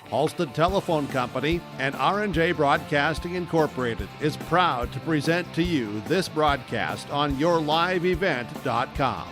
Halstead Telephone Company and R&J Broadcasting Incorporated is proud to present to you this broadcast on yourliveevent.com.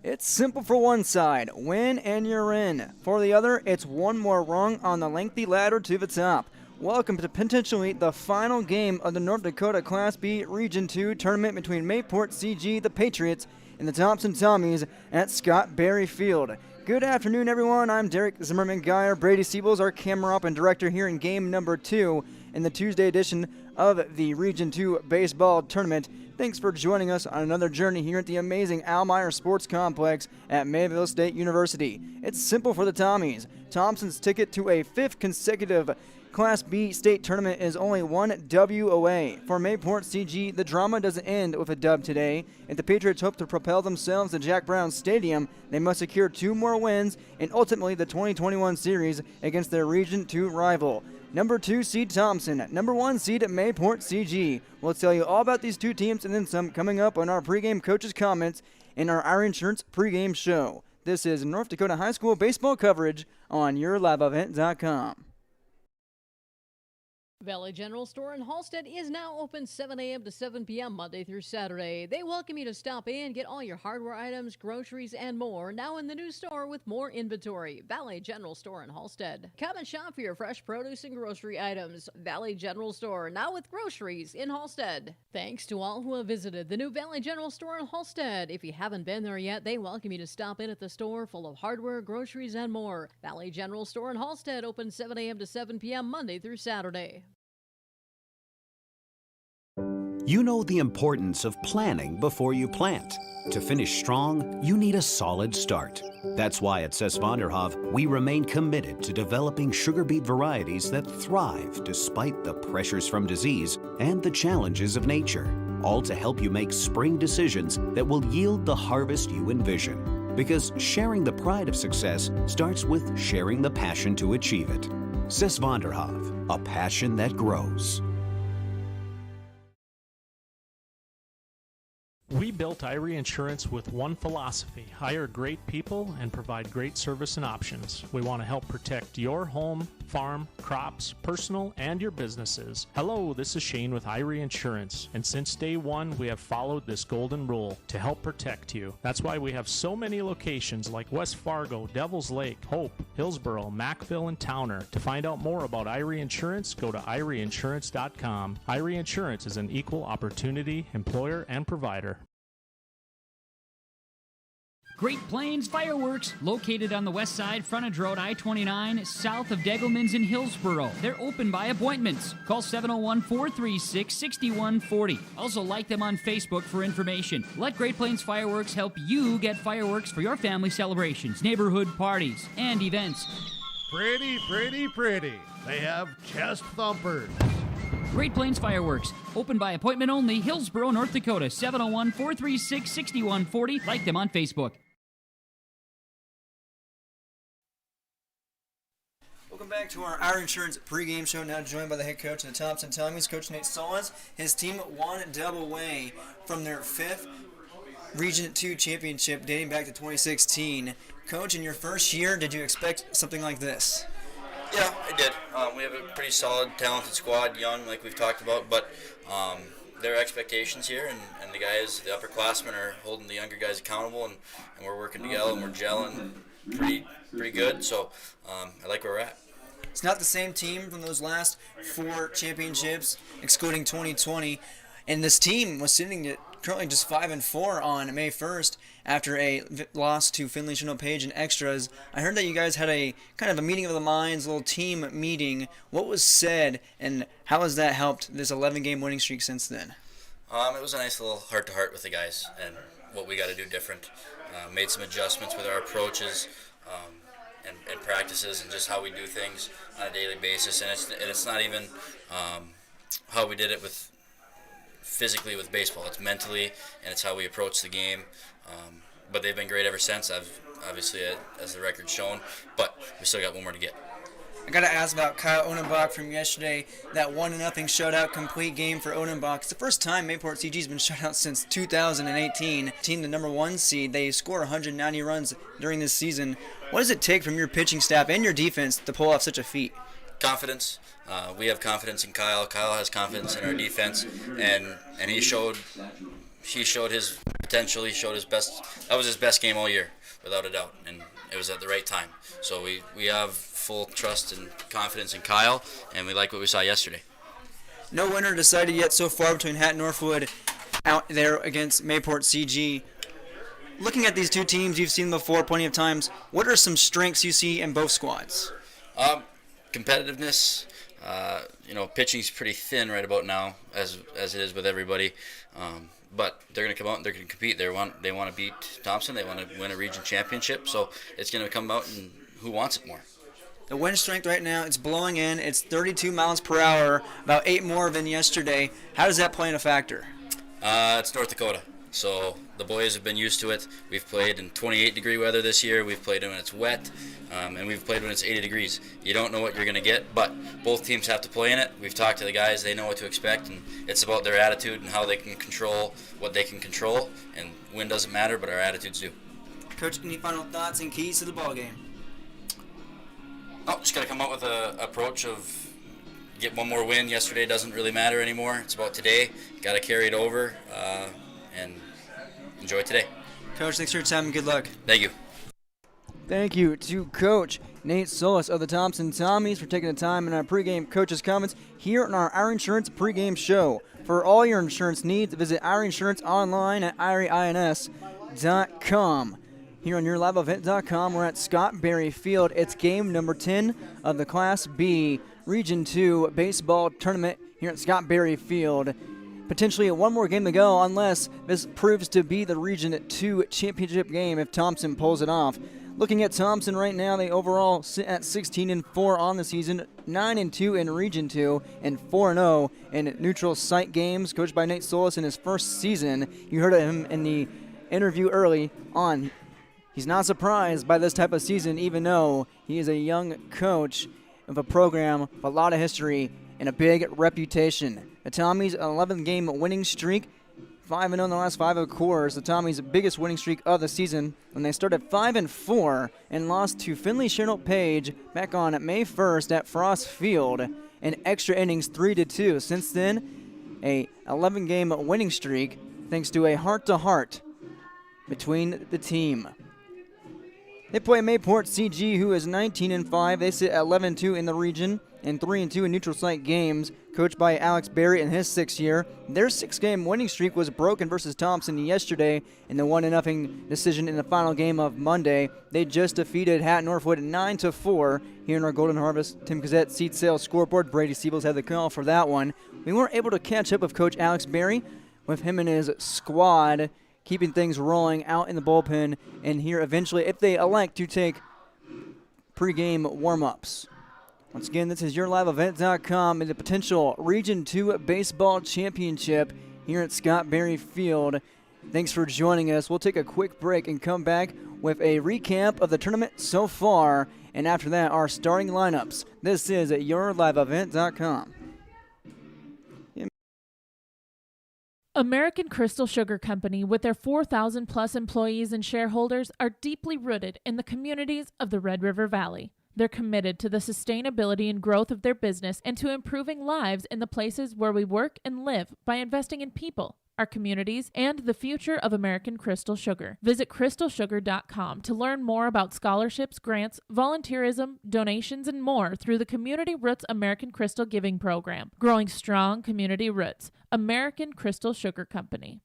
It's simple for one side, win and you're in. For the other, it's one more rung on the lengthy ladder to the top. Welcome to potentially the final game of the North Dakota Class B Region 2 tournament between Mayport CG, the Patriots, and the Thompson Tommies at Scott Berry Field. Good afternoon, everyone. I'm Derek Zimmerman-Geyer. Brady Siebels, our camera op and director here in game number 2 in the Tuesday edition of the Region 2 baseball tournament. Thanks for joining us on another journey here at the amazing Almeyer Sports Complex at Mayville State University. It's simple for the Tommies. Thompson's ticket to a 5th consecutive Class B state tournament is only one W away. For Mayport CG, the drama doesn't end with a dub today. If the Patriots hope to propel themselves to Jack Brown Stadium, they must secure 2 more wins and ultimately the 2021 series against their Region 2 rival. Number 2 seed Thompson, number 1 seed Mayport CG. We'll tell you all about these two teams and then some coming up on our pregame coaches' comments in our Iron Insurance pregame show. This is North Dakota High School baseball coverage on yourliveevent.com. Valley General Store in Halstead is now open 7 a.m. to 7 p.m. Monday through Saturday. They welcome you to stop in, get all your hardware items, groceries, and more now in the new store with more inventory. Valley General Store in Halstead. Come and shop for your fresh produce and grocery items. Valley General Store, now with groceries in Halstead. Thanks to all who have visited the new Valley General Store in Halstead. If you haven't been there yet, they welcome you to stop in at the store full of hardware, groceries, and more. Valley General Store in Halstead, open 7 a.m. to 7 p.m. Monday through Saturday. You know the importance of planning before you plant. To finish strong, you need a solid start. That's why at Cess Vonderhoff, we remain committed to developing sugar beet varieties that thrive despite the pressures from disease and the challenges of nature, all to help you make spring decisions that will yield the harvest you envision. Because sharing the pride of success starts with sharing the passion to achieve it. Cess Vonderhoff, a passion that grows. We built Irie Insurance with one philosophy: hire great people and provide great service and options. We want to help protect your home, farm, crops, personal, and your businesses. Hello, this is Shane with Irie Insurance, and since day one, we have followed this golden rule to help protect you. That's why we have so many locations like West Fargo, Devils Lake, Hope, Hillsboro, Mackville, and Towner. To find out more about Irie Insurance, go to IrieInsurance.com. Irie Insurance is an equal opportunity employer and provider. Great Plains Fireworks, located on the west side, frontage road I-29, south of Degelman's in Hillsboro. They're open by appointments. Call 701-436-6140. Also like them on Facebook for information. Let Great Plains Fireworks help you get fireworks for your family celebrations, neighborhood parties, and events. Pretty, pretty, pretty. They have chest thumpers. Great Plains Fireworks, open by appointment only, Hillsboro, North Dakota, 701-436-6140. Like them on Facebook. Welcome back to our Iron Insurance pregame show, now joined by the head coach of the Thompson Tommies, Coach Nate Solas. His team one dub away from their 5th Region 2 championship dating back to 2016. Coach, in your first year, did you expect something like this? Yeah, I did. We have a pretty solid, talented squad, young, like we've talked about, but there are expectations here, and the guys, the upperclassmen, are holding the younger guys accountable, and we're working together, and we're gelling pretty good, so I like where we're at. It's not the same team from those last 4 championships, excluding 2020, and this team was sitting at currently just 5-4 on May 1st after a loss to Finley Chinook Page in extras. I heard that you guys had a kind of a meeting of the minds, a little team meeting. What was said, and how has that helped this 11-game winning streak since then? It was a nice little heart-to-heart with the guys and what we got to do different. Made some adjustments with our approaches and practices and just how we do things on a daily basis. And it's not even how we did it with physically with baseball. It's mentally, and it's how we approach the game. But they've been great ever since. Obviously, as the record's shown, but we still got one more to get. I got to ask about Kyle Odenbach from yesterday, that 1-0 shutout complete game for Odenbach. It's the first time Mayport CG's been shut out since 2018. Team the number 1 seed, they score 190 runs during this season. What does it take from your pitching staff and your defense to pull off such a feat? Confidence. We have confidence in Kyle. Kyle has confidence in our defense, and he showed his potential. He showed his best. That was his best game all year, without a doubt, and it was at the right time. So we have full trust and confidence in Kyle, and we like what we saw yesterday. No winner decided yet so far between Hatton Northwood out there against Mayport CG. Looking at these two teams, you've seen them before plenty of times. What are some strengths you see in both squads? Competitiveness. Pitching's pretty thin right about now, as it is with everybody. But they're going to come out and they're going to compete. They want to beat Thompson. They want to win a region championship. So it's going to come out and who wants it more. The wind strength right now, it's blowing in. It's 32 miles per hour, about 8 more than yesterday. How does that play in a factor? It's North Dakota. So the boys have been used to it. We've played in 28-degree weather this year. We've played when it's wet, and we've played when it's 80 degrees. You don't know what you're going to get, but both teams have to play in it. We've talked to the guys. They know what to expect, and it's about their attitude and how they can control what they can control. And wind doesn't matter, but our attitudes do. Coach, any final thoughts and keys to the ballgame? Just got to come up with an approach of get one more win. Yesterday doesn't really matter anymore. It's about today. Got to carry it over and enjoy today. Coach, thanks for your time and good luck. Thank you. Thank you to Coach Nate Solis of the Thompson Tommies for taking the time in our pregame coaches' comments here on our Insurance pregame show. For all your insurance needs, visit Irie Insurance online at irieins.com. Here on YourLiveEvent.com, we're at Scott Berry Field. It's game number 10 of the Class B Region 2 baseball tournament here at Scott Berry Field. Potentially one more game to go unless this proves to be the Region 2 championship game if Thompson pulls it off. Looking at Thompson right now, they overall sit at 16-4 on the season, 9-2 in Region 2, and 4-0 in neutral site games, coached by Nate Solis in his first season. You heard of him in the interview early on. He's not surprised by this type of season, even though he is a young coach of a program with a lot of history and a big reputation. The Tommies' 11th-game winning streak, 5-0 in the last 5, of course. The Tommies' biggest winning streak of the season when they started 5-4 and lost to Finley Cheryl Page back on May 1st at Frost Field in extra innings 3-2. Since then, a 11-game winning streak thanks to a heart-to-heart between the team. They play Mayport CG, who is 19-5. They sit at 11-2 in the region and 3-2 in neutral site games, coached by Alex Berry in his 6th year. Their 6-game winning streak was broken versus Thompson yesterday in the 1-0 decision in the final game of Monday. They just defeated Hatton Northwood 9-4 here in our Golden Harvest Tim Gazette seat sales scoreboard. Brady Siebels had the call for that one. We weren't able to catch up with Coach Alex Berry, with him and his squad keeping things rolling out in the bullpen, and here eventually if they elect to take pregame warm-ups. Once again, this is YourLiveEvent.com and the potential Region 2 Baseball Championship here at Scott Berry Field. Thanks for joining us. We'll take a quick break and come back with a recap of the tournament so far, and after that, our starting lineups. This is at YourLiveEvent.com. American Crystal Sugar Company, with their 4,000-plus employees and shareholders, are deeply rooted in the communities of the Red River Valley. They're committed to the sustainability and growth of their business and to improving lives in the places where we work and live by investing in people, our communities, and the future of American Crystal Sugar. Visit crystalsugar.com to learn more about scholarships, grants, volunteerism, donations, and more through the Community Roots American Crystal Giving Program. Growing strong community roots. American Crystal Sugar Company.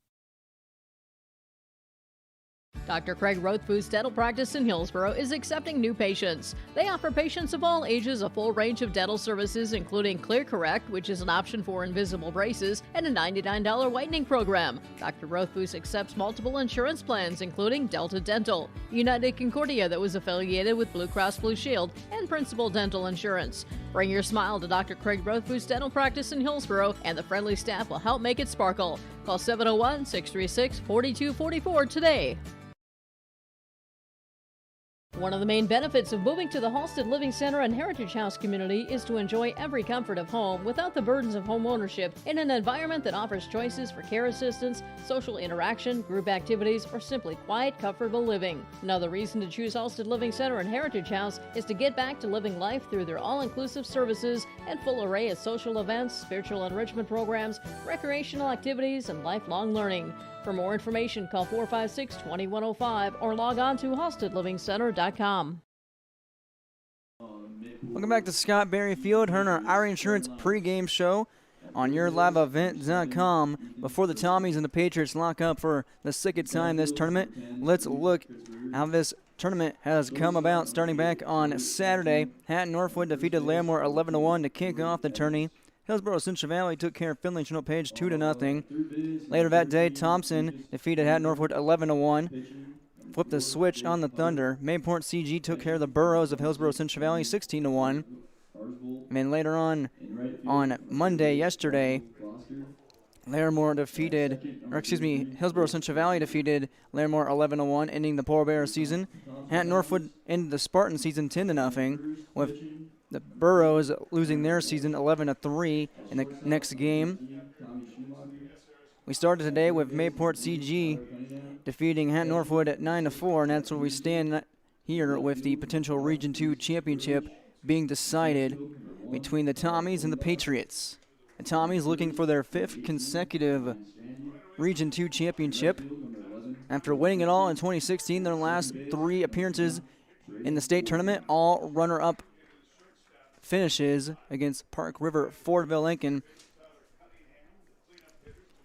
Dr. Craig Rothfuss Dental Practice in Hillsborough is accepting new patients. They offer patients of all ages a full range of dental services, including Clear Correct, which is an option for invisible braces, and a $99 whitening program. Dr. Rothfuss accepts multiple insurance plans, including Delta Dental, United Concordia that was affiliated with Blue Cross Blue Shield, and Principal Dental Insurance. Bring your smile to Dr. Craig Rothfuss Dental Practice in Hillsborough, and the friendly staff will help make it sparkle. Call 701-636-4244 today. One of the main benefits of moving to the Halstead Living Center and Heritage House community is to enjoy every comfort of home without the burdens of home ownership in an environment that offers choices for care assistance, social interaction, group activities, or simply quiet, comfortable living. Another reason to choose Halstead Living Center and Heritage House is to get back to living life through their all-inclusive services and full array of social events, spiritual enrichment programs, recreational activities, and lifelong learning. For more information, call 456-2105 or log on to halsteadlivingcenter.com. Welcome back to Scott Berry Field, here on our Our Insurance pregame show on yourliveevent.com. Before the Tommies and the Patriots lock up for the second time this tournament, let's look how this tournament has come about. Starting back on Saturday, Hatton Northwood defeated Larimore 11-1 to kick off the tourney. Hillsborough Central Valley took care of Finley Chinook Page 2-0. Later that day, Thompson defeated Hatton Northwood 11-1. Flipped the switch on the Thunder. Mayport CG took care of the Burros of Hillsborough Central Valley 16-1. And then later on Monday, yesterday, Hillsborough Central Valley defeated Larimore 11-1, ending the Polar Bear season. Hatton Northwood ended the Spartan season 10-0, with the Burros losing their season 11-3 in the next game. We started today with Mayport CG defeating Hatton Northwood at 9-4, and that's where we stand here with the potential Region 2 championship being decided between the Tommies and the Patriots. The Tommies looking for their 5th consecutive Region 2 championship. After winning it all in 2016, their last 3 appearances in the state tournament, all runner-up finishes against Park River, Fordville, Lincoln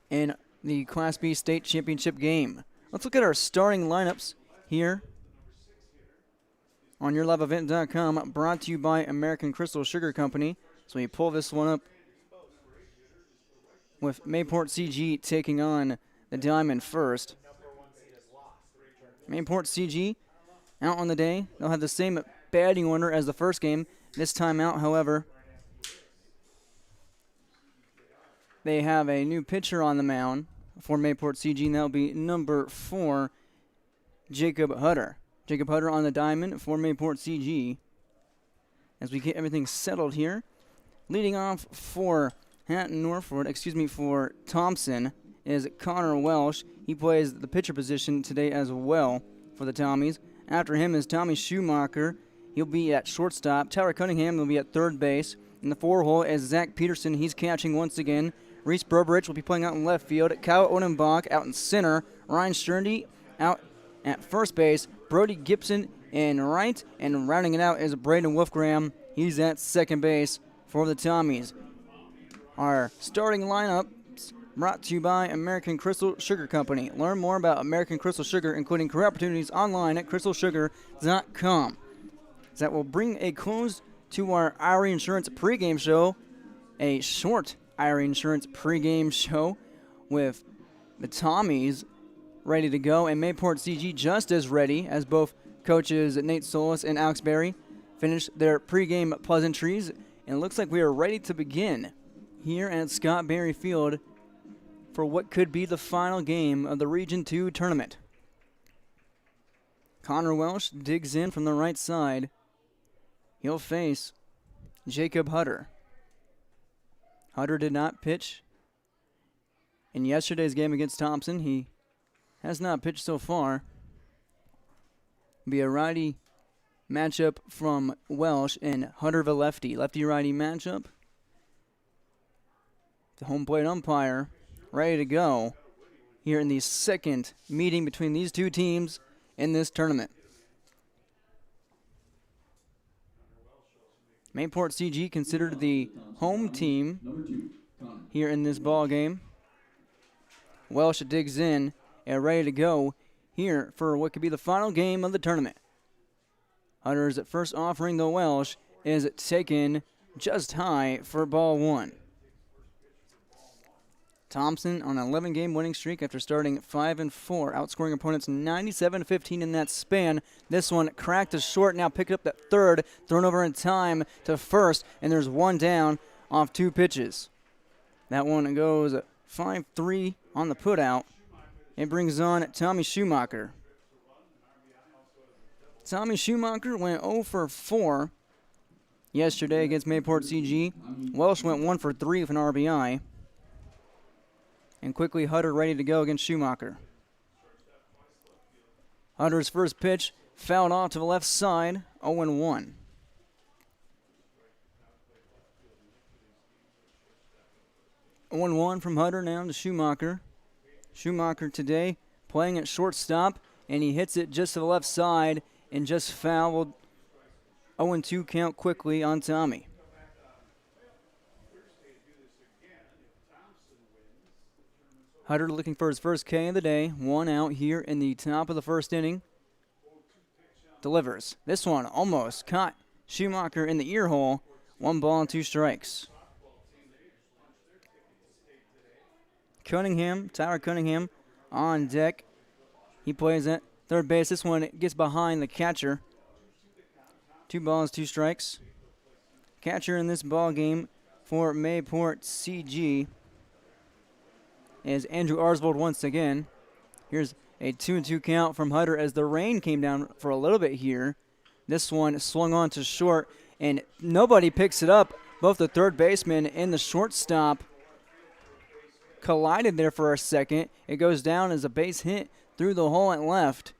in the Class B state championship game. Let's look at our starting lineups here on yourliveevent.com, brought to you by American Crystal Sugar Company. So we pull this one up with Mayport CG taking on the Diamond first. Mayport CG out on the day. They'll have the same batting order as the first game. This time out, however, they have a new pitcher on the mound for Mayport CG, and that'll be number 4, Jacob Hutter. Jacob Hutter on the diamond for Mayport CG. As we get everything settled here, leading off for for Thompson is Connor Welsh. He plays the pitcher position today as well for the Tommies. After him is Tommy Schumacher. He'll be at shortstop. Tyler Cunningham will be at third base. In the 4-hole is Zach Peterson. He's catching once again. Reese Berberich will be playing out in left field. Kyle Odenbach out in center. Ryan Sterndy out at first base. Brody Gibson in right. And rounding it out is Braden Wolfgram. He's at second base for the Tommies. Our starting lineups brought to you by American Crystal Sugar Company. Learn more about American Crystal Sugar, including career opportunities, online at crystalsugar.com. That will bring a close to our Ira Insurance pregame show, a short Ira Insurance pregame show with the Tommies ready to go and Mayport CG just as ready as both coaches Nate Solis and Alex Berry finish their pregame pleasantries. And it looks like we are ready to begin here at Scott Berry Field for what could be the final game of the Region 2 tournament. Connor Welsh digs in from the right side. He'll face Jacob Hutter. Hutter did not pitch in yesterday's game against Thompson. He has not pitched so far. Be a righty matchup from Welsh and Hutter the lefty. Lefty-righty matchup. The home plate umpire ready to go here in the second meeting between these two teams in this tournament. Mayport CG considered the home team here in this ball game. Welsh digs in and ready to go here for what could be the final game of the tournament. Hunter's first offering, the Welsh, is taken just high for ball 1. Thompson on an 11-game winning streak after starting 5-4, outscoring opponents 97-15 in that span. This one cracked to short, now picked up at third, thrown over in time to first, and there's one down off 2 pitches. That one goes 5-3 on the putout. It brings on Tommy Schumacher. Tommy Schumacher went 0 for 4 yesterday against Mayport CG. Welsh went 1 for 3 with an RBI. And quickly Hutter ready to go against Schumacher. Hutter's first pitch fouled off to the left side, 0-1. One from Hutter now to Schumacher. Schumacher today playing at shortstop, and he hits it just to the left side and just fouled. 0-2 count quickly on Tommy. Hutter looking for his first K of the day. 1 out here in the top of the first inning. Delivers. This one almost caught Schumacher in the ear hole. 1 ball and 2 strikes. Tyler Cunningham on deck. He plays at third base. This one gets behind the catcher. 2 balls, 2 strikes. Catcher in this ball game for Mayport CG is Andrew Arsvold once again. Here's a 2-2 count from Hutter as the rain came down for a little bit here. This one swung on to short, and nobody picks it up. Both the third baseman and the shortstop collided there for a second. It goes down as a base hit through the hole at left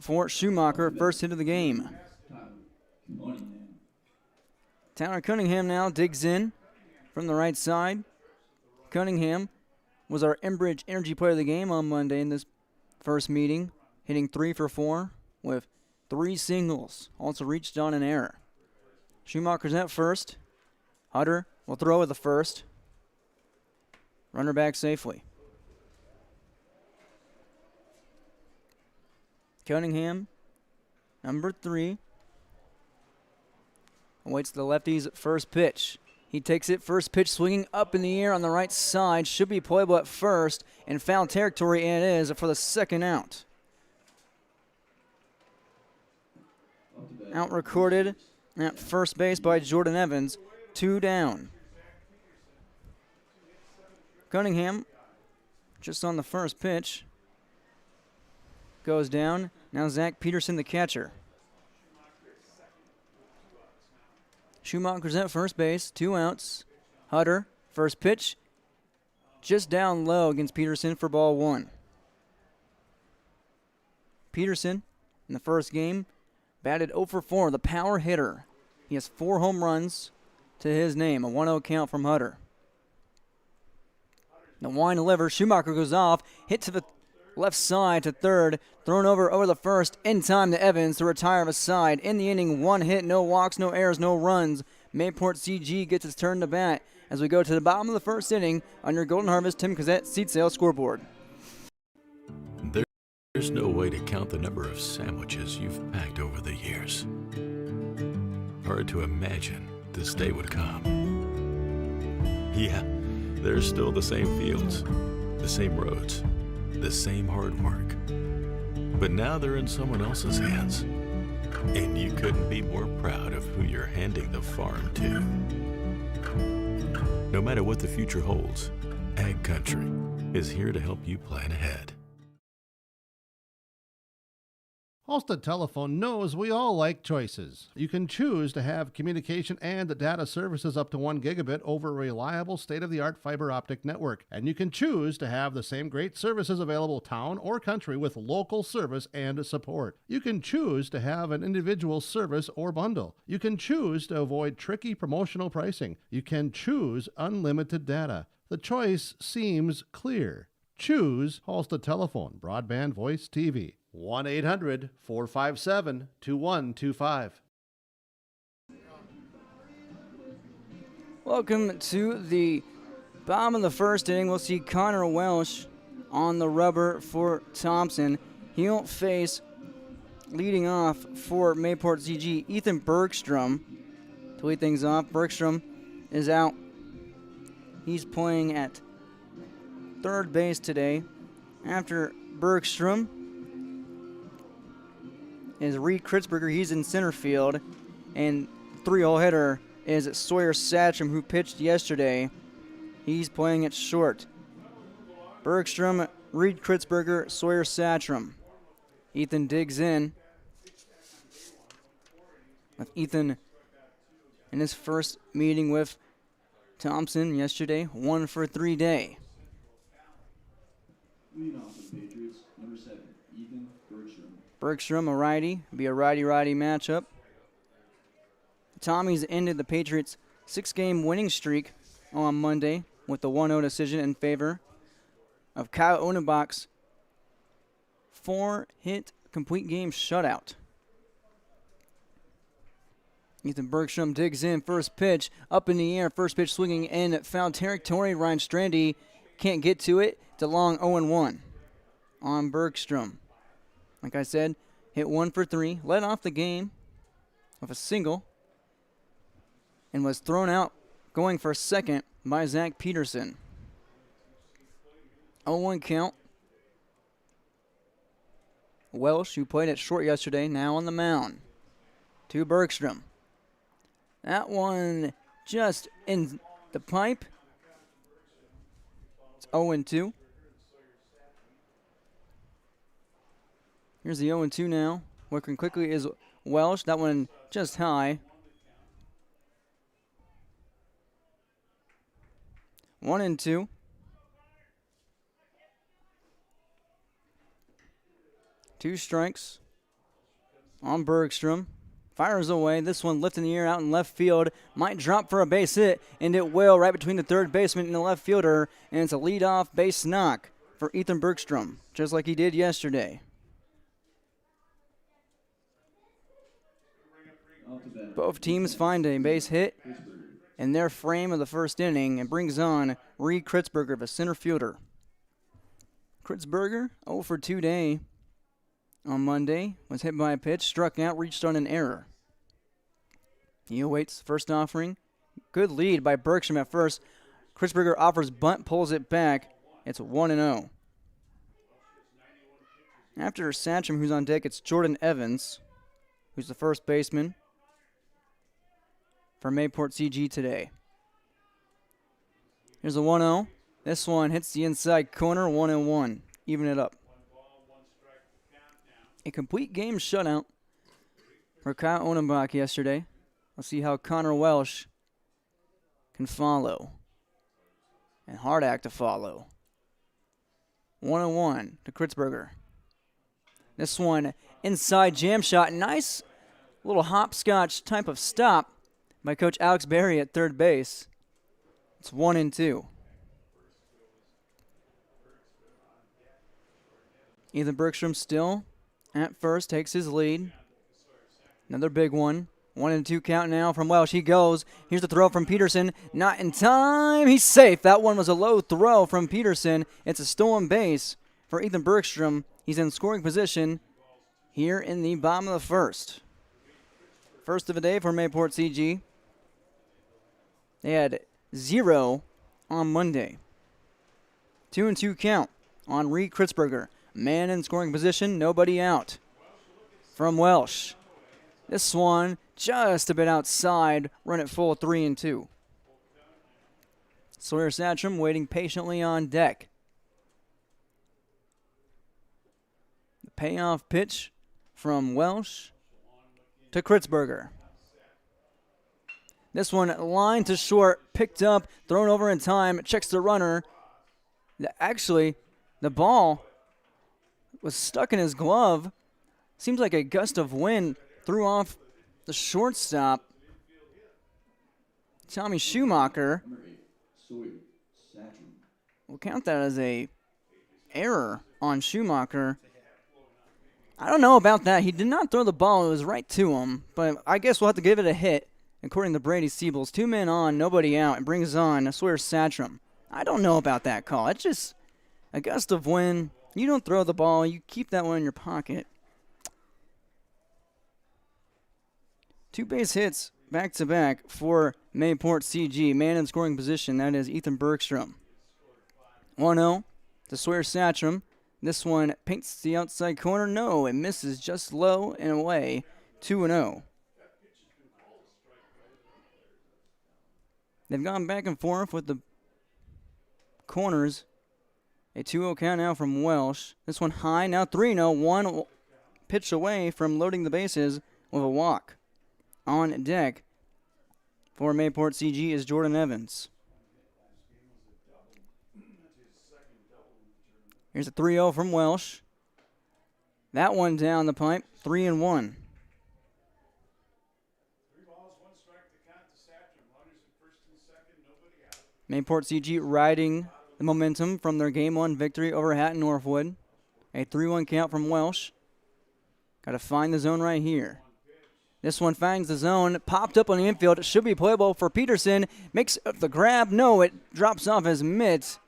for Schumacher, first hit of the game. Tyler Cunningham now digs in from the right side. Cunningham was our Enbridge Energy Player of the Game on Monday in this first meeting, hitting 3 for 4 with 3 singles. Also reached on an error. Schumacher's at first. Hutter will throw at the first. Runner back safely. Cunningham, number 3, awaits the lefty's first pitch. He takes it, first pitch swinging up in the air on the right side. Should be playable at first, and foul territory it is for the second out. Out recorded at first base by Jordan Evans. 2 down. Cunningham, just on the first pitch, goes down. Now Zach Peterson, the catcher. Schumacher's at first base, 2 outs. Hutter, first pitch, just down low against Peterson for ball 1. Peterson, in the first game, batted 0 for 4, the power hitter. He has 4 home runs to his name, a 1-0 count from Hutter. The wind deliver, Schumacher goes off, hit to the left side to third, thrown over the first, in time to Evans to retire a side. In the inning, 1 hit, no walks, no errors, no runs. Mayport CG gets its turn to bat as we go to the bottom of the first inning on your Golden Harvest Tim Cassette seat sale scoreboard. There's no way to count the number of sandwiches you've packed over the years. Hard to imagine this day would come. Yeah, there's still the same fields, the same roads, the same hard work. But now they're in someone else's hands. And you couldn't be more proud of who you're handing the farm to. No matter what the future holds, Ag Country is here to help you plan ahead. Halstead Telephone knows we all like choices. You can choose to have communication and data services up to 1 gigabit over a reliable state-of-the-art fiber optic network. And you can choose to have the same great services available town or country with local service and support. You can choose to have an individual service or bundle. You can choose to avoid tricky promotional pricing. You can choose unlimited data. The choice seems clear. Choose Halstead Telephone, broadband voice TV. 1-800-457-2125. Welcome to the bottom of the first inning. We'll see Connor Welsh on the rubber for Thompson. He'll face, leading off for Mayport CG, Ethan Bergstrom. To lead things off, Bergstrom is out. He's playing at third base today. After Bergstrom is Reed Kritzberger. He's in center field. And 3-hole hitter is Sawyer Satcham, who pitched yesterday. He's playing at short. Bergstrom, Reed Kritzberger, Sawyer Satcham. Ethan digs in. with Ethan in his first meeting with Thompson yesterday. 1 for 3 day. Leading off for the Patriots, number 7, Ethan Bergstrom. Bergstrom, a righty. Be a righty-righty matchup. Tommies ended the Patriots' 6-game winning streak on Monday with the 1-0 decision in favor of Kyle Unenbach's 4-hit complete game shutout. Ethan Bergstrom digs in, first pitch, up in the air, first pitch swinging in foul territory. Ryan Strandy can't get to it. It's a long 0-1 on Bergstrom. Like I said, hit 1 for 3, led off the game with a single, and was thrown out going for second by Zach Peterson. 0-1 count. Welsh, who played it short yesterday, now on the mound. To Bergstrom. That one just in the pipe. It's 0-2. Here's the 0-2 now. Working quickly is Welsh. That one just high. 1-2. Two strikes on Bergstrom. Fires away. This one lifting the air out in left field. Might drop for a base hit, and it will right between the third baseman and the left fielder. And it's a leadoff base knock for Ethan Bergstrom, just like he did yesterday. Both teams find a base hit in their frame of the first inning and brings on Reed Kritzberger, the center fielder. Kritzberger, 0 for 2 day on Monday, was hit by a pitch, struck out, reached on an error. He awaits first offering. Good lead by Bergstrom at first. Kritzberger offers bunt, pulls it back. It's 1-0. After Satcham, who's on deck, it's Jordan Evans, who's the first baseman for Mayport CG today. Here's a 1-0. This one hits the inside corner, 1-1. Even it up. A complete game shutout for Kyle Unenbach yesterday. Let's see how Connor Welsh can follow. And hard act to follow. 1-1 to Kritzberger. This one inside jam shot. Nice little hopscotch type of stop by Coach Alex Berry at third base. It's 1-2. Ethan Bergstrom still at first, takes his lead. Another big one. 1-2 count now from Welsh. He goes. Here's the throw from Peterson. Not in time. He's safe. That one was a low throw from Peterson. It's a stolen base for Ethan Bergstrom. He's in scoring position here in the bottom of the first. First of the day for Mayport CG. They had 0 on Monday. 2-2 count on Reed Kritzberger. Man in scoring position, nobody out. From Welsh. This one just a bit outside, run it full 3-2. Sawyer Satcham waiting patiently on deck. The payoff pitch from Welsh to Kritzberger. This one line to short, picked up, thrown over in time, checks the runner. Actually, the ball was stuck in his glove. Seems like a gust of wind threw off the shortstop, Tommy Schumacher. We'll count that as a error on Schumacher. I don't know about that. He did not throw the ball. It was right to him. But I guess we'll have to give it a hit. According to Brady Siebels, 2 men on, nobody out. It brings on Sawyer Satcham. I don't know about that call. It's just a gust of wind. You don't throw the ball. You keep that one in your pocket. 2 base hits back-to-back for Mayport CG. Man in scoring position, that is Ethan Bergstrom. 1-0 to Sawyer Satcham. This one paints the outside corner. No, it misses just low and away. 2-0. They've gone back and forth with the corners. A 2-0 count now from Welsh. This one high, now 3-0. One pitch away from loading the bases with a walk. On deck for Mayport CG is Jordan Evans. Here's a 3-0 from Welsh. That one down the pipe, 3-1. Mayport CG riding the momentum from their Game 1 victory over Hatton Northwood. A 3-1 count from Welsh. Got to find the zone right here. This one finds the zone, popped up on the infield. It should be playable for Peterson. Makes the grab. No, it drops off his mitt,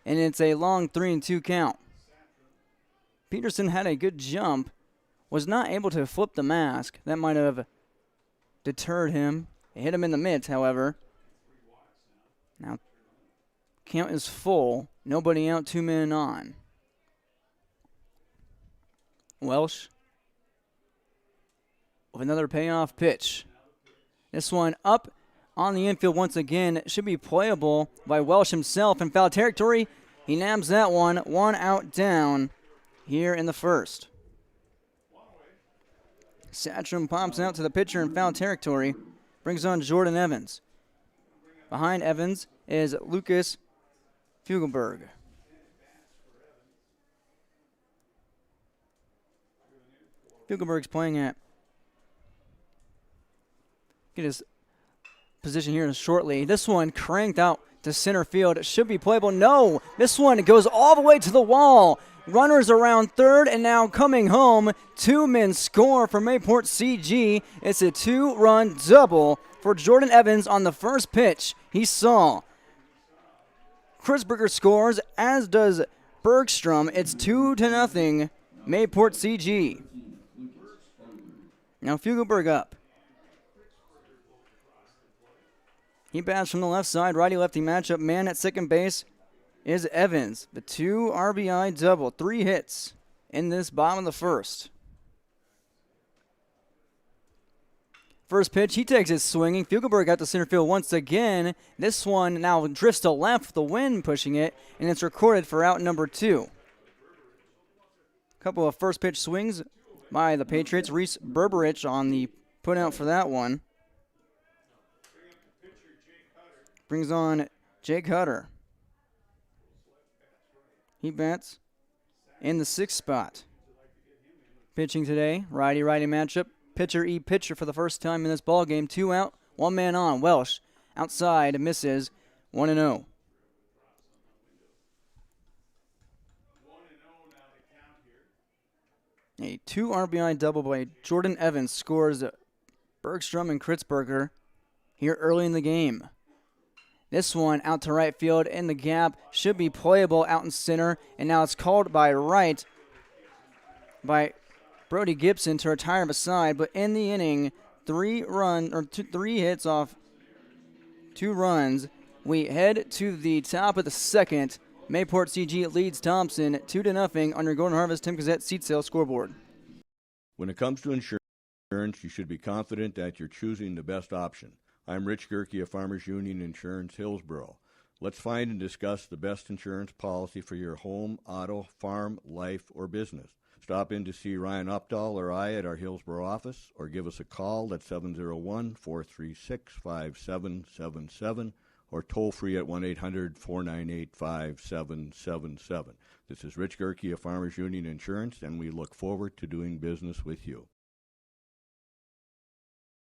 and it's a long 3-2 count. Peterson had a good jump, was not able to flip the mask. That might have deterred him. It hit him in the mitt, however. Now, count is full. Nobody out, 2 men on. Welsh with another payoff pitch. This one up on the infield once again. It should be playable by Welsh himself in foul territory. He nabs that one. 1 out down here in the first. Satcham pops out to the pitcher in foul territory. Brings on Jordan Evans. Behind Evans is Lucas Fugelberg. Fugelberg's playing at, get his position here shortly. This one cranked out to center field. It should be playable. No, this one goes all the way to the wall. Runners around third, and now coming home. 2 men score for Mayport CG. It's a 2-run double for Jordan Evans on the first pitch he saw. Krisberger scores, as does Bergstrom. It's 2-0, Mayport CG. Now Fugelberg up. He bats from the left side, righty-lefty matchup. Man at second base is Evans. The 2 RBI double, 3 hits in this bottom of the first. First pitch, he takes it swinging. Fugelberg out to center field once again. This one now drifts to left, the wind pushing it, and it's recorded for out number 2. Couple of first pitch swings by the Patriots. Reese Berberich on the put out for that one. Brings on Jake Hutter. He bats in the 6th spot. Pitching today, righty-righty matchup. Pitcher for the first time in this ball game. 2 out, 1 man on. Welsh outside, misses, 1-0. A 2 RBI double by Jordan Evans scores Bergstrom and Kritzberger here early in the game. This one out to right field in the gap. Should be playable out in center. And now it's called by right by Brody Gibson to retire beside. But in the inning, 3 hits off 2 runs. We head to the top of the second. Mayport CG leads Thompson 2-0 on your Golden Harvest Tim Gazette seat sale scoreboard. When it comes to insurance, you should be confident that you're choosing the best option. I'm Rich Gerke of Farmers Union Insurance, Hillsborough. Let's find and discuss the best insurance policy for your home, auto, farm, life, or business. Stop in to see Ryan Updahl or I at our Hillsborough office, or give us a call at 701-436-5777, or toll free at 1-800-498-5777. This is Rich Gerke of Farmers Union Insurance, and we look forward to doing business with you.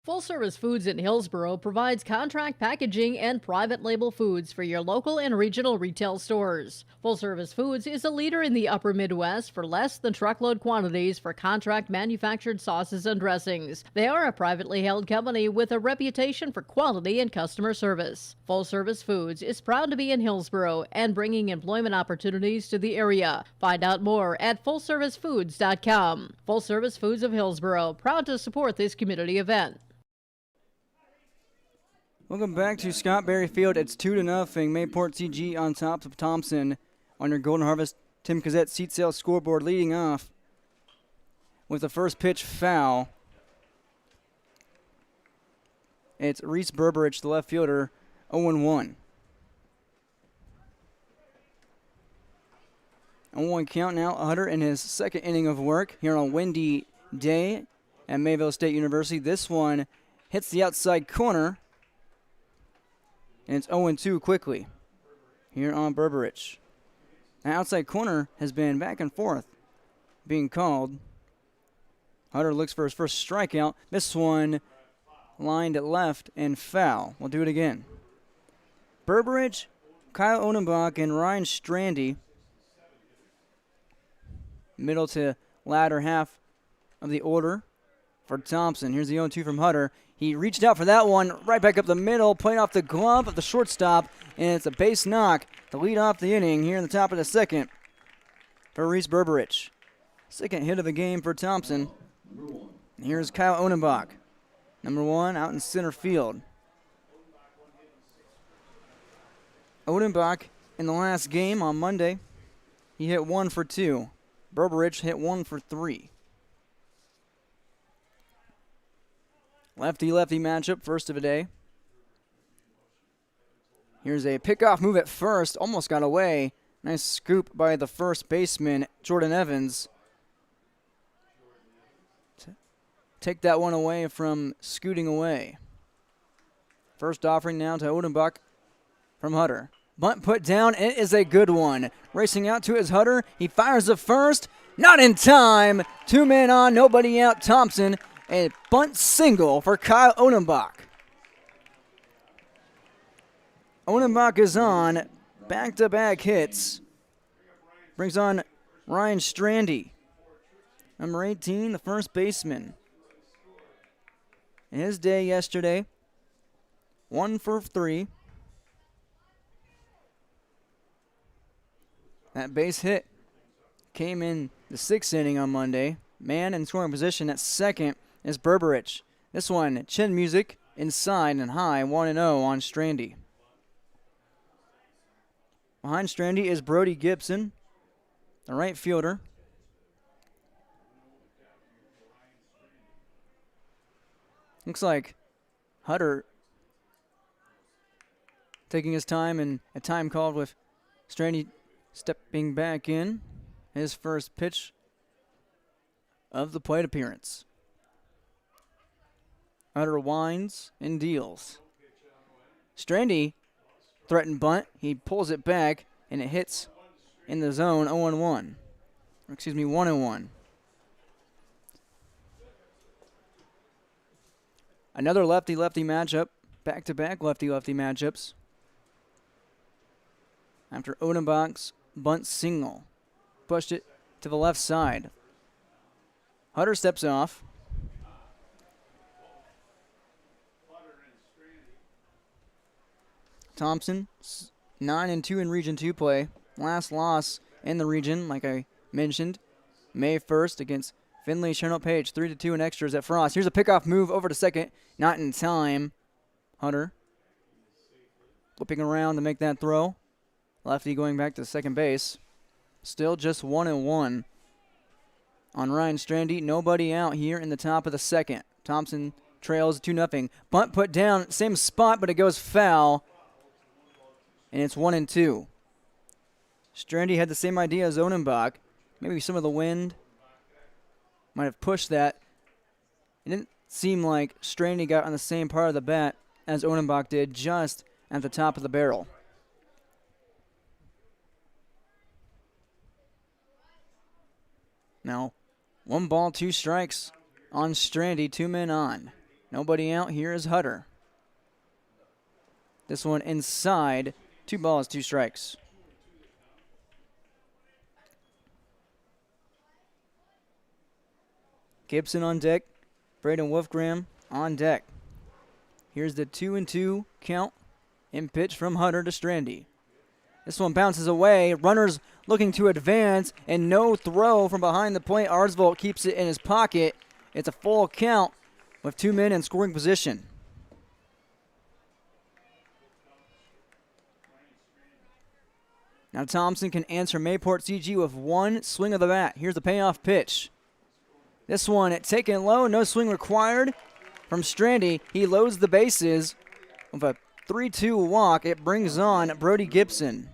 Full Service Foods in Hillsborough provides contract packaging and private label foods for your local and regional retail stores. Full Service Foods is a leader in the upper Midwest for less than truckload quantities for contract manufactured sauces and dressings. They are a privately held company with a reputation for quality and customer service. Full Service Foods is proud to be in Hillsborough and bringing employment opportunities to the area. Find out more at fullservicefoods.com. Full Service Foods of Hillsborough, proud to support this community event. Welcome back to Scott Berry Field. It's 2-0. Mayport CG on top of Thompson on your Golden Harvest Tim Gazette seat sale scoreboard, leading off with the first pitch foul. It's Reese Berberich, the left fielder, 0-1. 0-1 count now. Hutter in his second inning of work here on a windy day at Mayville State University. This one hits the outside corner. And it's 0-2 quickly here on Berberich. The outside corner has been back and forth being called. Hutter looks for his first strikeout. This one lined at left and foul. We'll do it again. Berberich, Kyle Odenbach, and Ryan Strandy. Middle to latter half of the order for Thompson. Here's the 0-2 from Hutter. He reached out for that one, right back up the middle, playing off the glove of the shortstop, and it's a base knock to lead off the inning here in the top of the second for Reese Berberich. Second hit of the game for Thompson. Here's Kyle Odenbach, number 1, out in center field. Odenbach, in the last game on Monday, he hit 1 for 2. Berberich hit 1 for 3. Lefty-lefty matchup, first of the day. Here's a pickoff move at first, almost got away. Nice scoop by the first baseman, Jordan Evans. Take that one away from scooting away. First offering now to Odenbach from Hutter. Bunt put down, and it is a good one. Racing out to his Hutter, he fires the first, not in time. 2 men on, nobody out, Thompson. A bunt single for Kyle Odenbach. Odenbach is on back-to-back hits. Brings on Ryan Strandy, number 18, the first baseman. In his day yesterday, 1 for 3. That base hit came in the 6th inning on Monday. Man in scoring position at second is Berberich. This one, chin music, inside and high, 1-0 on Strandy. Behind Strandy is Brody Gibson, the right fielder. Looks like Hutter taking his time, and a time called with Strandy stepping back in. His first pitch of the plate appearance. Hutter winds and deals. Strandy threatened bunt. He pulls it back, and it hits in the zone 0-1. Excuse me, 1-1. Another lefty-lefty matchup. Back-to-back lefty-lefty matchups. After Odenbach's bunt single. Pushed it to the left side. Hutter steps off. Thompson, 9-2 in Region 2 play. Last loss in the region, like I mentioned, May 1st against Finley Chernow Page. 3-2 in extras at Frost. Here's a pickoff move over to second. Not in time. Hutter whipping around to make that throw. Lefty going back to second base. Still just 1-1 on Ryan Strandy. Nobody out here in the top of the second. Thompson trails 2-0. Bunt put down, same spot, but it goes foul. And it's 1-2. Strandy had the same idea as Odenbach. Maybe some of the wind might have pushed that. It didn't seem like Strandy got on the same part of the bat as Odenbach did, just at the top of the barrel. Now, 1 ball, 2 strikes on Strandy, 2 men on. Nobody out here is Hutter. This one inside, 2 balls, 2 strikes. Gibson on deck, Braden Wolfgram on deck. Here's the 2-2 count in pitch from Hutter to Strandy. This one bounces away. Runners looking to advance, and no throw from behind the plate. Arsvold keeps it in his pocket. It's a full count with 2 men in scoring position. Now Thompson can answer Mayport CG with 1 swing of the bat. Here's the payoff pitch. This one taken low, no swing required from Strandy. He loads the bases with a 3-2 walk. It brings on Brody Gibson.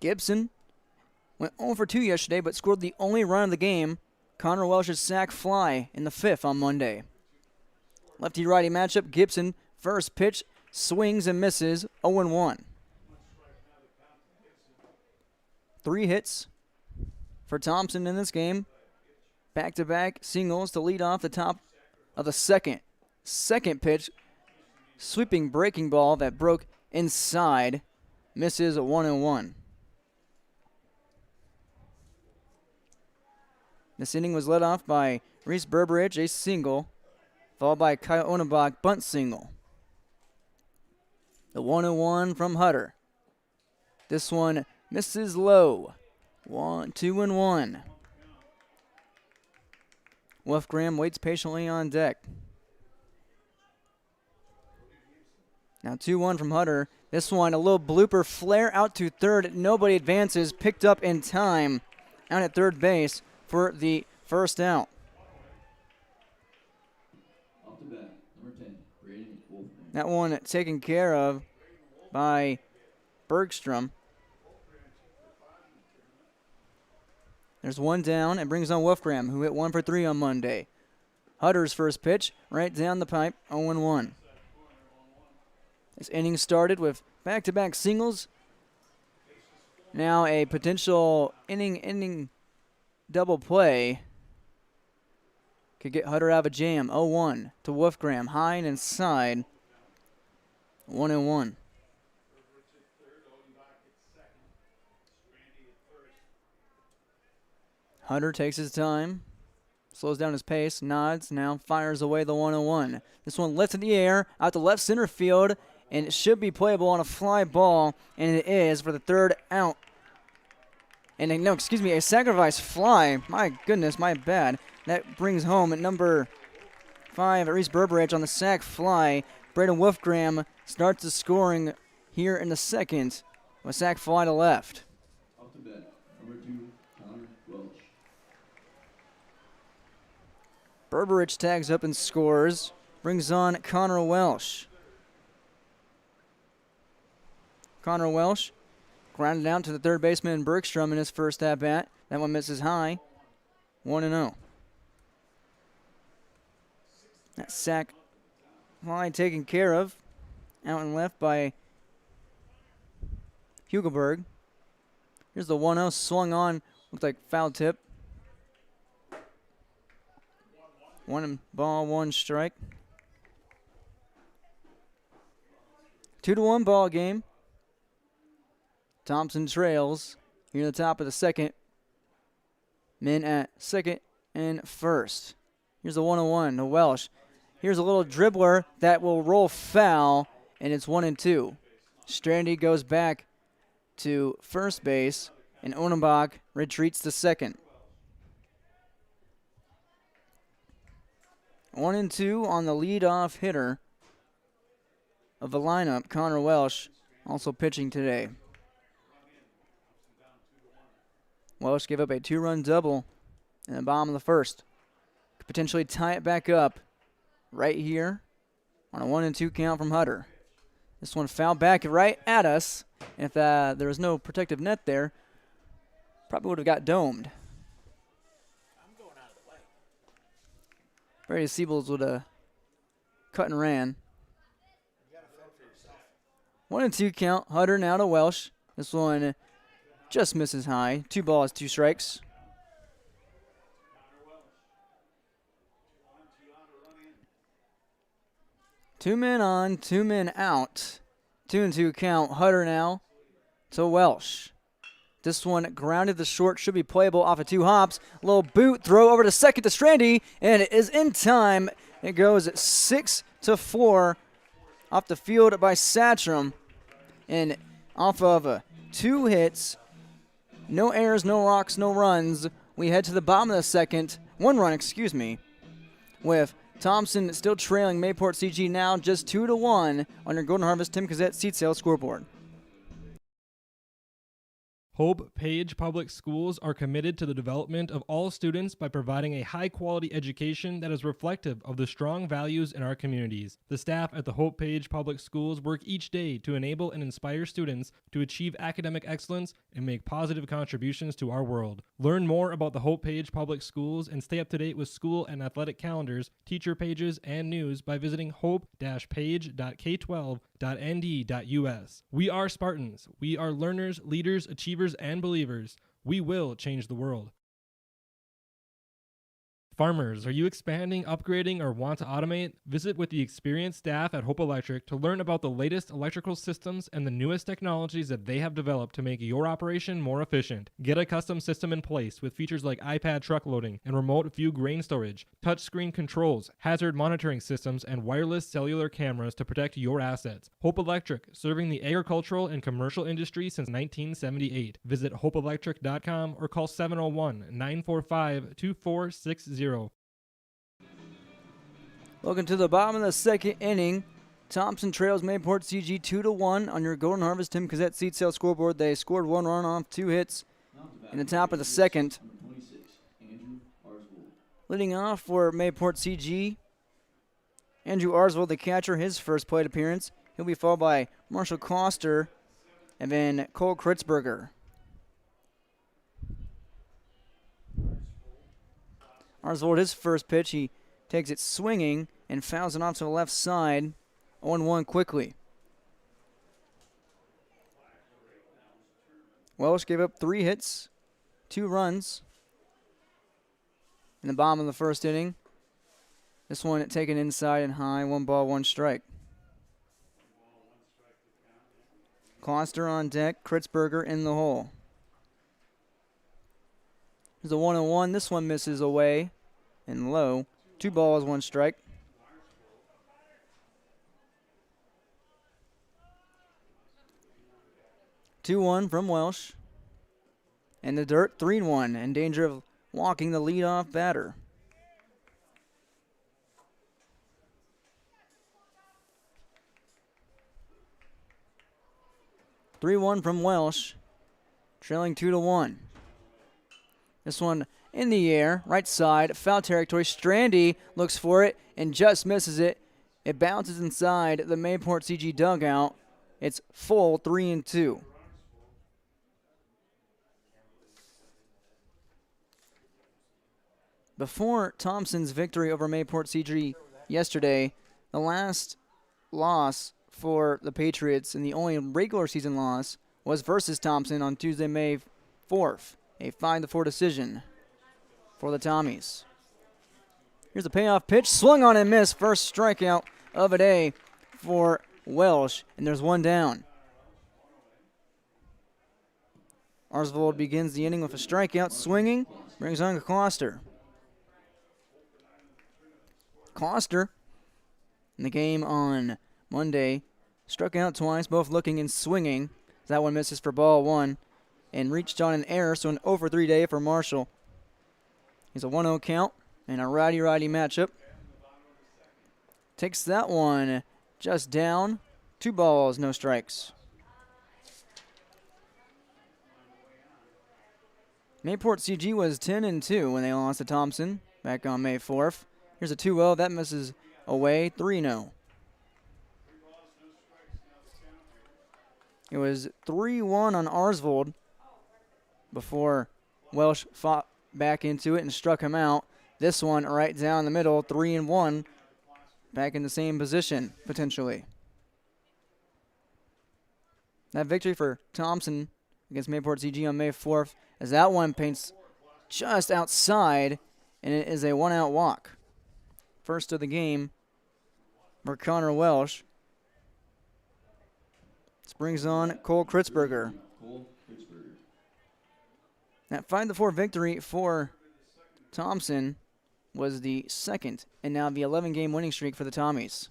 Gibson went 0 for 2 yesterday, but scored the only run of the game. Connor Welsh's sac fly in the 5th on Monday. Lefty-righty matchup, Gibson, first pitch, swings and misses, 0-1. 3 hits for Thompson in this game. Back-to-back singles to lead off the top of the second. Second pitch, sweeping breaking ball that broke inside, misses 1-1. This inning was led off by Reese Berberich, a single, followed by Kyle Onabach, bunt single. The 1-1 from Hutter. This one misses low. 2-1. Wolfgram waits patiently on deck. Now 2-1 from Hutter. This one, a little blooper flare out to third. Nobody advances. Picked up in time out at third base for the first out. Off the bat, number 10, Braden Wolfman. That one taken care of by Bergstrom. There's one down and brings on Wolfgram, who hit 1 for 3 on Monday. Hutter's first pitch, right down the pipe, 0-1. This inning started with back-to-back singles. Now a potential inning double play could get Hutter out of a jam. 0-1 to Wolfgram, high and inside, 1-1. Hutter takes his time, slows down his pace, nods, now fires away the 1-1. This one lifts in the air, out to left center field, and it should be playable on a fly ball, and it is for the third out. And a sacrifice fly. My goodness, my bad. That brings home at number 5, Reese Berberich on the sac fly. Braden Wolfgram starts the scoring here in the second with a sac fly to left. Off the bat, number 2, Connor Welsh. Berberich tags up and scores. Brings on Connor Welsh. Connor Welsh grounded out to the third baseman Bergstrom in his first at-bat. That one misses high. 1-0. That sac fly taken care of. Out and left by Hugelberg. Here's the 1-0 swung on. Looked like foul tip. 1 ball, 1 strike. 2-1 ball game. Thompson trails here at the top of the second. Men at second and first. Here's the 1-1 to Welsh. Here's a little dribbler that will roll foul, and it's 1-2. Strandy goes back to first base, and Onenbach retreats to second. 1-2 on the leadoff hitter of the lineup, Connor Welsh, also pitching today. Welsh gave up a 2-run double in the bottom of the first. Could potentially tie it back up right here on a 1-2 count from Hutter. This one fouled back right at us. If there was no protective net there, probably would have got domed. Brady Siebels would have cut and ran. 1-2 count. Hutter now to Welsh. This one just misses high. 2 balls, 2 strikes. Two men on, 2 men out. 2-2 count. Hutter now to Welsh. This one grounded the short, should be playable off of 2 hops. Little boot throw over to second to Strandy, and it is in time. It goes 6-4 off the field by Satcham. And off of 2 hits, no errors, no walks, no runs, we head to the bottom of the second. 1 run, with Thompson still trailing Mayport CG now just 2-1 on your Golden Harvest Tim Cassette seat sale scoreboard. Hope Page Public Schools are committed to the development of all students by providing a high-quality education that is reflective of the strong values in our communities. The staff at the Hope Page Public Schools work each day to enable and inspire students to achieve academic excellence and make positive contributions to our world. Learn more about the Hope Page Public Schools and stay up to date with school and athletic calendars, teacher pages, and news by visiting hope-page.k12.nd.us. We are Spartans. We are learners, leaders, achievers, and believers. We will change the world. Farmers, are you expanding, upgrading, or want to automate? Visit with the experienced staff at Hope Electric to learn about the latest electrical systems and the newest technologies that they have developed to make your operation more efficient. Get a custom system in place with features like iPad truck loading and remote view grain storage, touchscreen controls, hazard monitoring systems, and wireless cellular cameras to protect your assets. Hope Electric, serving the agricultural and commercial industry since 1978. Visit hopeelectric.com or call 701-945-2460. Welcome to the bottom of the second inning. Thompson trails Mayport CG 2-1 on your Golden Harvest Tim Cassette seat sale scoreboard. They scored one run off 2 hits in the top of the second. Leading off for Mayport CG, Andrew Arsvold, the catcher, his first plate appearance. He'll be followed by Marshall Coster and then Cole Kritzberger. Arsvold, his first pitch, he takes it swinging and fouls it off to the left side. 0-1 quickly. Welsh gave up 3 hits, 2 runs in the bottom of the first inning. This one taken inside and high, 1 ball, 1 strike. Coster on deck, Kritzberger in the hole. There's a 1-1. This one misses away and low. 2 balls, 1 strike. Two-1 from Welsh. And the dirt, 3-1, in danger of walking the leadoff batter. Three-1 from Welsh, trailing 2-1. This one in the air, right side, foul territory. Strandy looks for it and just misses it. It bounces inside the Mayport CG dugout. It's full 3-2. Before Thompson's victory over Mayport CG yesterday, the last loss for the Patriots and the only regular season loss was versus Thompson on Tuesday, May 4th. A 5-4 decision for the Tommies. Here's a payoff pitch. Swung on and missed. First strikeout of the day for Welsh. And there's 1 down. Arsvold begins the inning with a strikeout. Swinging. Brings on Coster. Coster in the game on Monday struck out twice, both looking and swinging. That one misses for ball 1. And reached on an error, so an 0-for-3 day for Marshall. He's a 1-0 count and a righty-righty matchup. Takes that one just down. 2 balls, no strikes. Mayport CG was 10-2 when they lost to Thompson back on May 4th. Here's a 2-0. That misses away. 3-0. It was 3-1 on Arsvold before Welsh fought back into it and struck him out. This one right down the middle, 3-1, back in the same position, potentially. That victory for Thompson against Mayport CG on May 4th, as that one paints just outside, and it is a 1-out walk. First of the game for Connor Welsh. This brings on Cole Kritzberger. That 5-4 victory for Thompson was the second and now the 11-game winning streak for the Tommies.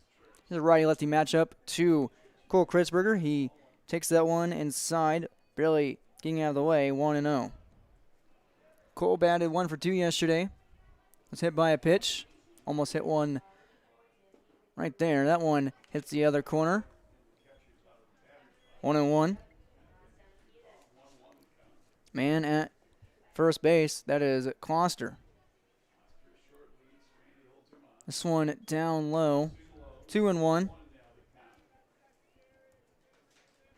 Here's a righty-lefty matchup to Cole Kritzberger. He takes that one inside, barely getting out of the way, 1-0. Cole batted 1 for 2 yesterday. Was hit by a pitch. Almost hit one right there. That one hits the other corner. 1-1. Man at first base, that is Kloster. This one down low, 2-1.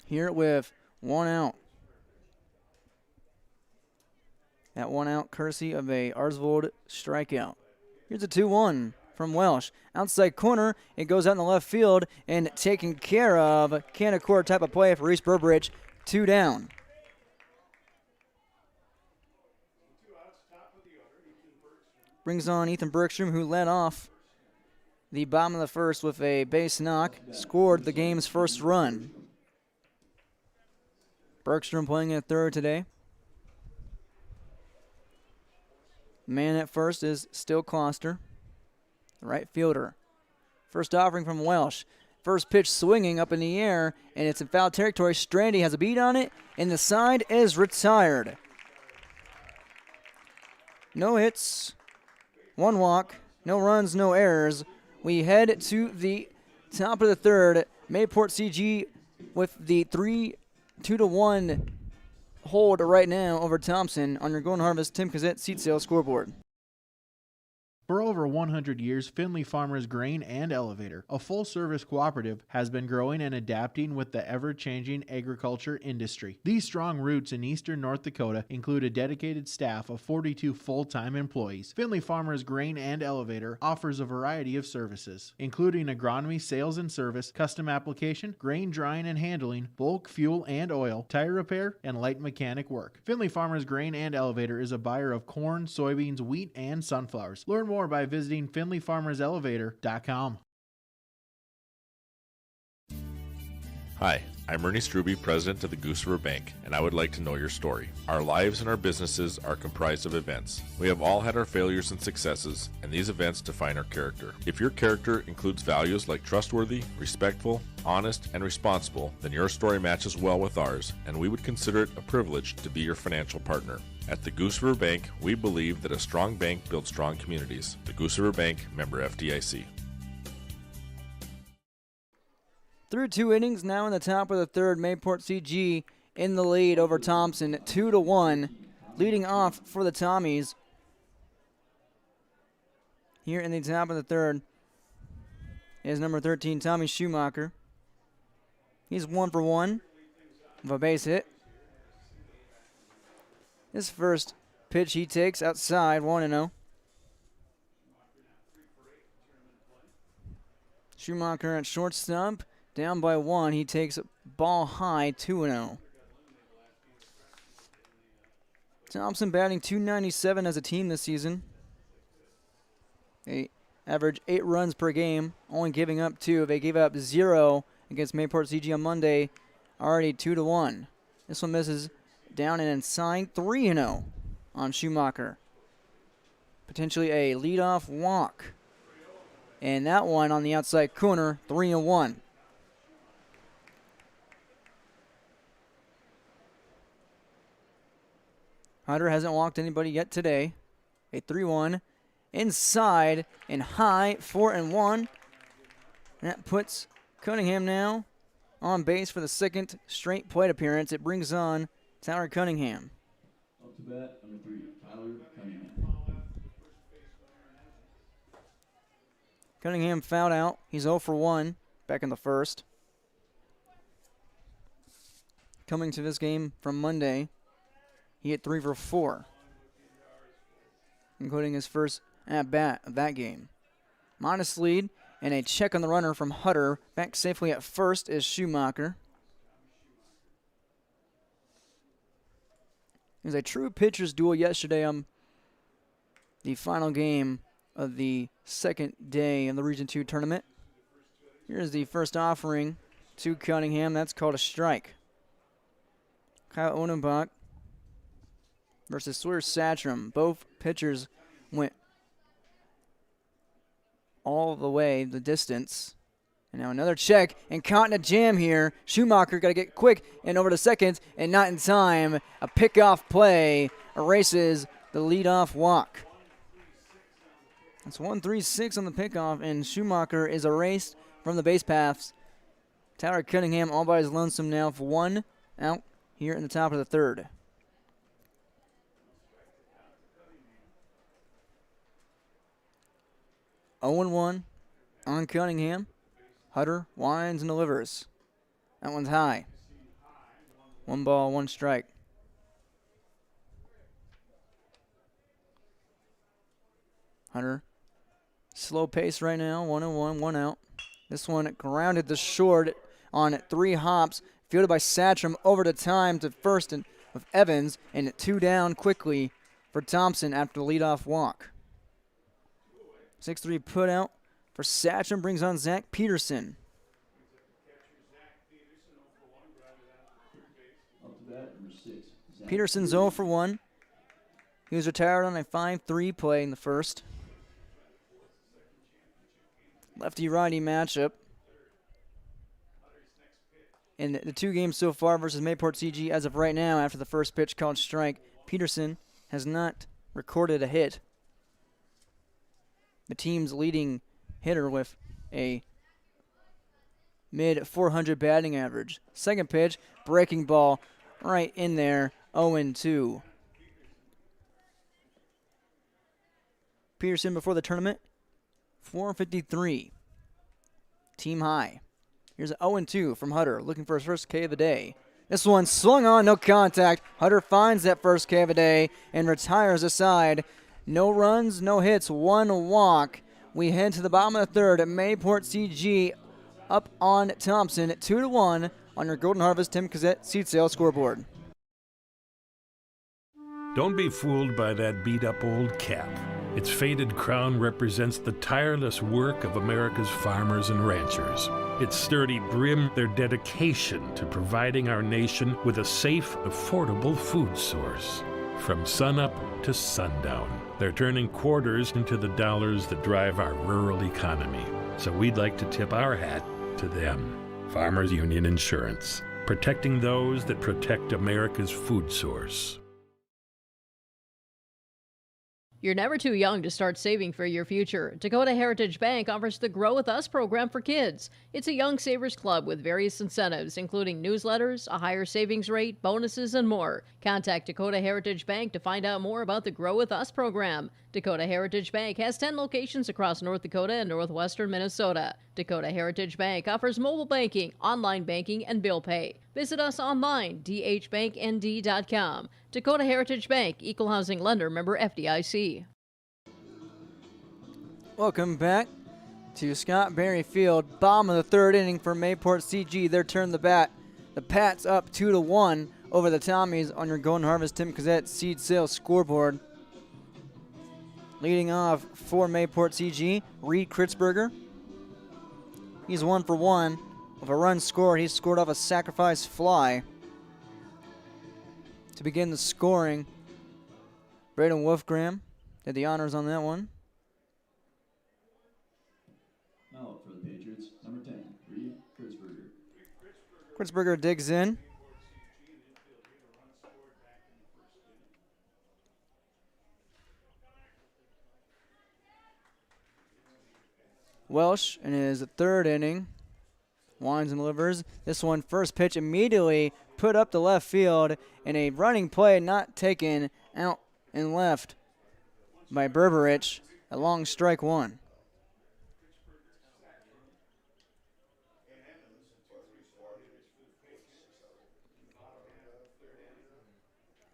Here with 1 out. That 1 out courtesy of a Arsvold strikeout. Here's a 2-1 from Welsh. Outside corner, it goes out in the left field and taken care of. Canaccord type of play for Reese Burbridge. 2 down. Brings on Ethan Bergstrom, who led off the bottom of the first with a base knock. Scored the game's first run. Bergstrom playing at third today. Man at first is still Kloster, the right fielder. First offering from Welsh. First pitch swinging up in the air, and it's in foul territory. Strandy has a beat on it, and the side is retired. No hits, 1 walk, no runs, no errors. We head to the top of the third. Mayport CG with the 2-1 hold right now over Thompson on your Golden Harvest Tim Kazette seat sale scoreboard. For over 100 years, Findlay Farmers Grain and Elevator, a full-service cooperative, has been growing and adapting with the ever-changing agriculture industry. These strong roots in eastern North Dakota include a dedicated staff of 42 full-time employees. Findlay Farmers Grain and Elevator offers a variety of services, including agronomy, sales and service, custom application, grain drying and handling, bulk fuel and oil, tire repair, and light mechanic work. Findlay Farmers Grain and Elevator is a buyer of corn, soybeans, wheat, and sunflowers. Learn more by visiting FindlayFarmersElevator.com. Hi, I'm Ernie Struby, president of the Goose River Bank, and I would like to know your story. Our lives and our businesses are comprised of events. We have all had our failures and successes, and these events define our character. If your character includes values like trustworthy, respectful, honest, and responsible, then your story matches well with ours, and we would consider it a privilege to be your financial partner. At the Goose River Bank, we believe that a strong bank builds strong communities. The Goose River Bank, member FDIC. Through 2 innings, now in the top of the third, Mayport CG in the lead over Thompson, 2-1, leading off for the Tommies. Here in the top of the third is number 13, Tommy Schumacher. He's 1 for 1 with a base hit. His first pitch he takes outside, 1-0. Schumacher at shortstop, down by 1. He takes ball high, 2-0. Thompson batting .297 as a team this season. They average 8 runs per game, only giving up 2. They gave up 0 against Mayport CG on Monday, already 2-1. This one misses down and inside, 3-0 on Schumacher. Potentially a leadoff walk. And that one on the outside corner, 3-1. Hunter hasn't walked anybody yet today. A 3-1 inside and high, 4-1. That puts Cunningham now on base for the second straight plate appearance. It brings on Tyler Cunningham. Up to bat, number 3, Tyler Cunningham. Cunningham fouled out. He's 0 for 1 back in the first. Coming to this game from Monday, he hit 3 for 4, including his first at-bat of that game. Modest lead and a check on the runner from Hutter. Back safely at first is Schumacher. It was a true pitcher's duel yesterday on the final game of the second day of the Region 2 tournament. Here's the first offering to Cunningham. That's called a strike. Kyle Odenbach versus Sawyer Satcham. Both pitchers went all the way the distance. And now another check and caught in a jam here. Schumacher got to get quick and over to second and not in time. A pickoff play erases the leadoff walk. It's 1-3-6 on the pickoff, and Schumacher is erased from the base paths. Tyler Cunningham all by his lonesome now for 1 out here in the top of the third. 0-1 on Cunningham. Hutter winds and delivers. That one's high. 1 ball, 1 strike. Hunter, slow pace right now, 1-1, 1 out. This one grounded to short on 3 hops, fielded by Satcham over to time to first and with Evans, and 2 down quickly for Thompson after the leadoff walk. 6-3 put out for Satcham brings on Zach Peterson. Peterson's 0 for 1. He was retired on a 5-3 play in the first. Lefty-righty matchup. In the 2 games so far versus Mayport CG, as of right now, after the first pitch called strike, Peterson has not recorded a hit. The team's leading hitter with a mid-400 batting average. Second pitch, breaking ball right in there, 0-2. Peterson before the tournament, 453. Team high. Here's an 0-2 from Hutter, looking for his first K of the day. This one swung on, no contact. Hutter finds that first K of the day and retires aside. No runs, no hits, 1 walk. We head to the bottom of the third. Mayport CG up on Thompson, 2-1 on your Golden Harvest Tim Cassette seed sale scoreboard. Don't be fooled by that beat-up old cap. Its faded crown represents the tireless work of America's farmers and ranchers. Its sturdy brim, their dedication to providing our nation with a safe, affordable food source. From sunup to sundown, they're turning quarters into the dollars that drive our rural economy. So we'd like to tip our hat to them. Farmers Union Insurance, protecting those that protect America's food source. You're never too young to start saving for your future. Dakota Heritage Bank offers the Grow With Us program for kids. It's a Young Savers Club with various incentives, including newsletters, a higher savings rate, bonuses, and more. Contact Dakota Heritage Bank to find out more about the Grow With Us program. Dakota Heritage Bank has 10 locations across North Dakota and northwestern Minnesota. Dakota Heritage Bank offers mobile banking, online banking, and bill pay. Visit us online, dhbanknd.com. Dakota Heritage Bank, Equal Housing Lender, member FDIC. Welcome back to Scott Berry Field. Bottom of the third inning for Mayport CG. Their turn the bat. The Pats up 2-1 over the Tommies on your Golden Harvest Tim Cassette seed sale scoreboard. Leading off for Mayport CG, Reed Kritzberger. He's 1 for 1 with a run scored. He scored off a sacrifice fly. To begin the scoring, Braden Wolfgram did the honors on that one. Now for the Patriots, number 10, Reed Kritzberger. Kritzberger digs in. Welsh in his third inning winds and delivers. This one, first pitch immediately put up to left field, and a running play not taken out and left by Berberich. A long strike 1.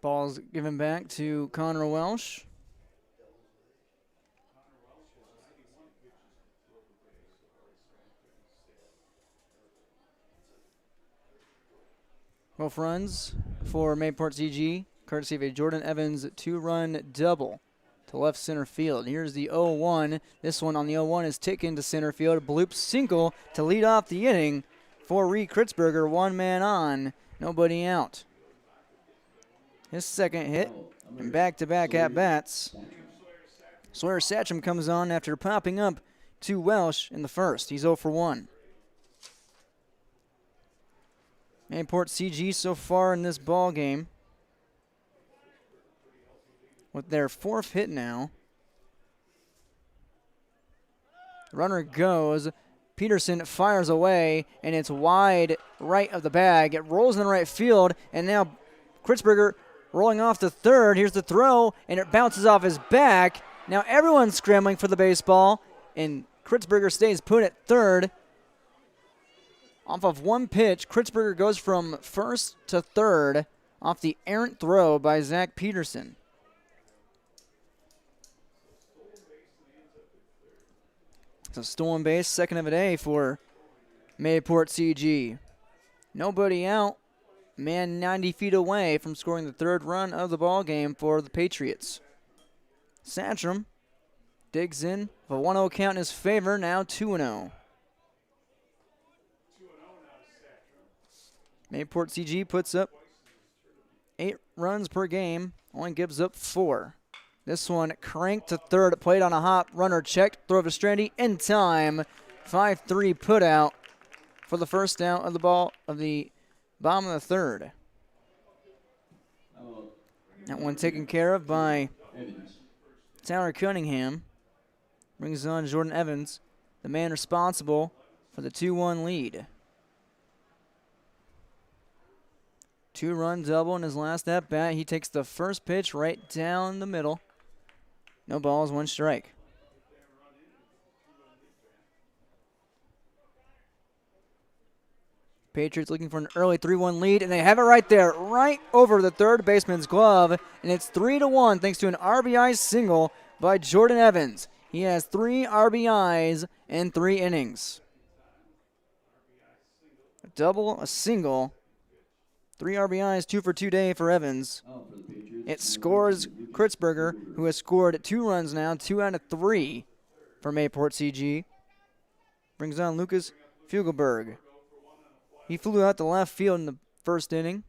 Ball's given back to Connor Welsh. Both runs for Mayport CG, courtesy of a Jordan Evans 2-run double to left center field. Here's the 0-1. This one on the 0-1 is taken to center field. Bloop single to lead off the inning for Reed Kritzberger. 1 man on, nobody out. His second hit and back-to-back at-bats. Sawyer Satcham comes on after popping up to Welsh in the first. He's 0 for 1. Mayport CG so far in this ball game with their 4th hit now. The runner goes. Peterson fires away, and it's wide right of the bag. It rolls in the right field, and now Kritzberger rolling off to third. Here's the throw, and it bounces off his back. Now everyone's scrambling for the baseball. and Kritzberger stays put at third. Off of one pitch, Kritzberger goes from first to third off the errant throw by Zach Peterson. So stolen base, second of the day for Mayport CG. Nobody out. Man 90 feet away from scoring the third run of the ball game for the Patriots. Sandstrom digs in with a 1-0 count in his favor, now 2-0. Mayport CG puts up 8 runs per game, only gives up 4. This one cranked to third, played on a hop, runner checked, throw to Strandy in time. 5-3 put out for the first out of the ball of the bottom of the third. That one taken care of by Tyler Cunningham. Brings on Jordan Evans, the man responsible for the 2-1 lead. 2-run double in his last at-bat. He takes the first pitch right down the middle. No balls, 1 strike. Patriots looking for an early 3-1 lead, and they have it right there, right over the third baseman's glove, and it's 3-1 thanks to an RBI single by Jordan Evans. He has 3 RBIs in 3 innings. A double, a single, 3 RBIs, 2 for 2 day for Evans. It scores Kritzberger, who has scored 2 runs now, 2 out of 3 for Mayport CG. Brings on Lucas Fugelberg. He flew out to left field in the first inning.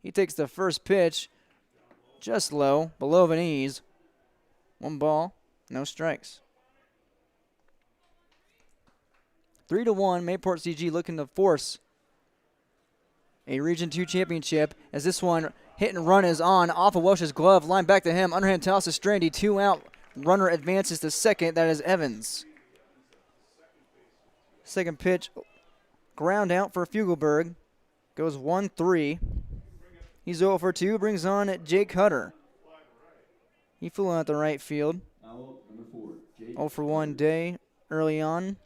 He takes the first pitch just low, below the knees. 1 ball, no strikes. 3-1, Mayport CG looking to force a Region 2 championship as this one hit and run is on off of Welsh's glove. Line back to him. Underhand toss to Strandy. 2 out. Runner advances to second. That is Evans. Second pitch. Ground out for Fugelberg. Goes 1-3. He's 0 for 2. Brings on Jake Hutter. He flew out the right field. 0 for 1 day early on.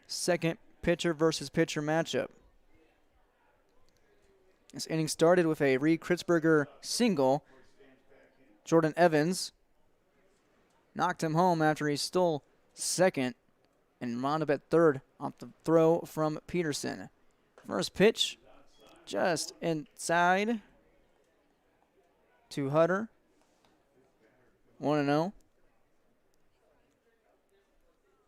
Second pitcher versus pitcher matchup. This inning started with a Reed Kritzberger single. Jordan Evans knocked him home after he stole second and wound up at third off the throw from Peterson. First pitch just inside to Hutter. 1-0.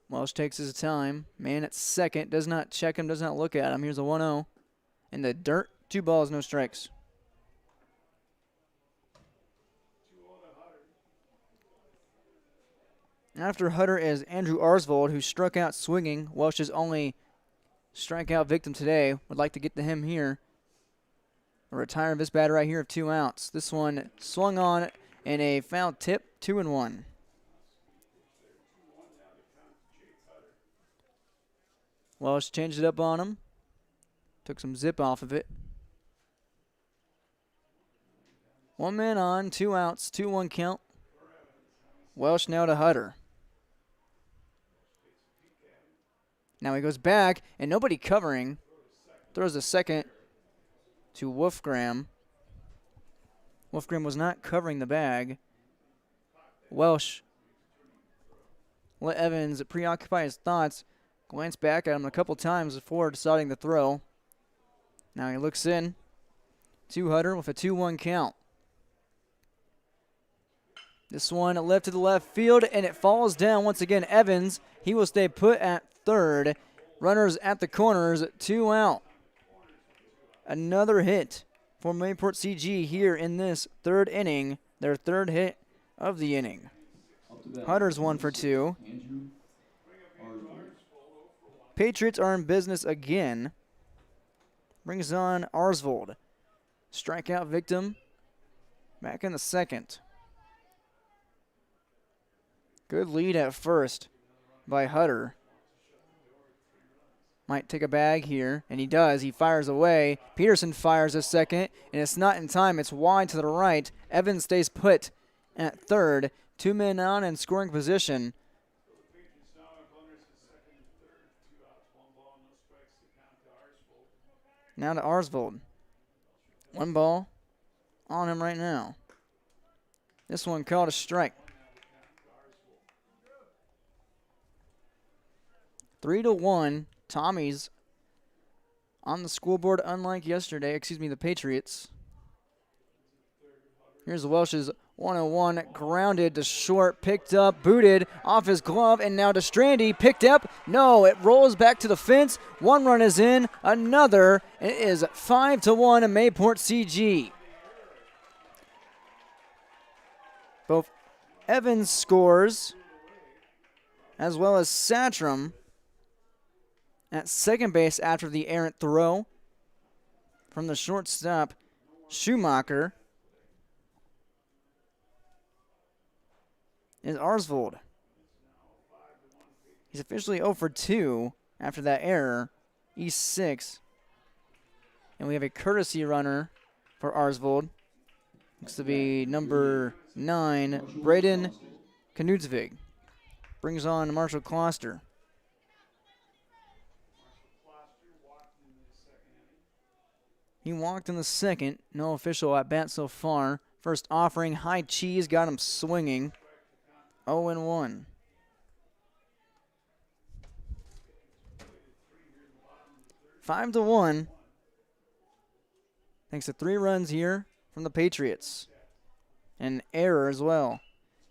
Welsh takes his time. Man at second. Does not check him. Does not look at him. Here's a 1-0. In the dirt. 2 balls, no strikes. After Hutter is Andrew Arsvold, who struck out swinging. Welsh's only strikeout victim today. Would like to get to him here. Retire this batter right here of 2 outs. This one swung on in a foul tip, 2-1. Welsh changed it up on him. Took some zip off of it. 1 man on, 2 outs, 2-1 count. Welsh now to Hutter. Now he goes back, and nobody covering. Throws a second to Wolfgram. Wolfgram was not covering the bag. Welsh let Evans preoccupy his thoughts. Glanced back at him a couple times before deciding to throw. Now he looks in to Hutter with a 2-1 count. This one left to the left field, and it falls down once again. Evans, he will stay put at third. Runners at the corners, 2 out. Another hit for Mayport CG here in this third inning, their third hit of the inning. Hutter's 1 for 2. Patriots are in business again. Brings on Arsvold. Strikeout victim back in the second. Good lead at first by Hutter. Might take a bag here, and he does. He fires away. Peterson fires a second, and it's not in time. It's wide to the right. Evans stays put at third. 2 men on in scoring position. Now to Arsvold. 1 ball on him right now. This one called a strike. 3-1. Tommy's on the scoreboard, unlike yesterday. The Patriots. Here's Welsh's 101, grounded to short, picked up, booted off his glove, and now to Strandy, picked up. No, it rolls back to the fence. 1 run is in, another, and it is 5-1 in Mayport CG. Both Evans scores, as well as Satchram at second base after the errant throw from the shortstop, Schumacher. Is Arsvold. He's officially 0 for 2 after that error. He's 6. And we have a courtesy runner for Arsvold. Looks to be number 9, Braden Knudsvig. Brings on Marshall Kloster. He walked in the second. No official at bat so far. First offering, high cheese, got him swinging. 0-1. Five to 1. Thanks to 3 runs here from the Patriots. An error as well.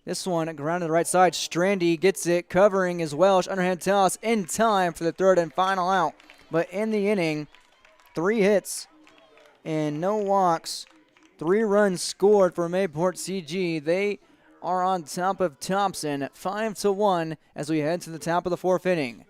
This one grounded to the right side. Strandy gets it, covering his Welsh. Underhand toss in time for the third and final out. But in the inning, 3 hits and no walks. 3 runs scored for Mayport CG. They are on top of Thompson, 5-1 as we head to the top of the 4th inning.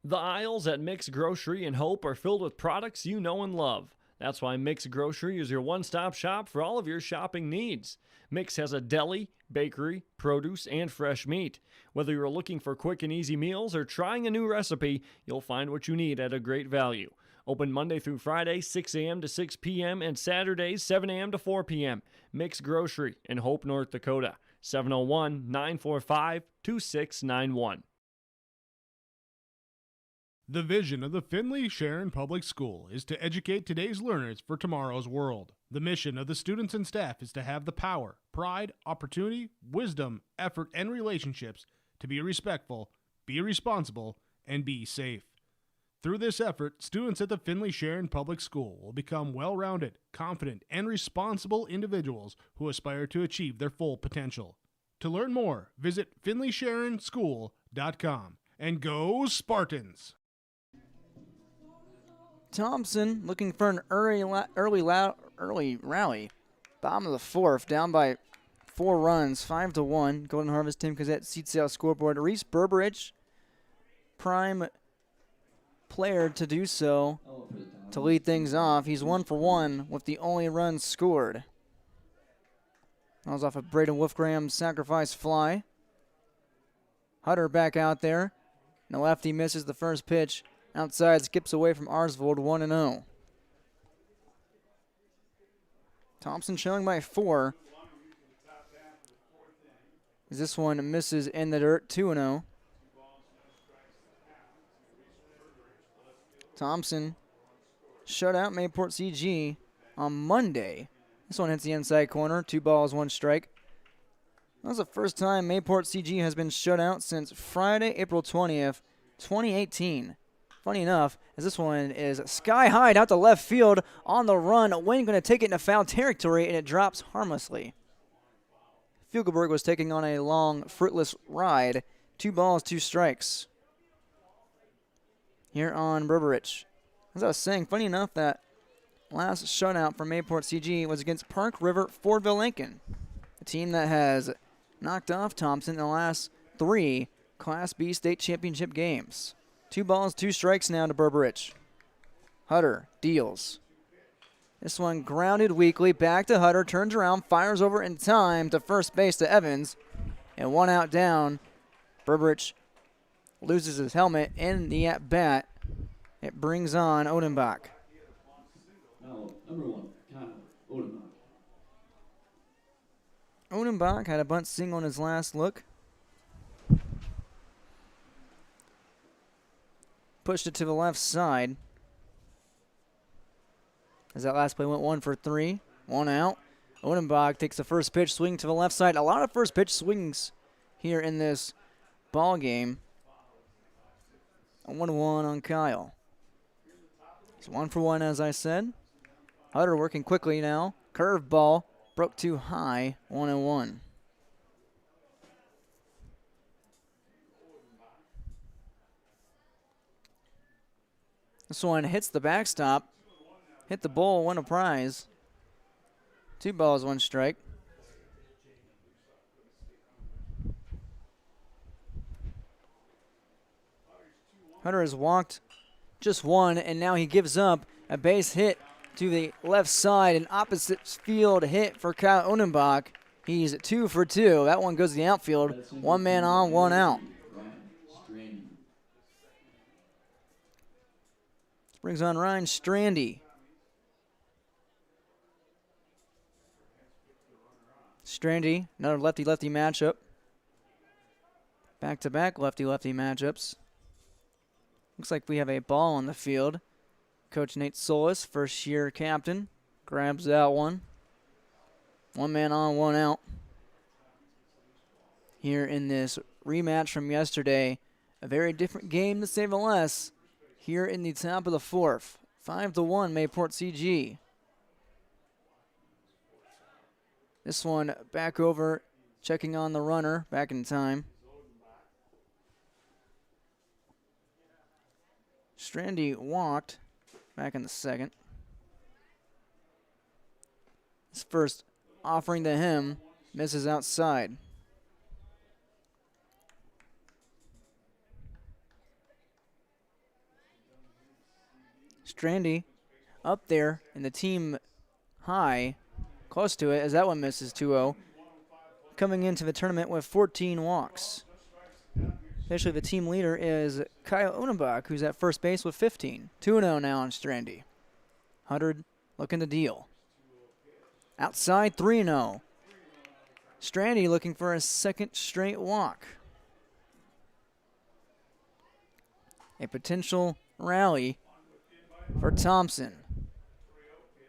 The aisles at Mix Grocery and Hope are filled with products you know and love. That's why Mix Grocery is your one-stop shop for all of your shopping needs. Mix has a deli, bakery, produce, and fresh meat. Whether you're looking for quick and easy meals or trying a new recipe, you'll find what you need at a great value. Open Monday through Friday, 6 a.m. to 6 p.m. and Saturdays, 7 a.m. to 4 p.m. Mix Grocery in Hope, North Dakota, 701-945-2691. The vision of the Findlay Sharon Public School is to educate today's learners for tomorrow's world. The mission of the students and staff is to have the power, pride, opportunity, wisdom, effort, and relationships to be respectful, be responsible, and be safe. Through this effort, students at the Findlay Sharon Public School will become well-rounded, confident, and responsible individuals who aspire to achieve their full potential. To learn more, visit FindlaySharonSchool.com. And go Spartans! Thompson looking for an early rally. Bottom of the 4th, down by 4 runs, 5-1. Golden Harvest Tim Cassette seats out scoreboard. Reese Berberich, prime player to do so, to lead things off. He's 1 for 1 with the only run scored. That was off of Braden Wolfgraham's sacrifice fly. Hutter back out there. The lefty misses the first pitch. Outside, skips away from Arsvold, 1-0. Thompson showing by 4. As this one misses in the dirt, 2-0. Thompson shut out Mayport CG on Monday. This one hits the inside corner, 2 balls, 1 strike. That was the first time Mayport CG has been shut out since Friday, April 20th, 2018. Funny enough, as this one is sky high out to left field on the run. Wayne going to take it into foul territory, and it drops harmlessly. Fugelberg was taking on a long, fruitless ride. 2 balls, 2 strikes. Here on Berberich. As I was saying, funny enough, that last shutout for Mayport CG was against Park River Fordville Lincoln, a team that has knocked off Thompson in the last 3 Class B state championship games. 2 balls, 2 strikes now to Berberich. Hutter deals. This one grounded weakly, back to Hutter, turns around, fires over in time to first base to Evans, and 1 out down. Berberich loses his helmet in the at-bat. It brings on Odenbach. Now, number 1, Kyle Odenbach. Odenbach had a bunt single in his last look. pushed it to the left side. As that last play went 1 for 3, 1 out. Odenbach takes the first pitch, swing to the left side. A lot of first pitch swings here in this ball game. A 1-1 on Kyle. It's 1 for 1, as I said. Hutter working quickly now. Curve ball broke too high. 1-1. This one hits the backstop. Hit the bowl, won a prize. 2 balls, 1 strike. Hunter has walked just 1, and now he gives up a base hit to the left side. An opposite field hit for Kyle Odenbach. He's 2 for 2. That one goes to the outfield. 1 man on, 1 out. Brings on Ryan Strandy. Strandy, another lefty-lefty matchup. Back-to-back lefty-lefty matchups. Looks like we have a ball on the field. Coach Nate Solis, first-year captain, grabs that one. 1 man on, 1 out. Here in this rematch from yesterday, a very different game to say the less. Here in the top of the 4th, 5-1 Mayport CG. This one back over, checking on the runner, back in time. Strandy walked back in the 2nd. His first offering to him misses outside. Strandy up there in the team high, close to it, as that one misses 2-0. Coming into the tournament with 14 walks. Officially, the team leader is Kyle Odenbach, who's at first base with 15. 2-0 now on Strandy. 100 looking to deal. Outside, 3-0. Strandy looking for a 2nd straight walk. A potential rally for Thompson.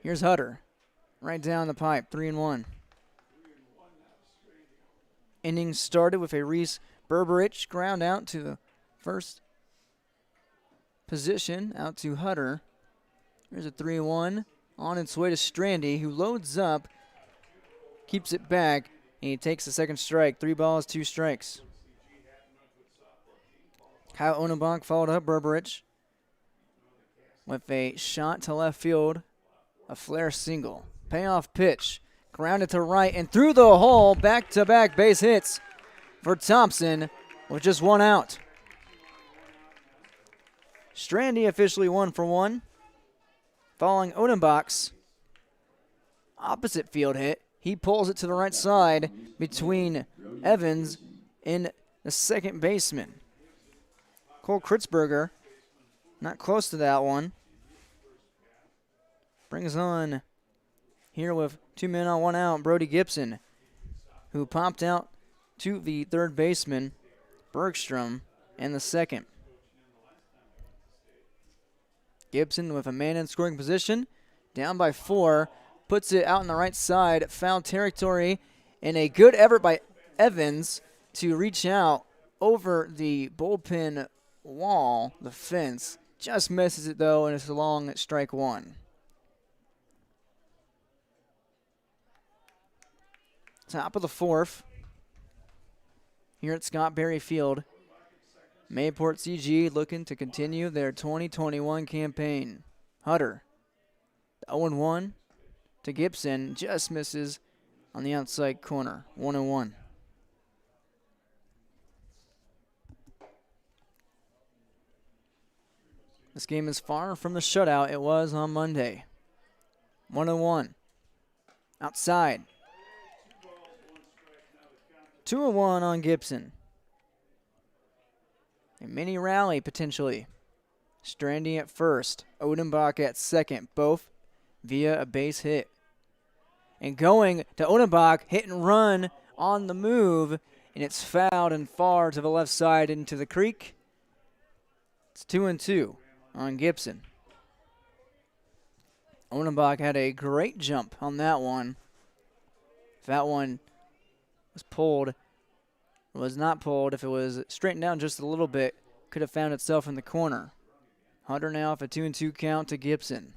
Here's Hutter. Right down the pipe, 3-1. Innings started with a Reese Berberich ground out to the first position, out to Hutter. Here's a 3-1 on its way to Strandy, who loads up, keeps it back, and he takes the 2nd strike. 3 balls, 2 strikes. Kyle Odenbach followed up Berberich with a shot to left field, a flare single. Payoff pitch, grounded to right and through the hole, back-to-back base hits for Thompson with just 1 out. Strandy officially 1 for 1. Following Odenbach's opposite field hit, he pulls it to the right side between Evans and the 2nd baseman. Cole Kritzberger not close to that one. Brings on here with 2 men on, 1 out, Brody Gibson, who popped out to the 3rd baseman, Bergstrom, and the 2nd. Gibson with a man in scoring position, down by 4, puts it out on the right side, foul territory, and a good effort by Evans to reach out over the bullpen wall, the fence. Just misses it though, and it's a long strike 1. Top of the 4th. Here at Scott Berry Field. Mayport CG looking to continue their 2021 campaign. Hutter, 0-1 to Gibson, just misses on the outside corner. 1-1. This game is far from the shutout it was on Monday. 1-1. Outside. 2-1 on Gibson. A mini rally potentially. Strandy at first, Odenbach at 2nd, both via a base hit. And going to Odenbach, hit and run on the move, and it's fouled and far to the left side into the creek. It's 2-2 on Gibson. Odenbach had a great jump on that one. If that one was pulled, was not pulled, if it was straightened down just a little bit, could have found itself in the corner. Hunter now off a 2-2 count to Gibson.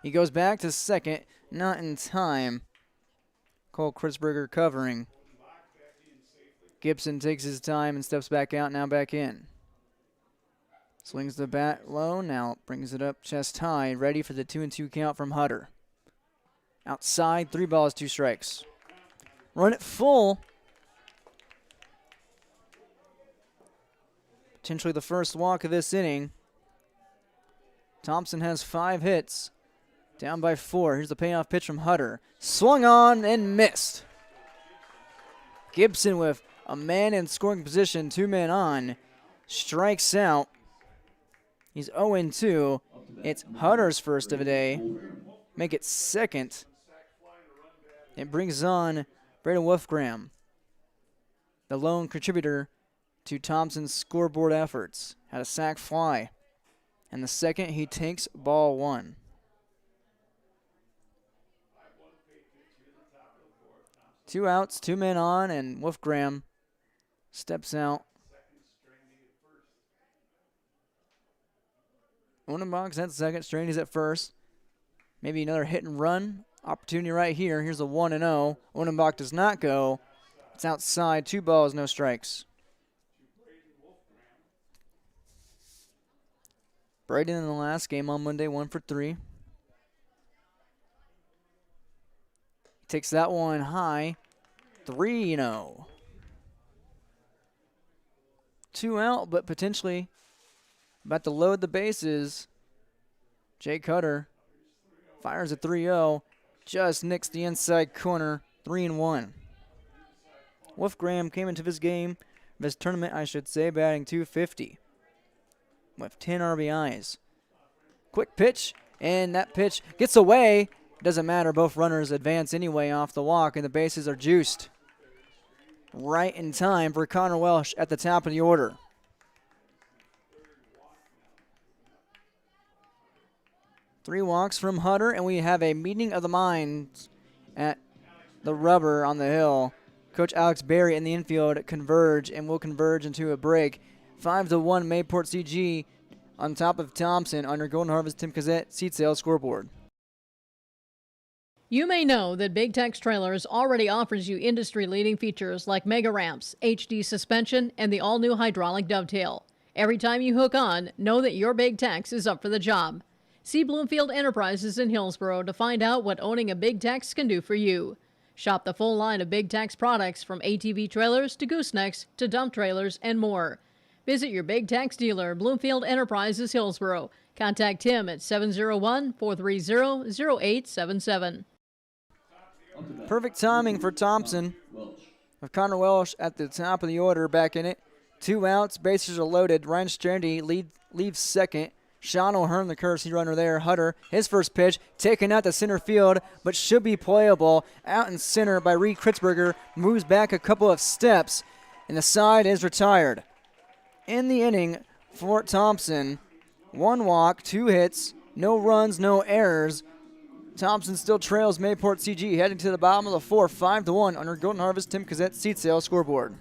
He goes back to second, not in time. Cole Kritzberger covering. Gibson takes his time and steps back out, now back in. Swings the bat low, now brings it up chest high, ready for the 2-2 count from Hutter. Outside, 3 balls, 2 strikes. Run it full. Potentially the first walk of this inning. Thompson has 5 hits. Down by 4. Here's the payoff pitch from Hutter. Swung on and missed. Gibson with a man in scoring position, 2 men on. Strikes out. He's 0-2. It's Hutter's first of the day. Make it second. It brings on Braden Wolfgram, the lone contributor to Thompson's scoreboard efforts. Had a sac fly. And the second, he takes ball 1. Two outs, 2 men on, and Wolfgram steps out. Odenbach's at second, Strandy's at first. Maybe another hit and run opportunity right here. Here's a 1-0. Odenbach does not go. It's outside, 2 balls, no strikes. Braden in the last game on Monday, 1 for 3. Takes that one high. 3-0. 2 out, but potentially about to load the bases. Jake Hutter fires a 3-0. Just nicks the inside corner. 3-1. Wolfgram came into this game, this tournament, I should say, batting .250 with 10 RBIs. Quick pitch, and that pitch gets away. Doesn't matter, both runners advance anyway off the walk, and the bases are juiced. Right in time for Connor Welsh at the top of the order. Three walks from Hutter, and we have a meeting of the minds at the rubber on the hill. Coach Alex Berry and the infield converge, and will converge into a break. 5-1 Mayport CG on top of Thompson under Golden Harvest Tim Cassette seat sales scoreboard. You may know that Big Tex Trailers already offers you industry-leading features like mega ramps, HD suspension, and the all-new hydraulic dovetail. Every time you hook on, know that your Big Tex is up for the job. See Bloomfield Enterprises in Hillsboro to find out what owning a Big Tex can do for you. Shop the full line of Big Tex products from ATV trailers to goosenecks to dump trailers and more. Visit your Big Tex dealer, Bloomfield Enterprises, Hillsboro. Contact him at 701-430-0877. Perfect timing for Thompson. With Connor Welsh at the top of the order, back in it. 2 outs, bases are loaded. Ryan Strandy leaves second. Sean O'Hearn, the courtesy runner there. Hutter, his first pitch, taken out to center field, but should be playable. Out in center by Reed Kritzberger, moves back a couple of steps, and the side is retired. In the inning for Thompson, 1 walk, 2 hits, no runs, no errors. Thompson still trails Mayport CG, heading to the bottom of the 4th, 5-1 under Golden Harvest Tim Cassette seat sale scoreboard.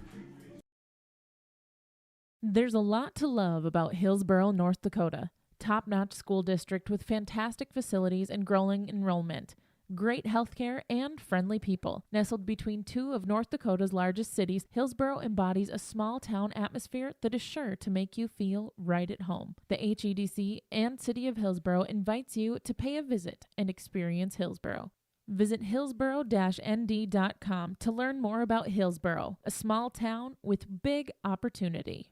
There's a lot to love about Hillsboro, North Dakota. Top-notch school district with fantastic facilities and growing enrollment. Great healthcare and friendly people. Nestled between 2 of North Dakota's largest cities, Hillsboro embodies a small-town atmosphere that is sure to make you feel right at home. The HEDC and City of Hillsboro invites you to pay a visit and experience Hillsboro. Visit hillsboro-nd.com to learn more about Hillsboro, a small town with big opportunity.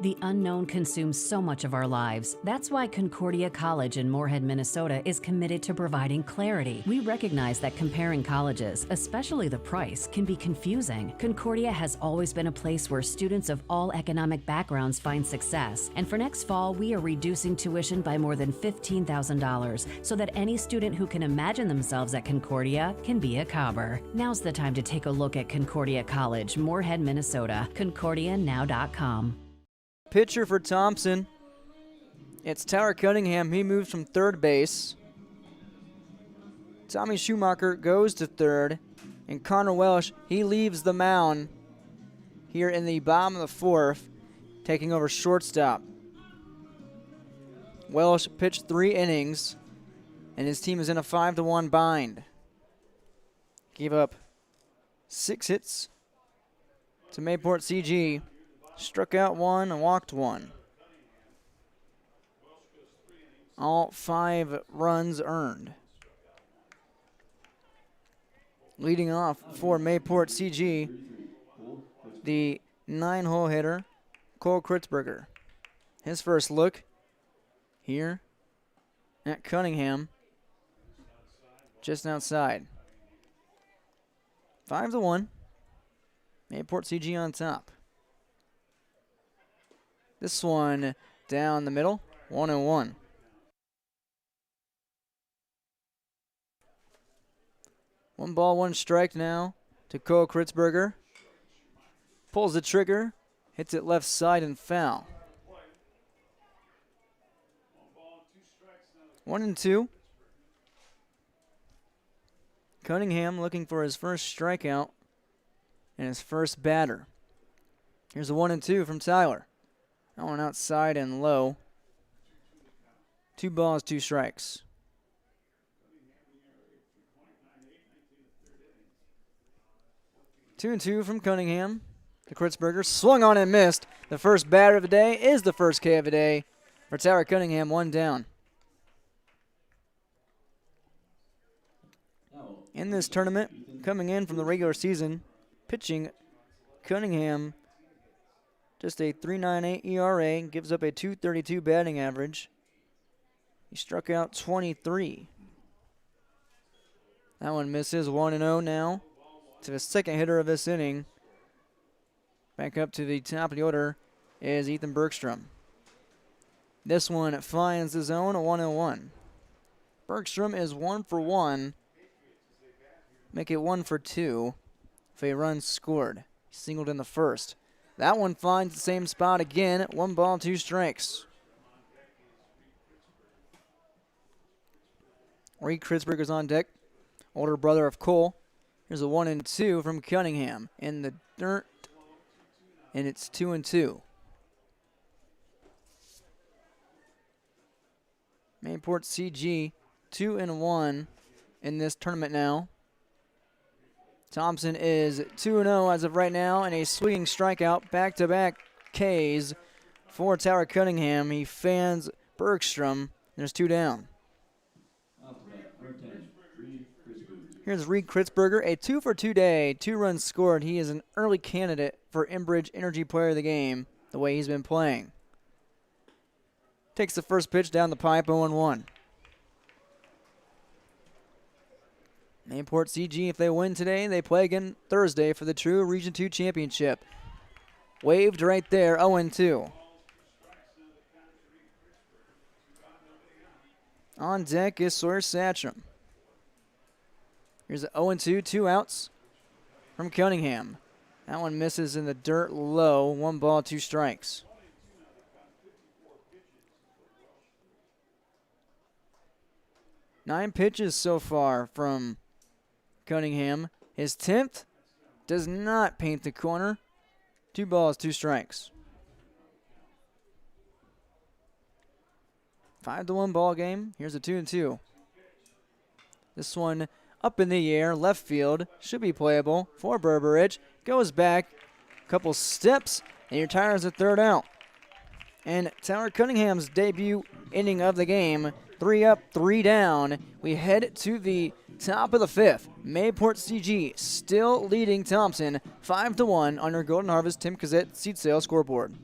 The unknown consumes so much of our lives. That's why Concordia College in Moorhead, Minnesota is committed to providing clarity. We recognize that comparing colleges, especially the price, can be confusing. Concordia has always been a place where students of all economic backgrounds find success. And for next fall, we are reducing tuition by more than $15,000 so that any student who can imagine themselves at Concordia can be a Cobber. Now's the time to take a look at Concordia College, Moorhead, Minnesota. ConcordiaNow.com. Pitcher for Thompson. It's Tyler Cunningham. He moves from third base. Tommy Schumacher goes to third. And Connor Welsh, he leaves the mound here in the bottom of the fourth, taking over shortstop. Welsh pitched 3 innings, and his team is in a 5-1 bind. Gave up 6 hits to Mayport CG. Struck out 1 and walked 1. All 5 runs earned. Leading off for Mayport CG, the 9-hole hitter, Cole Kritzberger. His first look here at Cunningham, just outside. 5-1. Mayport CG on top. This one down the middle, 1-1. One ball, one strike now to Cole Kritzberger. Pulls the trigger, hits it left side and foul. 1-2. Cunningham looking for his first strikeout and his first batter. Here's a 1-2 from Tyler. That one outside and low. 2 balls, 2 strikes. Two and two from Cunningham. The Kritzberger swung on and missed. The first batter of the day is the first K of the day for Tyler Cunningham, 1 down. In this tournament, coming in from the regular season, pitching Cunningham, just a 3.98 ERA, gives up a 2.32 batting average. He struck out 23. That one misses, 1-0 now. To the second hitter of this inning. Back up to the top of the order is Ethan Bergstrom. This one finds the zone, 1-1. Bergstrom is 1 for 1. Make it 1 for 2 if a run scored. He singled in the first. That one finds the same spot again. 1 ball, 2 strikes. Reed Kritzberger's on deck. Older brother of Cole. Here's a 1-2 from Cunningham in the dirt. And it's 2-2. Mayport CG 2-1 in this tournament now. Thompson is 2-0 as of right now, and a swinging strikeout, back-to-back Ks for Tyler Cunningham. He fans Bergstrom. There's 2 down. Here's Reed Kritzberger, a 2 for 2 day, 2 runs scored. He is an early candidate for Enbridge Energy Player of the Game, the way he's been playing. Takes the first pitch down the pipe, 0-1. Mayport CG, if they win today, they play again Thursday for the True Region 2 Championship. Waved right there, 0-2. On deck is Sawyer Satcham. Here's an 0-2, 2 outs from Cunningham. That one misses in the dirt low, 1 ball, 2 strikes. Nine pitches so far from Cunningham. His 10th does not paint the corner. 2 balls, 2 strikes. 5-1 ball game. Here's a 2-2. This one up in the air, left field, should be playable for Berberich. Goes back, couple steps, and he retires a 3rd out. And Tyler Cunningham's debut inning of the game, 3 up, 3 down. We head to the top of the 5th. Mayport CG still leading Thompson 5-1 on your Golden Harvest Tim Cassette seed sale scoreboard.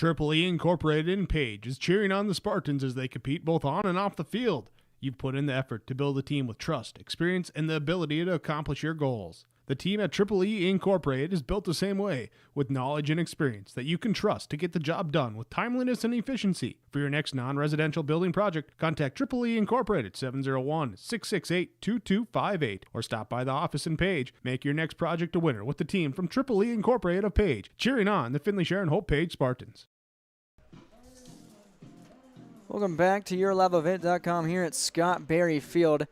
Triple E Incorporated in Page is cheering on the Spartans as they compete both on and off the field. You've put in the effort to build a team with trust, experience, and the ability to accomplish your goals. The team at Triple E Incorporated is built the same way, with knowledge and experience that you can trust to get the job done with timeliness and efficiency. For your next non-residential building project, contact Triple E Incorporated 701-668-2258 or stop by the office in Page. Make your next project a winner with the team from Triple E Incorporated of Page, cheering on the Findlay Sharon Hope Page Spartans. Welcome back to YourLiveEvent.com here at Scott Berry Field.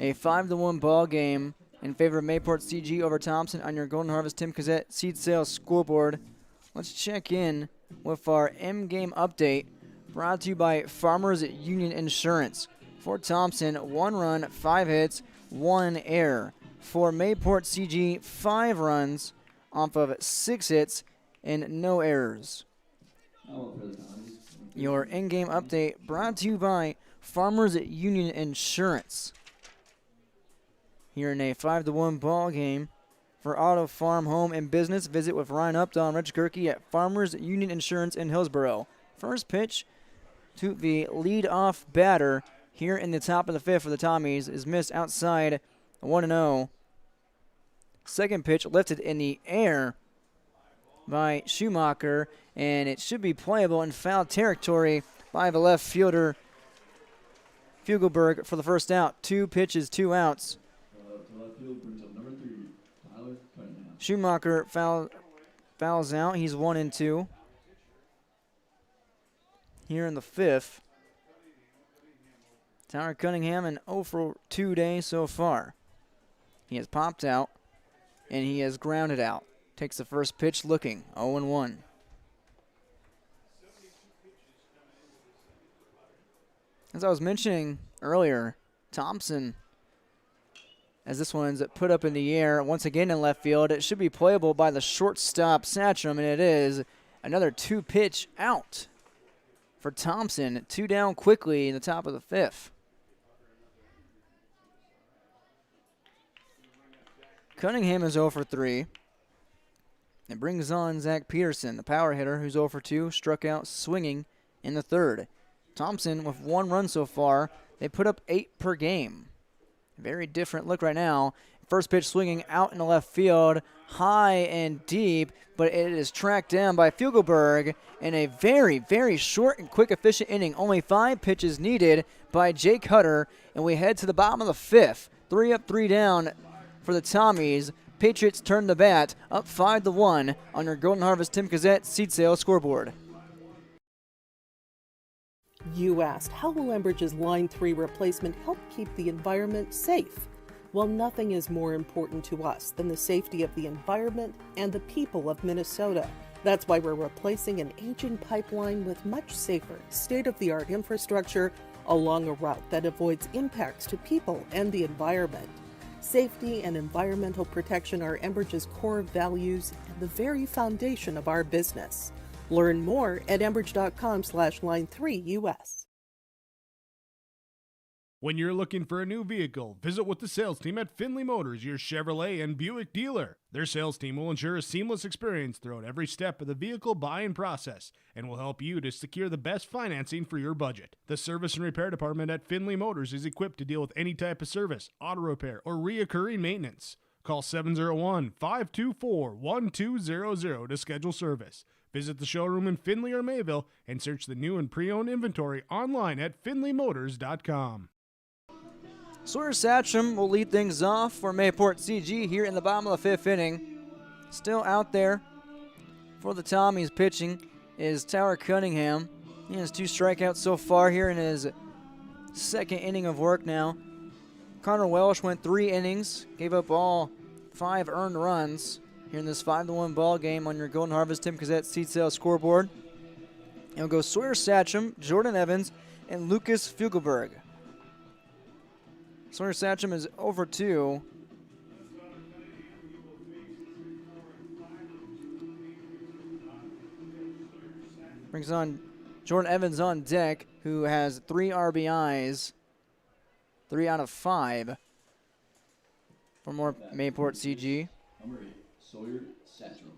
A 5-1 ball game in favor of Mayport CG over Thompson on your Golden Harvest Tim Cassette seed sales scoreboard. Let's check in with our M-Game update brought to you by Farmers Union Insurance. For Thompson, 1 run, 5 hits, 1 error. For Mayport CG, 5 runs off of 6 hits and no errors. Your in-game update brought to you by Farmers Union Insurance. Here in a 5-1 ball game for Auto, Farm, Home, and Business. Visit with Ryan Updahl and Rich Gerke at Farmers Union Insurance in Hillsboro. First pitch to the lead-off batter here in the top of the 5th for the Tommies is missed outside 1-0. Second pitch lifted in the air by Schumacher, and it should be playable in foul territory by the left fielder Fugelberg for the first out. 2 pitches, 2 outs. Schumacher fouls out. He's 1-2. Here in the 5th. Tyler Cunningham an 0 for 2 day so far. He has popped out, and he has grounded out. Takes the first pitch looking, 0-1. As I was mentioning earlier, Thompson, as this one's put up in the air, once again in left field. It should be playable by the shortstop, Satcham, and it is. Another 2-pitch out for Thompson. 2 down quickly in the top of the 5th. Cunningham is 0 for 3. It brings on Zach Peterson, the power hitter, who's 0 for 2, struck out swinging in the 3rd. Thompson with 1 run so far. They put up 8 per game. Very different look right now. First pitch swinging out in the left field, high and deep, but it is tracked down by Fugelberg in a very, very short and quick, efficient inning. Only 5 pitches needed by Jake Hutter, and we head to the bottom of the 5th. 3 up, 3 down for the Tommies. Patriots turn the bat, up 5-1 on your Golden Harvest Tim Cassette seed sale scoreboard. You asked, how will Enbridge's Line 3 replacement help keep the environment safe? Well, nothing is more important to us than the safety of the environment and the people of Minnesota. That's why we're replacing an aging pipeline with much safer, state-of-the-art infrastructure along a route that avoids impacts to people and the environment. Safety and environmental protection are Enbridge's core values and the very foundation of our business. Learn more at enbridge.com/line3US. When you're looking for a new vehicle, visit with the sales team at Findlay Motors, your Chevrolet and Buick dealer. Their sales team will ensure a seamless experience throughout every step of the vehicle buying process and will help you to secure the best financing for your budget. The service and repair department at Findlay Motors is equipped to deal with any type of service, auto repair, or reoccurring maintenance. Call 701-524-1200 to schedule service. Visit the showroom in Findlay or Mayville and search the new and pre-owned inventory online at findlaymotors.com. Sawyer Satcham will lead things off for Mayport CG here in the bottom of the 5th inning. Still out there for the Tommies pitching is Tyler Cunningham. He has 2 strikeouts so far here in his 2nd inning of work now. Connor Welsh went 3 innings, gave up all 5 earned runs here in this 5-1 ball game on your Golden Harvest Tim Cassette seed sale scoreboard. It'll go Sawyer Satcham, Jordan Evans, and Lucas Fugelberg. Sawyer Satcham is over 2. Brings on Jordan Evans on deck, who has 3 RBIs, 3 out of 5 for more Mayport CG. Number 8, Sawyer Satcham.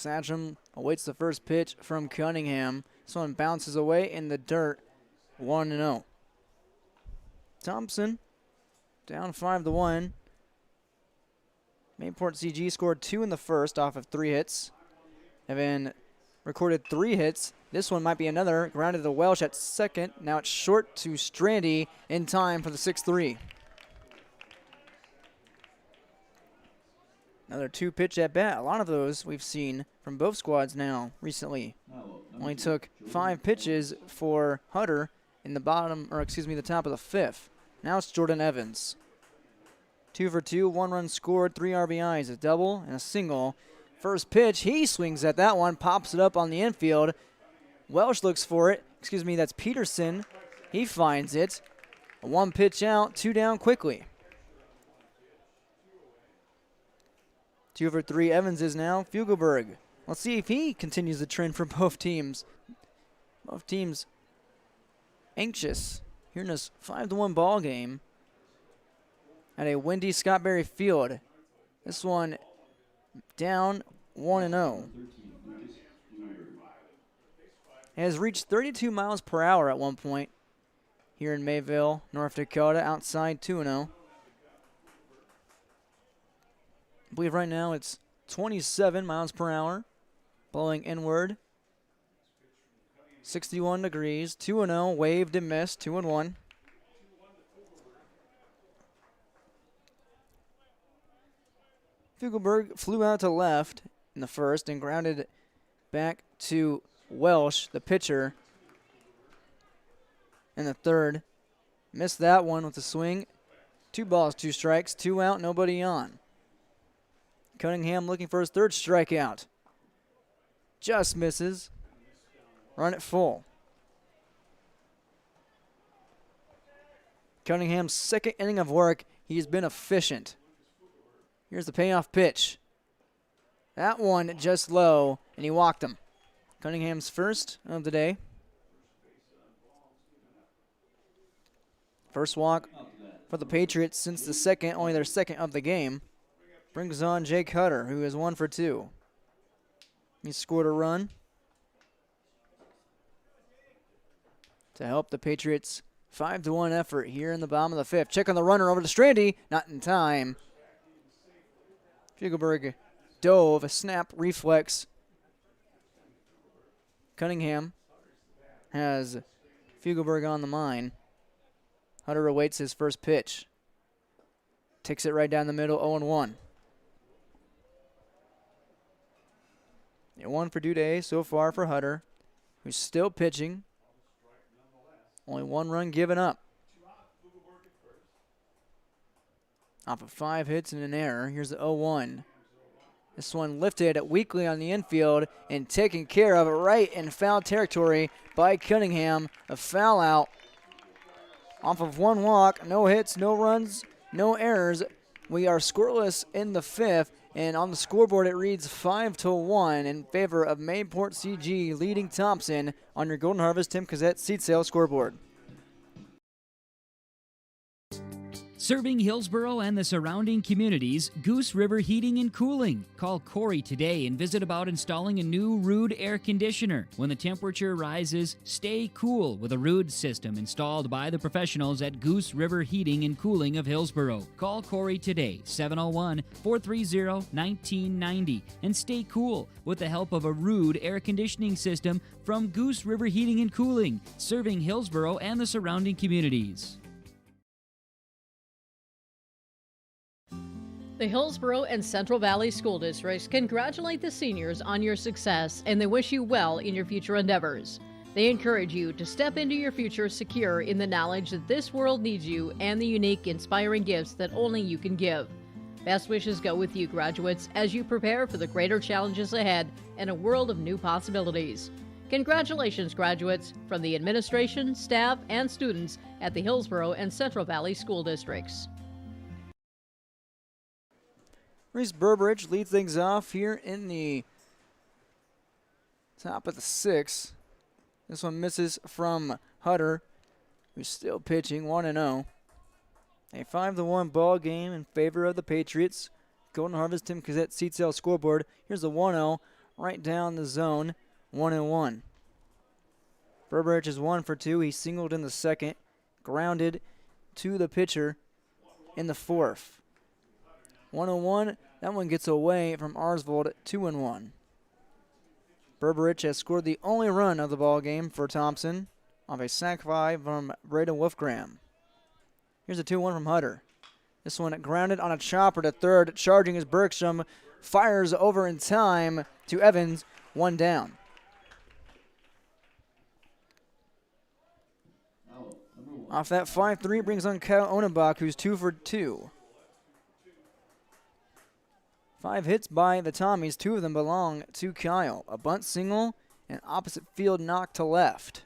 Satcham awaits the first pitch from Cunningham. This one bounces away in the dirt. 1-0. Thompson down 5-1. Mayport CG scored 2 in the first off of 3 hits. Evan recorded 3 hits. This one might be another. Grounded to Welsh at second. Now it's short to Strandy in time for the 6-3. Another 2-pitch at bat. A lot of those we've seen from both squads now recently. Only took 5 pitches for Hutter in the top of the 5th. Now it's Jordan Evans. 2 for 2, 1 run scored, 3 RBIs, a double and a single. First pitch, he swings at that one, pops it up on the infield. Welsh looks for it. That's Peterson. He finds it. A 1 pitch out, 2 down quickly. 2 for 3, Evans is now. Fugelberg. Let's see if he continues the trend for both teams. Both teams anxious here in this 5-1 ball game at a windy Scott Berry Field. This one down 1-0. It has reached 32 miles per hour at one point here in Mayville, North Dakota, outside 2-0. I believe right now it's 27 miles per hour, blowing inward. 61 degrees, 2-0, waved and missed, 2-1. Fugelberg flew out to left in the first and grounded back to Welsh, the pitcher, in the third. Missed that one with a swing. 2 balls, 2 strikes, 2 out, nobody on. Cunningham looking for his 3rd strikeout. Just misses. Run it full. Cunningham's 2nd inning of work. He's been efficient. Here's the payoff pitch. That one just low, and he walked him. Cunningham's 1st of the day. First walk for the Patriots since the 2nd, only their 2nd of the game. Brings on Jake Hutter, who is 1 for 2. He scored a run to help the Patriots' 5-1 effort here in the bottom of the 5th. Check on the runner over to Strandy. Not in time. Fugelberg dove, a snap reflex. Cunningham has Fugelberg on the line. Hutter awaits his first pitch. Takes it right down the middle, 0-1. A 1 for Duday so far for Hutter, who's still pitching. Only 1 run given up. Off of 5 hits and an error. Here's the 0-1. This one lifted weakly on the infield and taken care of right in foul territory by Cunningham. A foul out. Off of 1 walk, no hits, no runs, no errors. We are scoreless in the 5th, and on the scoreboard it reads 5-1 in favor of Mayport CG leading Thompson on your Golden Harvest Tim Cassette seat sale scoreboard. Serving Hillsboro and the surrounding communities, Goose River Heating and Cooling. Call Corey today and visit about installing a new Ruud air conditioner. When the temperature rises, stay cool with a Ruud system installed by the professionals at Goose River Heating and Cooling of Hillsboro. Call Corey today, 701-430-1990, and stay cool with the help of a Ruud air conditioning system from Goose River Heating and Cooling, serving Hillsboro and the surrounding communities. The Hillsboro and Central Valley School Districts congratulate the seniors on your success, and they wish you well in your future endeavors. They encourage you to step into your future secure in the knowledge that this world needs you and the unique, inspiring gifts that only you can give. Best wishes go with you, graduates, as you prepare for the greater challenges ahead and a world of new possibilities. Congratulations, graduates, from the administration, staff, and students at the Hillsboro and Central Valley School Districts. Reese Burbridge leads things off here in the top of the 6th. This one misses from Hutter, who's still pitching 1-0. A 5-1 ball game in favor of the Patriots. Golden Harvest Tim Cassette seat sale scoreboard. Here's the 1-0. right down the zone, 1-1. Burbridge is 1 for 2. He singled in the second, grounded to the pitcher in the fourth. 1-1. That one gets away from Arsvold, 2-1. Burbridge has scored the only run of the ball game for Thompson off a sac fly from Braden Wolfgram. Here's a 2-1 from Hutter. This one grounded on a chopper to third. Charging is Bergstrom. Fires over in time to Evans. 1 down. Off that 5-3 brings on Kyle Onenbach, who's 2 for 2. 5 hits by the Tommies. 2 of them belong to Kyle. A bunt single and opposite field knock to left.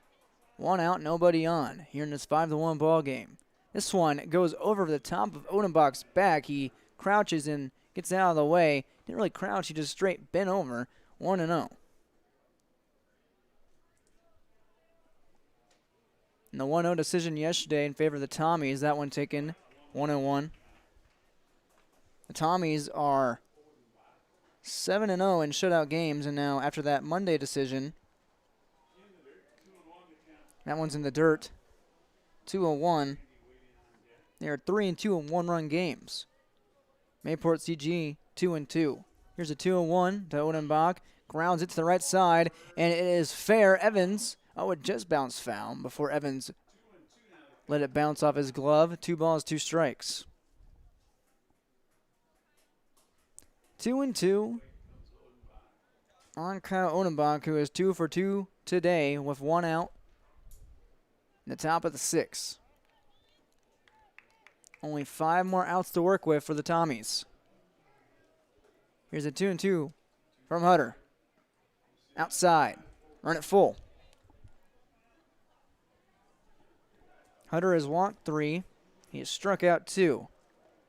1 out, nobody on here in this 5-1 ball game. This one goes over the top of Odenbach's back. He crouches and gets out of the way. Didn't really crouch, he just straight bent over. 1-0. And the 1-0 decision yesterday in favor of the Tommies. That one taken 1-1. The Tommies are 7-0 in shutout games, and now after that Monday decision, that one's in the dirt. 2-1. They are 3-2 in one-run games. Mayport CG 2-2. Here's a 2-1 to Odenbach. Grounds it to the right side, and it is fair. Evans, it just bounced foul before Evans let it bounce off his glove. 2 balls, 2 strikes. 2-2 on Kyle Odenbach, who is 2 for 2 today with 1 out in the top of the 6th. Only 5 more outs to work with for the Tommies. Here's a 2-2 from Hutter. Outside. Run it full. Hutter has walked 3. He has struck out 2.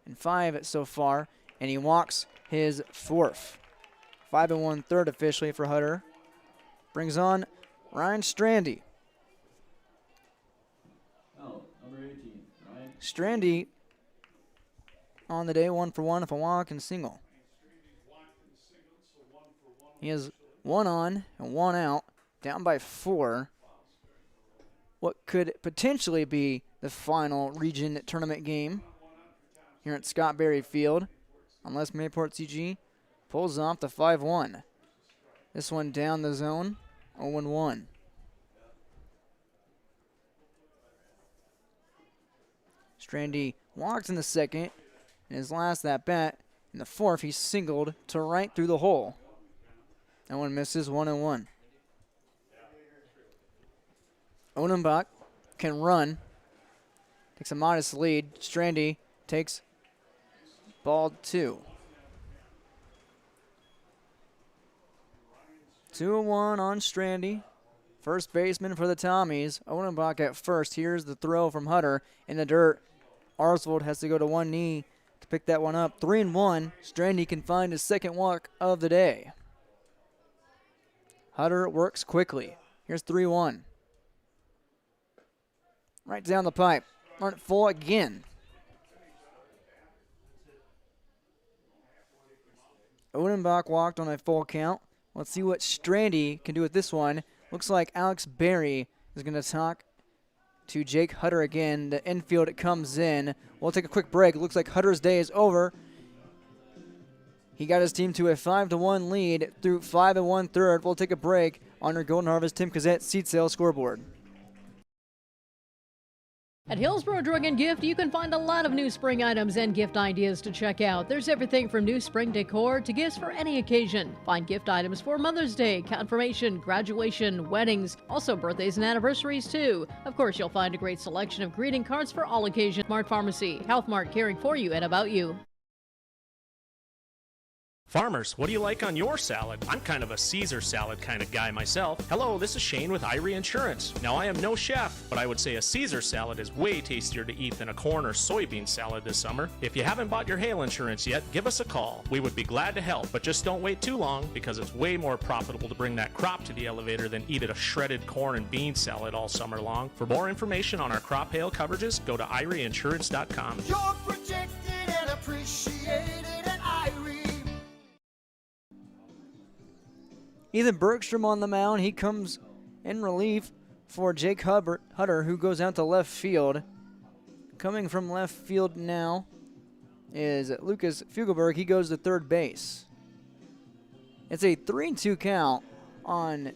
And 5 so far. And he walks his 4th. 5 1/3 officially for Hutter. Brings on Ryan Strandy. Number 18, Ryan. Strandy on the day 1 for 1 with a walk and single. He has 1 on and 1 out, down by 4. What could potentially be the final region tournament game here at Scott Berry Field, unless Mayport CG pulls off the 5-1. This one down the zone, 0-1. Strandy walks in the second. In his last at-bat, in the 4th, he singled to right through the hole. That one misses, 1-1. Odenbach can run. Takes a modest lead. Strandy takes ball 2. 2-1 on Strandy. First baseman for the Tommies. Odenbach at first. Here's the throw from Hutter in the dirt. Arsvold has to go to one knee to pick that one up. 3-1. Strandy can find his second walk of the day. Hutter works quickly. Here's 3-1. Right down the pipe. Run it full again. Odenbach walked on a full count. Let's see what Strandy can do with this one. Looks like Alex Berry is going to talk to Jake Hutter again. The infield comes in. We'll take a quick break. It looks like Hutter's day is over. He got his team to a 5-1 lead through 5 1/3. We'll take a break on your Golden Harvest Tim Kazette seat sale scoreboard. At Hillsborough Drug and Gift, you can find a lot of new spring items and gift ideas to check out. There's everything from new spring decor to gifts for any occasion. Find gift items for Mother's Day, confirmation, graduation, weddings, also birthdays and anniversaries too. Of course, you'll find a great selection of greeting cards for all occasions. Mart Pharmacy, Health Mart, caring for you and about you. Farmers, what do you like on your salad? I'm kind of a Caesar salad kind of guy myself. Hello, this is Shane with Irie Insurance. Now, I am no chef, but I would say a Caesar salad is way tastier to eat than a corn or soybean salad this summer. If you haven't bought your hail insurance yet, give us a call. We would be glad to help, but just don't wait too long because it's way more profitable to bring that crop to the elevator than eat a shredded corn and bean salad all summer long. For more information on our crop hail coverages, go to IrieInsurance.com. You're protected and appreciated at Irie. Ethan Bergstrom on the mound. He comes in relief for Jake Hutter, who goes out to left field. Coming from left field now is Lucas Fugelberg. He goes to third base. It's a 3-2 count on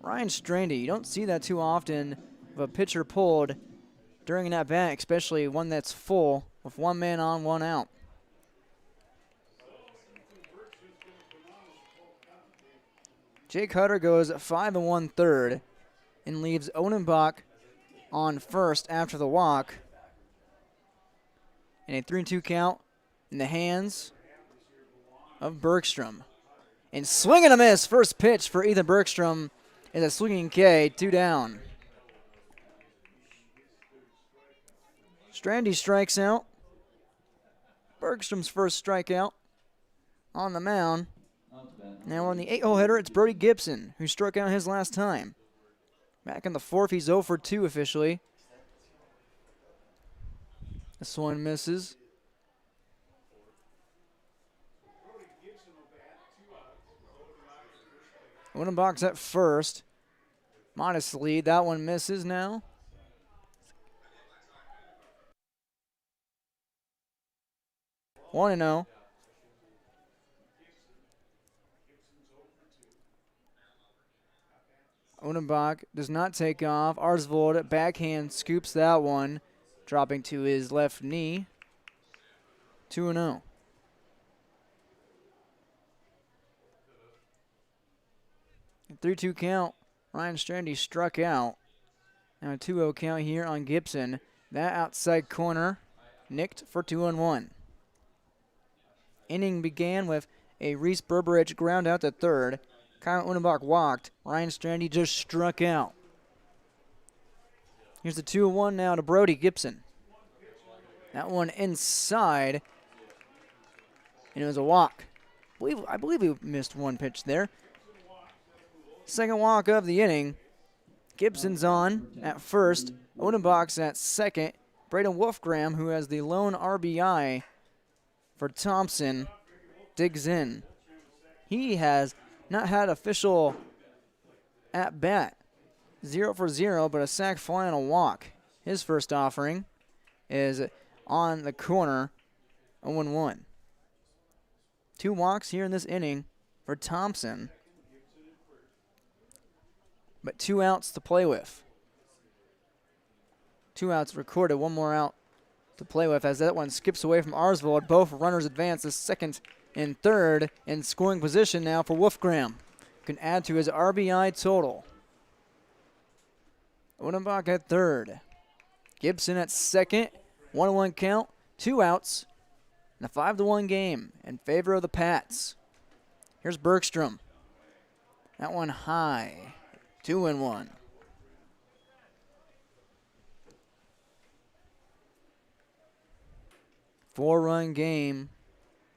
Ryan Strandy. You don't see that too often of a pitcher pulled during an at-bat, especially one that's full with one man on, one out. Jake Hutter goes 5 1/3 and leaves Odenbach on first after the walk. And a 3-2 count in the hands of Bergstrom. And swing and a miss. First pitch for Ethan Bergstrom is a swinging K, 2 down. Strandy strikes out. Bergstrom's first strikeout on the mound. Now on the 8-hole hitter, it's Brody Gibson, who struck out his last time. Back in the fourth, he's 0 for 2 officially. This one misses. Odenbach's at first. Modest lead. That one misses now. One and 0. Odenbach does not take off. Arsvold backhand scoops that one, dropping to his left knee. 2-0. A 3-2 count. Ryan Strandy struck out. Now a 2-0 count here on Gibson. That outside corner nicked for 2-1. Inning began with a Reese Berberich ground out to third. Kyle Odenbach walked. Ryan Strandy just struck out. Here's the 2-1 now to Brody Gibson. That one inside. And it was a walk. I believe he missed one pitch there. Second walk of the inning. Gibson's on at first. Odenbach's at second. Braden Wolfgram, who has the lone RBI for Thompson, digs in. He has not had official at-bat. 0 for 0, but a sac fly and a walk. His first offering is on the corner, 0-1. 2 walks here in this inning for Thompson, but 2 outs to play with. 2 outs recorded, 1 more out to play with as that one skips away from Arsvold. Both runners advance to second and third in scoring position now for Wolfgram. Can add to his RBI total. Odenbach at third. Gibson at second. 1-1 count. 2 outs. And a 5-1 game in favor of the Pats. Here's Bergstrom. That one high. 2-1. Four-run game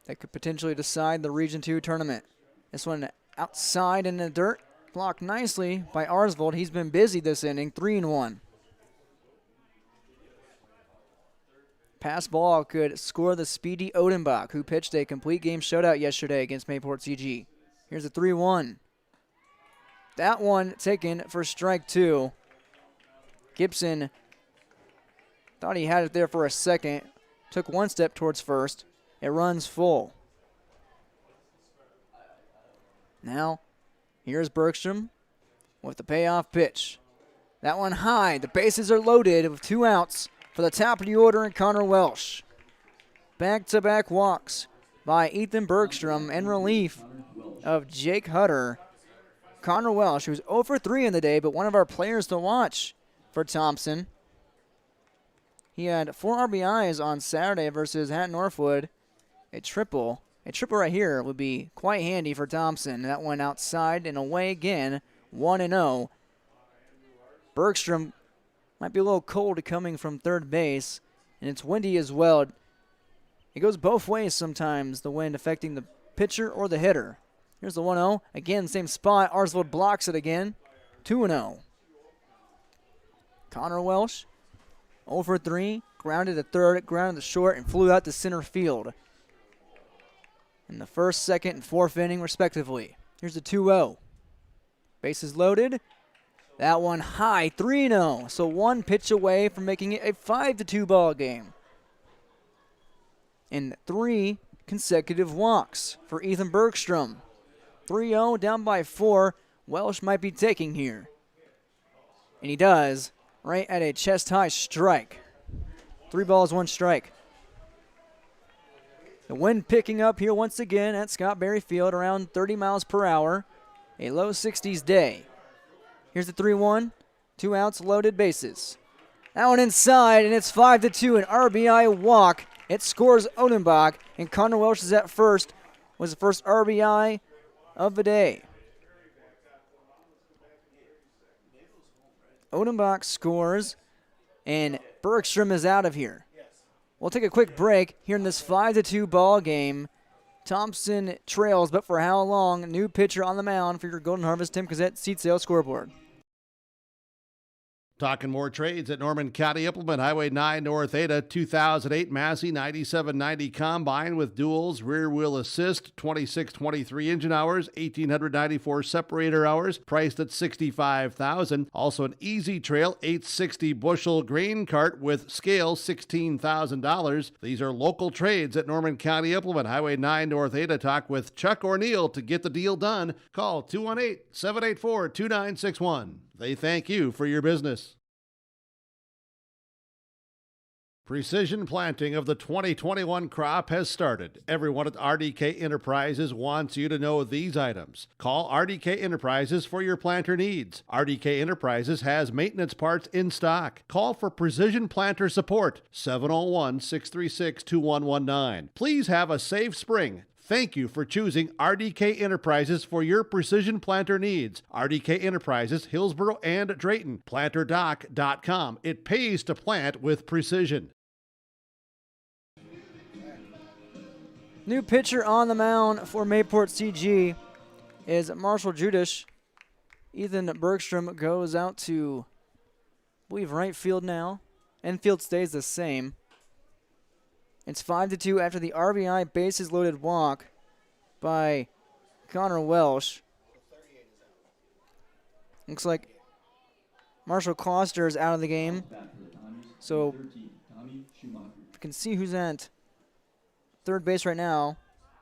that could potentially decide the Region 2 tournament. This one outside in the dirt, blocked nicely by Arsvold. He's been busy this inning, 3-1. Pass ball could score the speedy Odenbach, who pitched a complete game shutout yesterday against Mayport CG. Here's a 3-1. That one taken for strike 2. Gibson thought he had it there for a second. Took one step towards first. It runs full. Now, here's Bergstrom with the payoff pitch. That one high. The bases are loaded with 2 outs for the top of the order and Connor Welsh. Back-to-back walks by Ethan Bergstrom in relief of Jake Hutter. Connor Welsh, who's 0 for 3 in the day, but one of our players to watch for Thompson. He had 4 RBIs on Saturday versus Hatton Northwood. A triple right here would be quite handy for Thompson. That one outside and away again, 1-0. Bergstrom might be a little cold coming from third base, and it's windy as well. It goes both ways sometimes, the wind affecting the pitcher or the hitter. Here's the 1-0. Again, same spot. Arsvold blocks it again. 2-0. Connor Welsh, 0 for 3. Grounded to third, grounded to short, and flew out to center field in the first, second, and fourth inning, respectively. Here's the 2-0. Bases loaded. That one high, 3-0. So one pitch away from making it a 5-2 ball game. And 3 consecutive walks for Ethan Bergstrom. 3-0, down by 4. Welsh might be taking here. And he does, right at a chest-high strike. 3 balls, 1 strike. The wind picking up here once again at Scott Berry Field, around 30 miles per hour. A low 60s day. Here's the 3-1. 2 outs, loaded bases. That one inside, and it's 5-2, an RBI walk. It scores Odenbach, and Connor Welsh is at first. Was the first RBI of the day. Odenbach scores, and Bergstrom is out of here. We'll take a quick break here in this 5-2 ball game. Thompson trails, but for how long? New pitcher on the mound for your Golden Harvest Tim Cassette seat sale scoreboard. Talking more trades at Norman County Implement, Highway 9 North Ada, 2008 Massey 9790 Combine with duals, rear wheel assist, 2623 engine hours, 1894 separator hours, priced at $65,000. Also an Easy Trail 860 bushel grain cart with scale, $16,000. These are local trades at Norman County Implement, Highway 9 North Ada. Talk with Chuck or Neil to get the deal done. Call 218-784-2961. They thank you for your business. Precision planting of the 2021 crop has started. Everyone at RDK Enterprises wants you to know these items. Call RDK Enterprises for your planter needs. RDK Enterprises has maintenance parts in stock. Call for precision planter support, 701-636-2119. Please have a safe spring. Thank you for choosing RDK Enterprises for your precision planter needs. RDK Enterprises, Hillsboro and Drayton. PlanterDoc.com. It pays to plant with precision. New pitcher on the mound for Mayport CG is Marshall Judish. Ethan Bergstrom goes out to, I believe, right field now. Infield stays the same. It's 5-2 after the RBI bases loaded walk by Connor Welsh. Looks like Marshall Kloster is out of the game. So we can see who's at third base right now.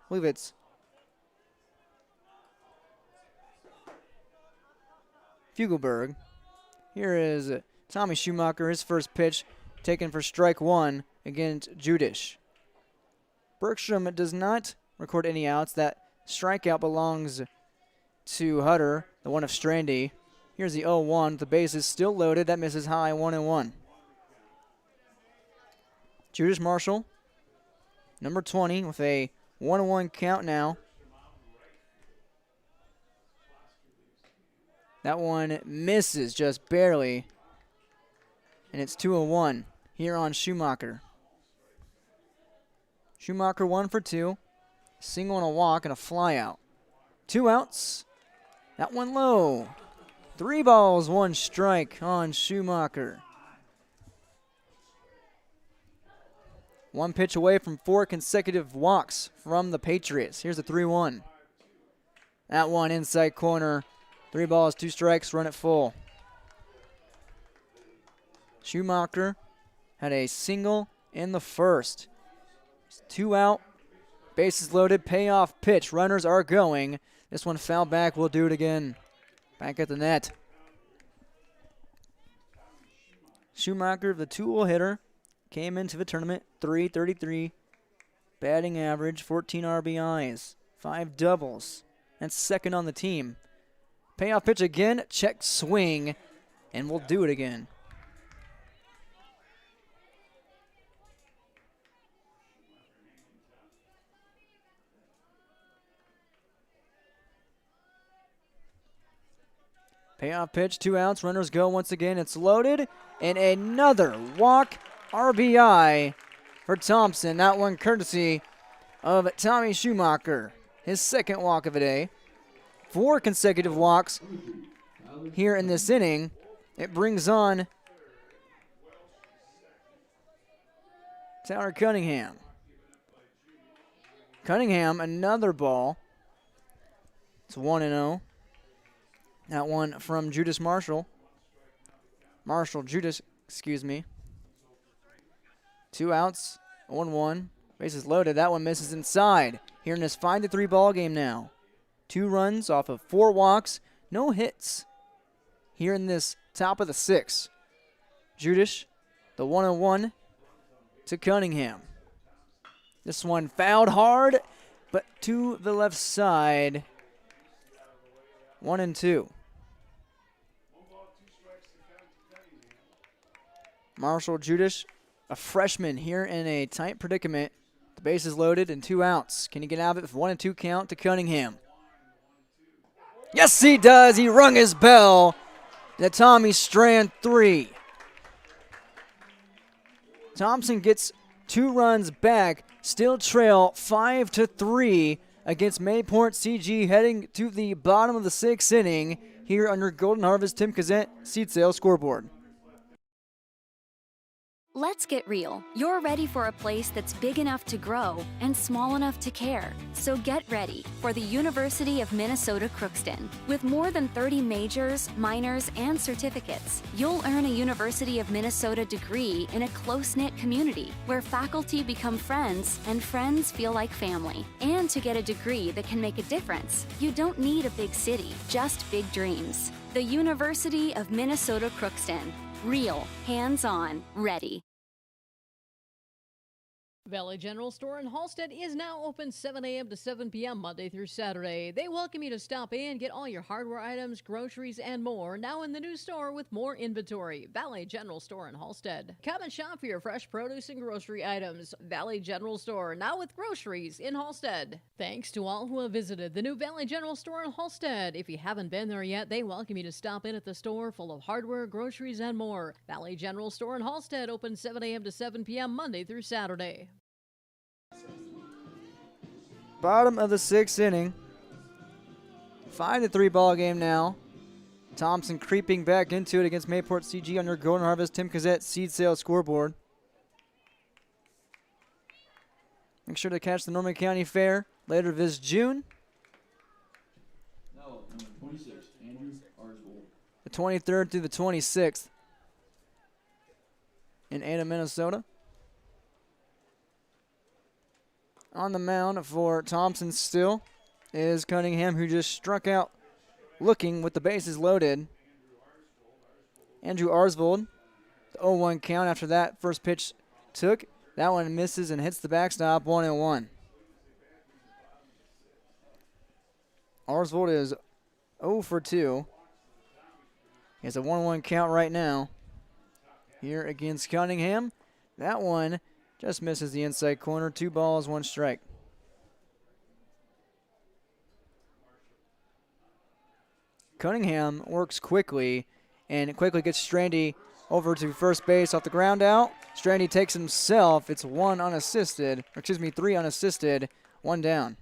I believe it's Fugelberg. Here is Tommy Schumacher, his first pitch taken for strike 1 against Judish. Bergstrom does not record any outs. That strikeout belongs to Hutter, the one of Strandy. Here's the 0-1. The base is still loaded. That misses high, 1-1. Judish Marshall, number 20, with a 1-1 count now. That one misses just barely. And it's 2-1 here on Schumacher. Schumacher 1 for 2. Single and a walk and a fly out. 2 outs. That one low. 3 balls, 1 strike on Schumacher. 1 pitch away from 4 consecutive walks from the Patriots. Here's the 3-1. That one inside corner. 3 balls, 2 strikes, run it full. Schumacher had a single in the first. 2 out, bases loaded, payoff pitch. Runners are going. This one fouled back. We'll do it again. Back at the net. Schumacher, the tool hitter, came into the tournament .333 batting average, 14 RBIs, 5 doubles, and second on the team. Payoff pitch again, check swing, and we'll do it again. Payoff pitch, 2 outs, runners go once again. It's loaded, and another walk RBI for Thompson. That one courtesy of Tommy Schumacher, his second walk of the day. 4 consecutive walks here in this inning. It brings on Tyler Cunningham. Cunningham, another ball. It's 1-0. That one from Judas Marshall. Judas, excuse me. 2 outs, 0-1. Bases loaded. That one misses inside. Here in this 5-3 ball game now. 2 runs off of 4 walks, no hits. Here in this top of the 6th. Judas, the 1-1 to Cunningham. This one fouled hard, but to the left side. 1-2. Marshall Judas, a freshman here in a tight predicament. The base is loaded and 2 outs. Can he get out of it with 1-2 count to Cunningham? Yes, he does. He rung his bell. The Tommy Strand 3. Thompson gets 2 runs back, still trail 5-3 against Mayport CG, heading to the bottom of the 6th inning here under Golden Harvest Tim Kazant seed sale scoreboard. Let's get real. You're ready for a place that's big enough to grow and small enough to care. So get ready for the University of Minnesota Crookston. With more than 30 majors, minors, and certificates, you'll earn a University of Minnesota degree in a close-knit community where faculty become friends and friends feel like family. And to get a degree that can make a difference, you don't need a big city, just big dreams. The University of Minnesota Crookston. Real, hands-on, ready. Valley General Store in Halstead is now open 7 a.m. to 7 p.m. Monday through Saturday. They welcome you to stop in, get all your hardware items, groceries, and more now in the new store with more inventory. Valley General Store in Halstead. Come and shop for your fresh produce and grocery items. Valley General Store, now with groceries in Halstead. Thanks to all who have visited the new Valley General Store in Halstead. If you haven't been there yet, they welcome you to stop in at the store full of hardware, groceries, and more. Valley General Store in Halstead, open 7 a.m. to 7 p.m. Monday through Saturday. Bottom of the 6th inning. 5-3 ball game now. Thompson creeping back into it against Mayport CG under Golden Harvest Tim Kazant seed sale scoreboard. Make sure to catch the Norman County Fair later this June. Now, number 26, Andrew Arsvold. The 23rd through the 26th in Ada, Minnesota. On the mound for Thompson still is Cunningham, who just struck out looking with the bases loaded. Andrew Arsvold, the 0-1 count after that first pitch took. That one misses and hits the backstop, 1-1. Arsvold is 0 for 2. He has a 1-1 count right now here against Cunningham. That one just misses the inside corner. 2 balls, 1 strike. Cunningham works quickly and quickly gets Strandy over to first base off the ground out. Strandy takes himself. It's 3 unassisted, 1 down.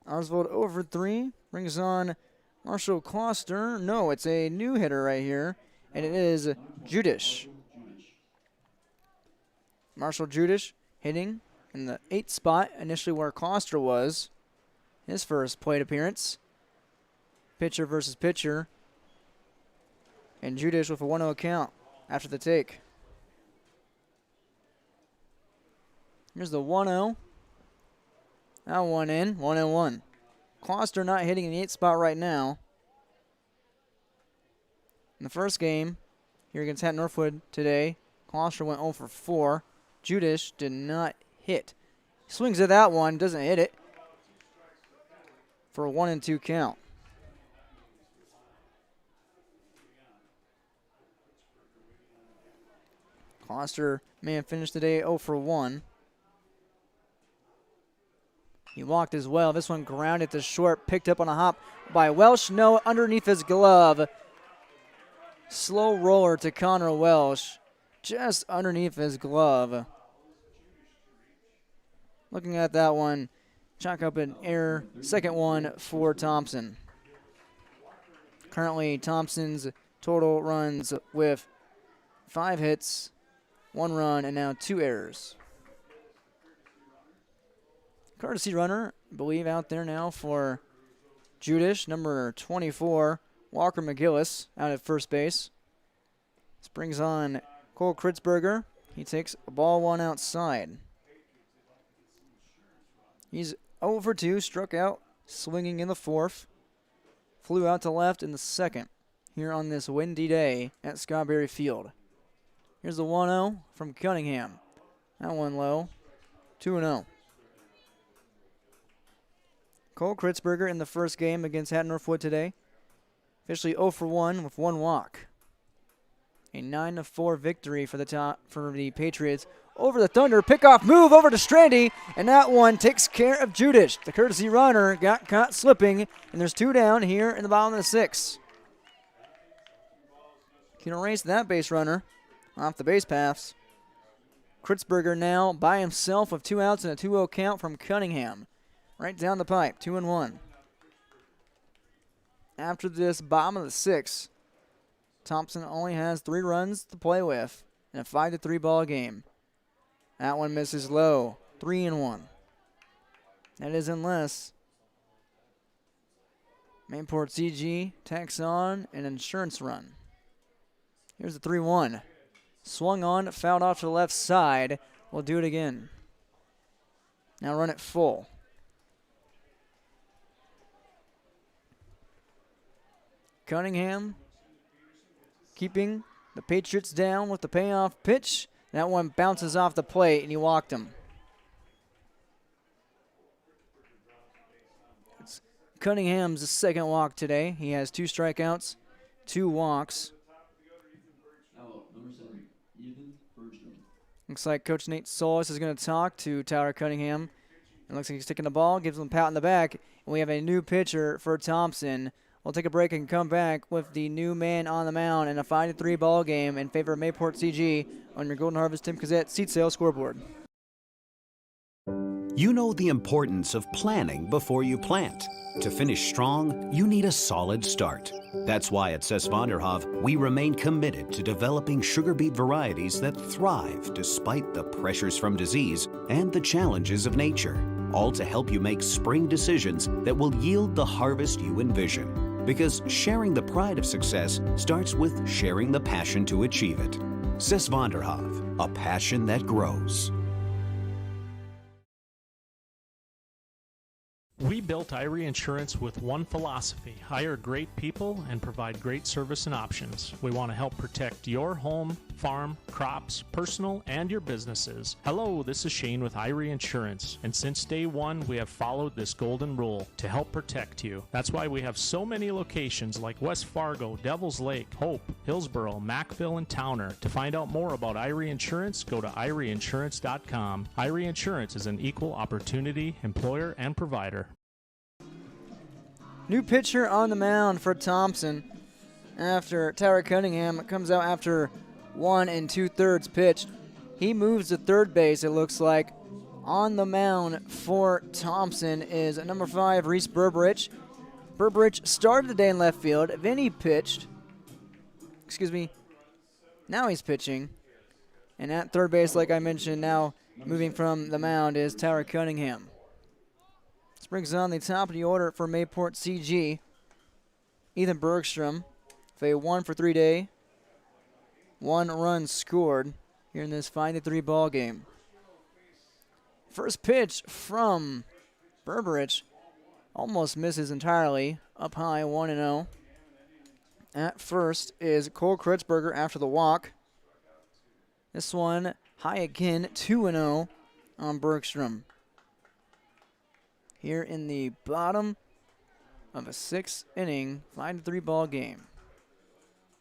Arsvold over 3 brings on Marshall Kloster. No, it's a new hitter right here, and it is Judish. Marshall Judish hitting in the 8th spot, initially where Kloster was. His first plate appearance. Pitcher versus pitcher. And Judish with a 1-0 count after the take. Here's the 1-0. That one in, 1-1. Kloster not hitting in the 8th spot right now. In the first game, here against Hatton Northwood today, Kloster went 0 for 4. Judish did not hit. Swings at that one, doesn't hit it for a 1-2 count. Kloster may have finished today 0 for 1. He walked as well. This one grounded to short, picked up on a hop by Welsh. No, underneath his glove. Slow roller to Connor Welsh. Just underneath his glove. Looking at that one, chalk up an error. Second one for Thompson. Currently, Thompson's total runs with 5 hits, 1 run, and now 2 errors. Courtesy runner, I believe, out there now for Judish, number 24, Walker McGillis out at first base. This brings on Cole Kritzberger. He takes a ball one outside. He's 0 for 2, struck out, swinging in the fourth. Flew out to left in the second here on this windy day at Scarberry Field. Here's the 1-0 from Cunningham. That one low, 2-0. Cole Kritzberger in the first game against Hatton Northwood today. Officially 0 for 1 with one walk. A 9-4 victory for the Patriots over the Thunder. Pickoff move over to Strandy, and that one takes care of Judish. The courtesy runner got caught slipping, and there's 2 down here in the bottom of the 6th. Can erase that base runner off the base paths. Kritzberger now by himself with 2 outs and a 2-0 count from Cunningham. Right down the pipe, 2-1. After this bottom of the 6th, Thompson only has 3 runs to play with in a 5-3 ball game. That one misses low, 3-1. That is unless Mayport CG tacks on an insurance run. Here's the 3-1. Swung on, fouled off to the left side. We'll do it again. Now run it full. Cunningham keeping the Patriots down with the payoff pitch. That one bounces off the plate, and he walked him. It's Cunningham's second walk today. He has 2 strikeouts, 2 walks. Looks like Coach Nate Solis is going to talk to Tyler Cunningham. It looks like he's taking the ball, gives him a pat in the back, and we have a new pitcher for Thompson. We'll take a break and come back with the new man on the mound in a 5-3 ball game in favor of Mayport CG on your Golden Harvest Tim Cassette seat sale scoreboard. You know the importance of planning before you plant. To finish strong, you need a solid start. That's why at Cess Vonderhoff, we remain committed to developing sugar beet varieties that thrive despite the pressures from disease and the challenges of nature, all to help you make spring decisions that will yield the harvest you envision. Because sharing the pride of success starts with sharing the passion to achieve it. Cess Vonderhoff, a passion that grows. We built Irie Insurance with one philosophy: hire great people and provide great service and options. We want to help protect your home, farm, crops, personal, and your businesses. Hello, this is Shane with Irie Insurance, and since day one, we have followed this golden rule to help protect you. That's why we have so many locations like West Fargo, Devils Lake, Hope, Hillsboro, Mackville, and Towner. To find out more about Irie Insurance, go to IrieInsurance.com. Irie Insurance is an equal opportunity employer and provider. New pitcher on the mound for Thompson after Tyler Cunningham comes out after 1 2/3 pitched. He moves to third base, it looks like. On the mound for Thompson is number 5, Reese Burberich. Burberich started the day in left field. Then he pitched. Now he's pitching. And at third base, like I mentioned, now moving from the mound is Tyler Cunningham. This brings on the top of the order for Mayport CG. Ethan Bergstrom with a 1 for 3 day. 1 run scored here in this 5-3 ball game. First pitch from Burberich almost misses entirely. Up high, 1-0. At first is Cole Kritzberger after the walk. This one high again, 2-0 on Bergstrom. Here in the bottom of a 6th inning, 5-3 ball game.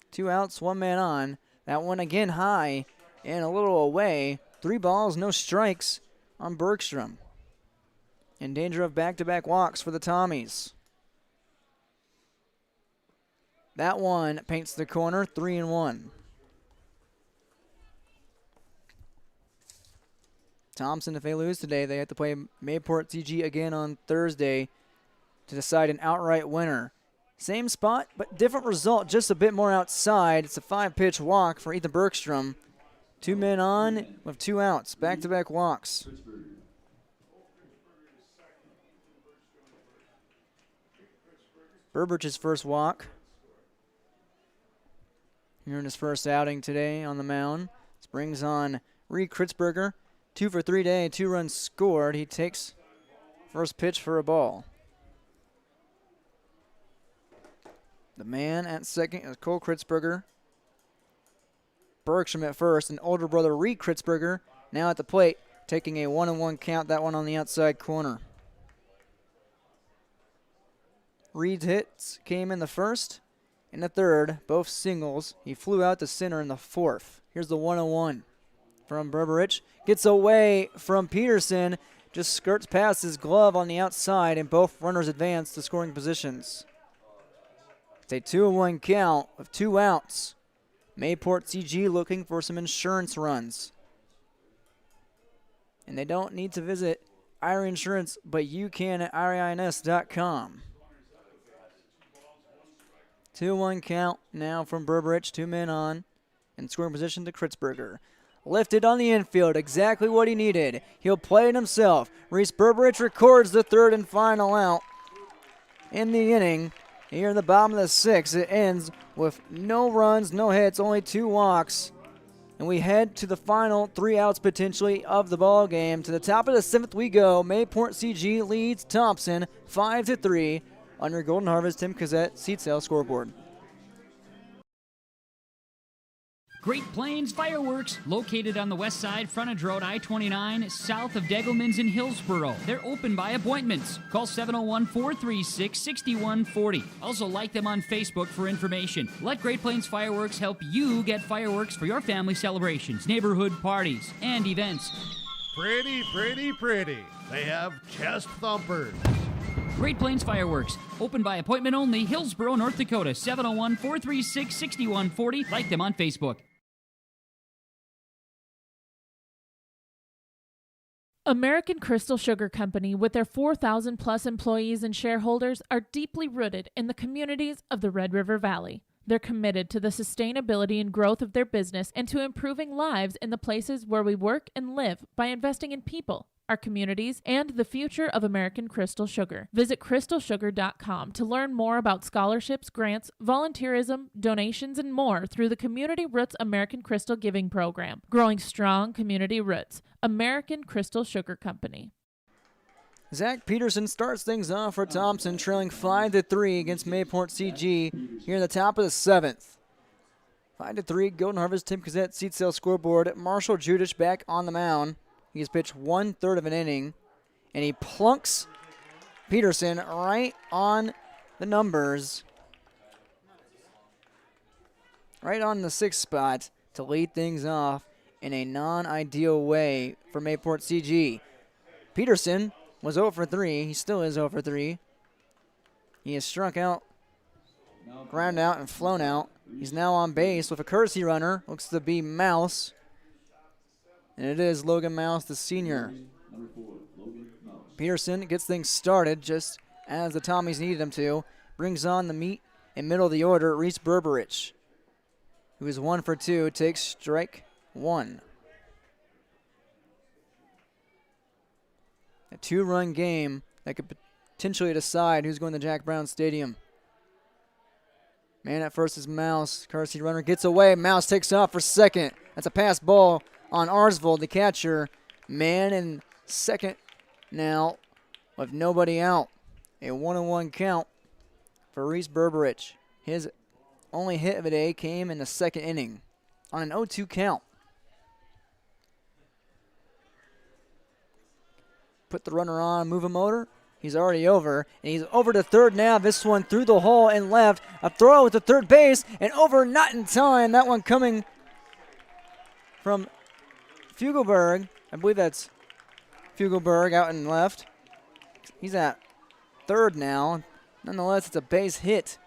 2 outs, 1 man on. That one again high and a little away. 3 balls, no strikes on Bergstrom. In danger of back-to-back walks for the Tommies. That one paints the corner, 3-1. Thompson, if they lose today, they have to play Mayport CG again on Thursday to decide an outright winner. Same spot, but different result, just a bit more outside. It's a 5-pitch walk for Ethan Bergstrom. 2 men on with 2 outs, back-to-back walks. Burbridge's first walk here in his first outing today on the mound. This brings on Reed Kritzberger. 2 for 3 today, 2 runs scored. He takes first pitch for a ball. The man at second is Cole Kritzberger. Bergstrom at first, and older brother Reed Kritzberger now at the plate, taking a 1-1 count, that one on the outside corner. Reed's hits came in the first and the third, both singles. He flew out to center in the fourth. Here's the 1-0-1 from Berberich. Gets away from Peterson, just skirts past his glove on the outside, and both runners advance to scoring positions. It's a 2-1 count with 2 outs. Mayport CG looking for some insurance runs. And they don't need to visit IRA Insurance, but you can at IRAINS.com. 2-1 count now from Berberich, 2 men on, and scoring position to Kritzberger. Lifted on the infield, exactly what he needed. He'll play it himself. Reese Berberich records the third and final out in the inning. Here in the bottom of the 6th, it ends with no runs, no hits, only 2 walks. And we head to the final 3 outs potentially of the ball game. To the top of the 7th we go. Mayport CG leads Thompson 5-3 on your Golden Harvest Tim Cassette seat sale scoreboard. Great Plains Fireworks, located on the west side, frontage road I-29, south of Degelman's in Hillsboro. They're open by appointments. Call 701-436-6140. Also like them on Facebook for information. Let Great Plains Fireworks help you get fireworks for your family celebrations, neighborhood parties, and events. Pretty, pretty, pretty. They have chest thumpers. Great Plains Fireworks, open by appointment only, Hillsboro, North Dakota, 701-436-6140. Like them on Facebook. American Crystal Sugar Company, with their 4,000 plus employees and shareholders, are deeply rooted in the communities of the Red River Valley. They're committed to the sustainability and growth of their business and to improving lives in the places where we work and live by investing in people, our communities, and the future of American Crystal Sugar. Visit crystalsugar.com to learn more about scholarships, grants, volunteerism, donations, and more through the Community Roots American Crystal Giving Program. Growing strong community roots. American Crystal Sugar Company. Zach Peterson starts things off for Thompson, trailing 5-3 against Mayport CG here in the top of the 7th. 5-3, Golden Harvest Tim Cassette seat sale scoreboard. Marshall Judish back on the mound. He's pitched 1/3 of an inning, and he plunks Peterson right on the numbers, right on the 6th spot to lead things off in a non-ideal way for Mayport CG. Peterson was 0 for 3. He still is 0 for 3. He has struck out, ground out, and flown out. He's now on base with a courtesy runner. Looks to be Mouse. And it is Logan Mouse, the senior. Peterson gets things started just as the Tommies needed him to. Brings on the meat in middle of the order, Reese Berberich, who is 1 for 2, takes strike 1. A 2-run game that could potentially decide who's going to Jack Brown Stadium. Man at first is Mouse. Carsey runner gets away. Mouse takes off for second. That's a pass ball on Arsvold, the catcher. Man in second now with nobody out. A 1-1 count for Reese Berberich. His only hit of the day came in the 2nd inning on an 0-2 count. Put the runner on, move a motor. He's already over, and he's over to third now. This one through the hole and left. A throw to third base, and over not in time. That one coming from Fugelberg. I believe that's Fugelberg out and left. He's at third now. Nonetheless, it's a base hit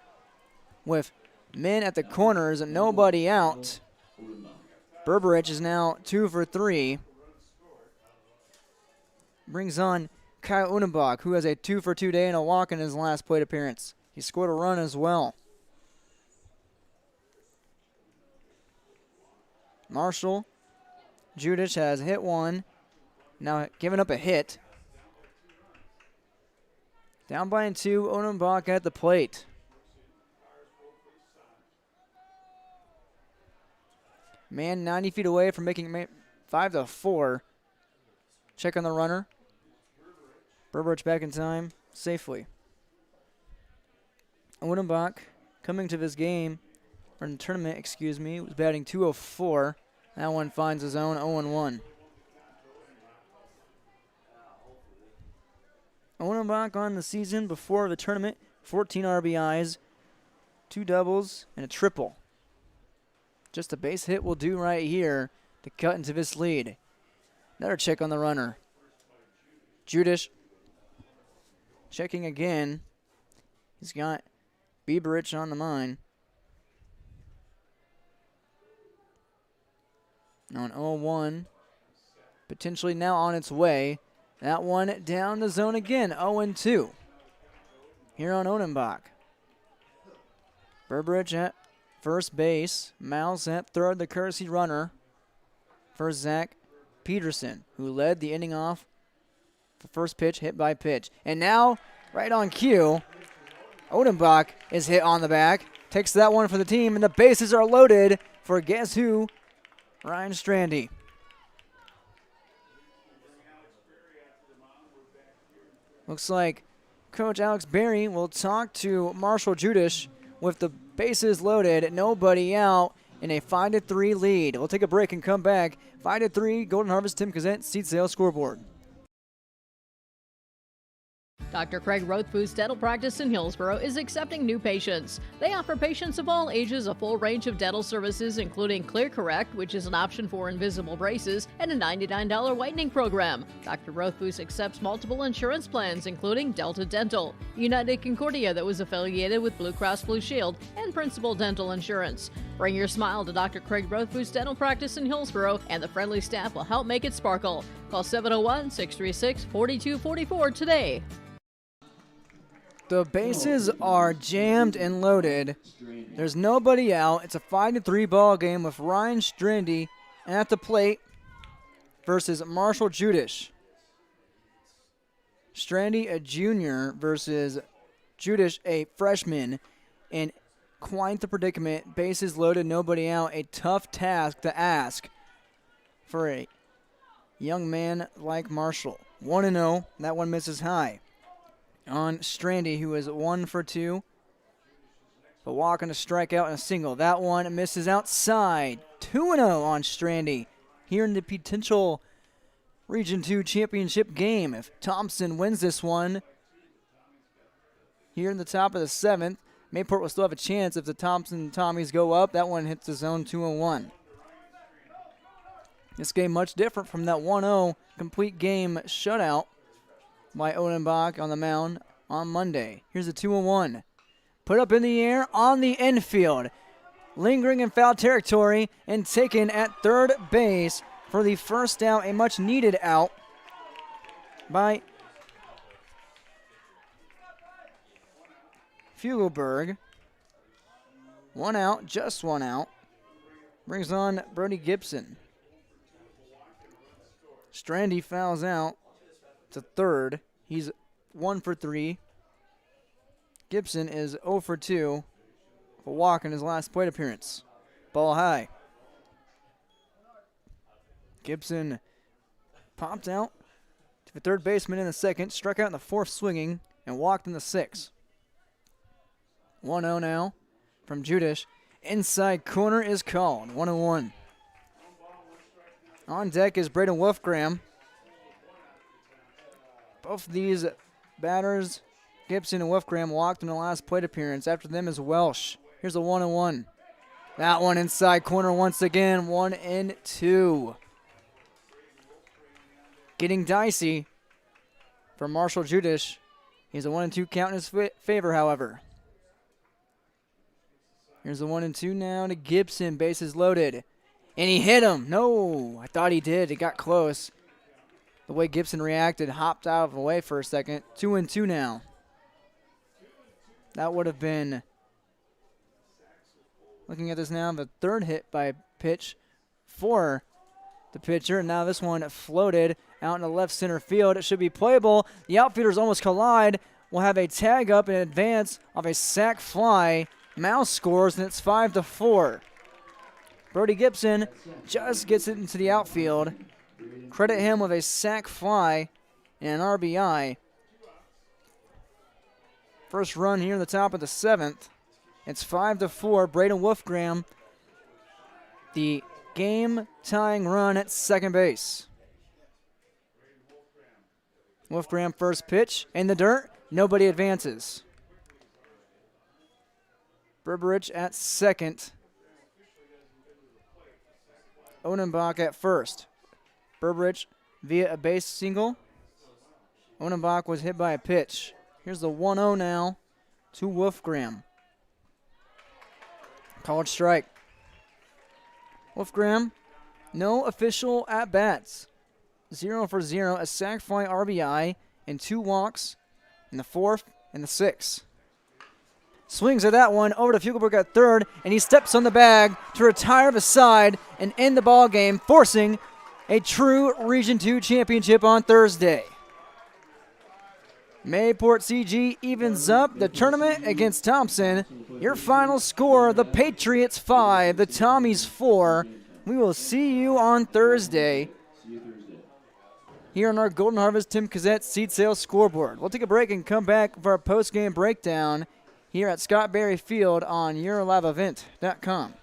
with men at the corners and nobody out. Berberich is now 2 for 3. Brings on Kyle Unenbach, who has a 2 for 2 day and a walk in his last plate appearance. He scored a run as well. Marshall Judish has hit 1, now giving up a hit. Down by 2, Unenbach at the plate. Man 90 feet away from making it 5-4. Check on the runner. Burbridge back in time safely. Odenbach coming to this game, or in the tournament, excuse me, was batting 204. That one finds his own 0-1. Odenbach on the season before the tournament, 14 RBIs, 2 doubles, and a triple. Just a base hit will do right here to cut into this lead. Another check on the runner. Judish checking again. He's got Bieberich on the mind. Now an 0-1. Potentially now on its way. That one down the zone again. 0-2. Here on Odenbach. Burbridge at first base. Mouse at third, the courtesy runner for Zach Peterson, who led the inning off. The first pitch, hit by pitch. And now, right on cue, Odenbach is hit on the back. Takes that one for the team, and the bases are loaded for guess who? Ryan Strandy. Looks like Coach Alex Berry will talk to Marshall Judish with the bases loaded, nobody out, in a 5-3 lead. We'll take a break and come back. 5-3, Golden Harvest Tim Kazant, seat sales scoreboard. Dr. Craig Rothfuss Dental Practice in Hillsborough is accepting new patients. They offer patients of all ages a full range of dental services, including Clear Correct, which is an option for invisible braces, and a $99 whitening program. Dr. Rothfuss accepts multiple insurance plans, including Delta Dental, United Concordia that was affiliated with Blue Cross Blue Shield, and Principal Dental Insurance. Bring your smile to Dr. Craig Rothfuss Dental Practice in Hillsborough, and the friendly staff will help make it sparkle. Call 701-636-4244 today. The bases are jammed and loaded. There's nobody out. It's a 5-3 ball game with Ryan Strandy at the plate versus Marshall Judish. Strandy, a junior, versus Judish, a freshman. And quite the predicament. Bases loaded, nobody out. A tough task to ask for a young man like Marshall. 1-0. That one misses high on Strandy, who is 1 for 2. A walk and a strikeout and a single. That one misses outside. 2-0 on Strandy here in the potential Region 2 championship game. If Thompson wins this one here in the top of the 7th, Mayport will still have a chance if the Thompson Tommies go up. That one hits the zone 2-1. This game much different from that 1-0 complete game shutout by Odenbach on the mound on Monday. Here's a 2-1. Put up in the air on the infield. Lingering in foul territory and taken at third base for the first out, a much needed out by Fugelberg. 1 out, just 1 out. Brings on Brody Gibson. Strandy fouls out to third. He's 1 for 3. Gibson is 0 for 2. A walk in his last plate appearance. Ball high. Gibson popped out to the third baseman in the second, struck out in the fourth swinging, and walked in the sixth. 1-0 now from Judish. Inside corner is called. 1-1. On deck is Braden Wolfgram. Both of these batters, Gibson and Wolfgram, walked in the last plate appearance. After them is Welsh. Here's a 1-1. That one inside corner once again. 1-2. Getting dicey for Marshall Judish. He's a 1-2 count in his favor, however. Here's a 1-2 now to Gibson. Bases loaded. And he hit him. No, I thought he did. It got close. The way Gibson reacted, hopped out of the way for a second. 2-2 now. That would have been, looking at this now, the third hit by pitch for the pitcher. And now this one floated out in the left center field. It should be playable. The outfielders almost collide. We'll have a tag up in advance of a sac fly. Mouse scores, and it's 5-4. Brody Gibson just gets it into the outfield. Credit him with a sac fly and an RBI. First run here in the top of the 7th. It's 5-4. Braden Wolfgram, the game-tying run at second base. Wolfgram first pitch in the dirt. Nobody advances. Berberich at second. Odenbach at first. Berberich via a base single. Odenbach was hit by a pitch. Here's the 1-0 now to Wolfgram. Called strike. Wolfgram, no official at-bats. 0 for 0, a sac fly RBI, and 2 walks in the 4th and the 6th. Swings at that one over to Fugelberg at third, and he steps on the bag to retire the side and end the ball game, forcing a true Region 2 championship on Thursday. Mayport CG evens up the tournament against Thompson. Your final score, the Patriots 5, the Tommies 4. We will see you on Thursday here on our Golden Harvest Tim Cassette seed sales scoreboard. We'll take a break and come back for our post-game breakdown here at Scott Berry Field on YourLiveEvent.com.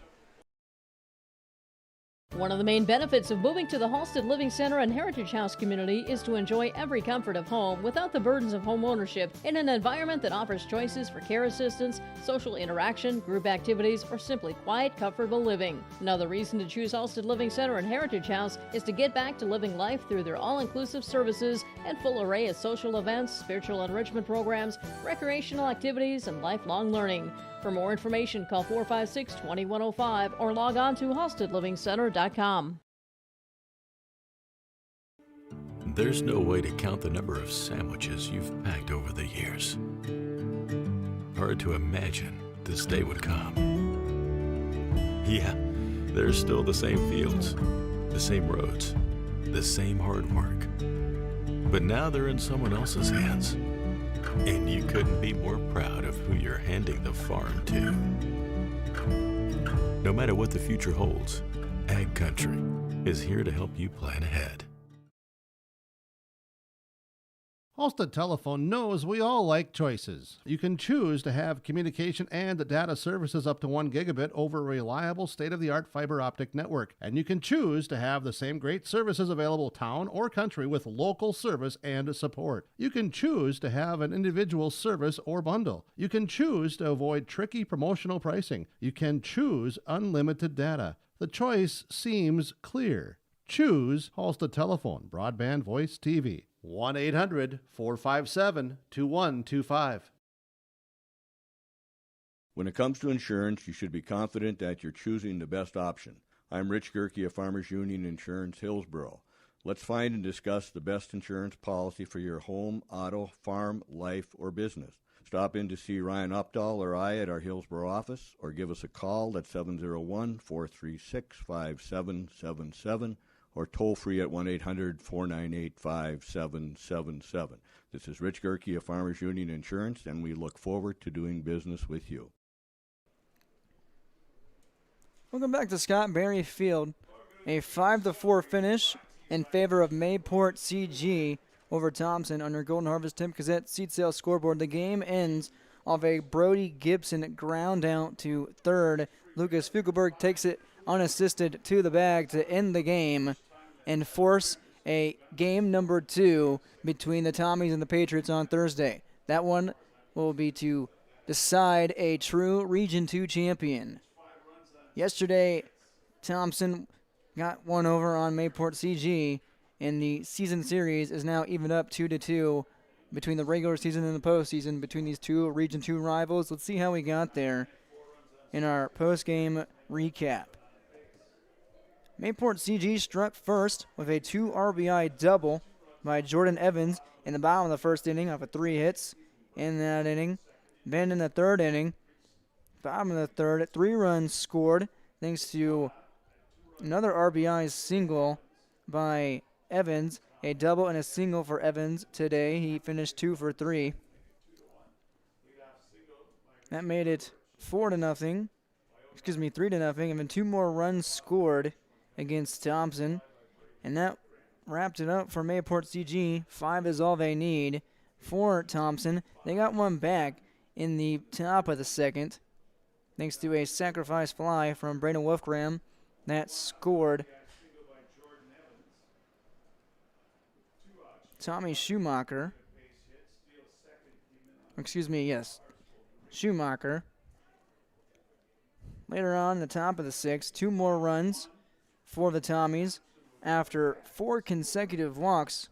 One of the main benefits of moving to the Halstead Living Center and Heritage House community is to enjoy every comfort of home without the burdens of home ownership in an environment that offers choices for care assistance, social interaction, group activities, or simply quiet, comfortable living. Another reason to choose Halstead Living Center and Heritage House is to get back to living life through their all-inclusive services and full array of social events, spiritual enrichment programs, recreational activities, and lifelong learning. For more information, call 456-2105 or log on to halsteadlivingcenter.com. There's no way to count the number of sandwiches you've packed over the years. Hard to imagine this day would come. Yeah, there's still the same fields, the same roads, the same hard work. But now they're in someone else's hands. And you couldn't be more proud of who you're handing the farm to. No matter what the future holds, Ag Country is here to help you plan ahead. Halstead Telephone knows we all like choices. You can choose to have communication and data services up to 1 gigabit over a reliable state-of-the-art fiber optic network. And you can choose to have the same great services available town or country with local service and support. You can choose to have an individual service or bundle. You can choose to avoid tricky promotional pricing. You can choose unlimited data. The choice seems clear. Choose Halstead Telephone, broadband voice TV. 1-800-457-2125. When it comes to insurance, you should be confident that you're choosing the best option. I'm Rich Gerke of Farmers Union Insurance, Hillsborough. Let's find and discuss the best insurance policy for your home, auto, farm, life, or business. Stop in to see Ryan Updahl or I at our Hillsborough office, or give us a call at 701-436-5777. or toll free at 1-800-498-5777. This is Rich Gerke of Farmers Union Insurance, and we look forward to doing business with you. Welcome back to Scott Berry Field. A 5-4 finish in favor of Mayport CG over Thompson under Golden Harvest Tim Cassette seat sales scoreboard. The game ends off a Brody Gibson ground out to third. Lucas Fugelberg takes it unassisted to the bag to end the game and force a game number 2 between the Tommies and the Patriots on Thursday. That one will be to decide a true Region 2 champion. Yesterday, Thompson got one over on Mayport CG, and the season series is now evened up 2-2 between the regular season and the postseason between these two Region 2 rivals. Let's see how we got there in our post-game recap. Mayport CG struck first with a 2 RBI double by Jordan Evans in the bottom of the first inning off of 3 hits in that inning. Then in the third inning, bottom of the third, 3 runs scored thanks to another RBI single by Evans, a double and a single for Evans today. He finished 2 for 3. That made it 4-0. 3-0, and then 2 more runs scored against Thompson. And that wrapped it up for Mayport CG. 5 is all they need for Thompson. They got one back in the top of the second, thanks to a sacrifice fly from Brandon Wolfgram that scored. Tommy Schumacher. Schumacher. Later on, the top of the 6th, 2 more runs for the Tommies after 4 consecutive walks.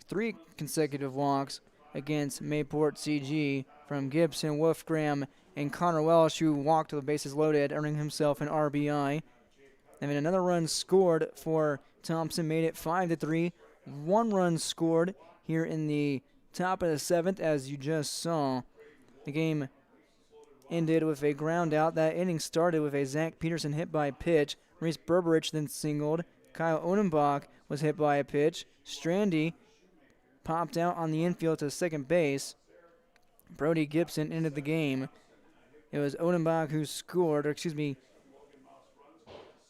3 consecutive walks against Mayport CG from Gibson, Wolfgram, and Connor Welsh, who walked to the bases loaded, earning himself an RBI. And then another run scored for Thompson, made it 5-3. 1 run scored here in the top of the 7th, as you just saw. The game ended with a ground out. That inning started with a Zach Peterson hit by pitch. Maurice Berberich then singled. Kyle Odenbach was hit by a pitch. Strandy popped out on the infield to second base. Brody Gibson ended the game. It was Odenbach who scored,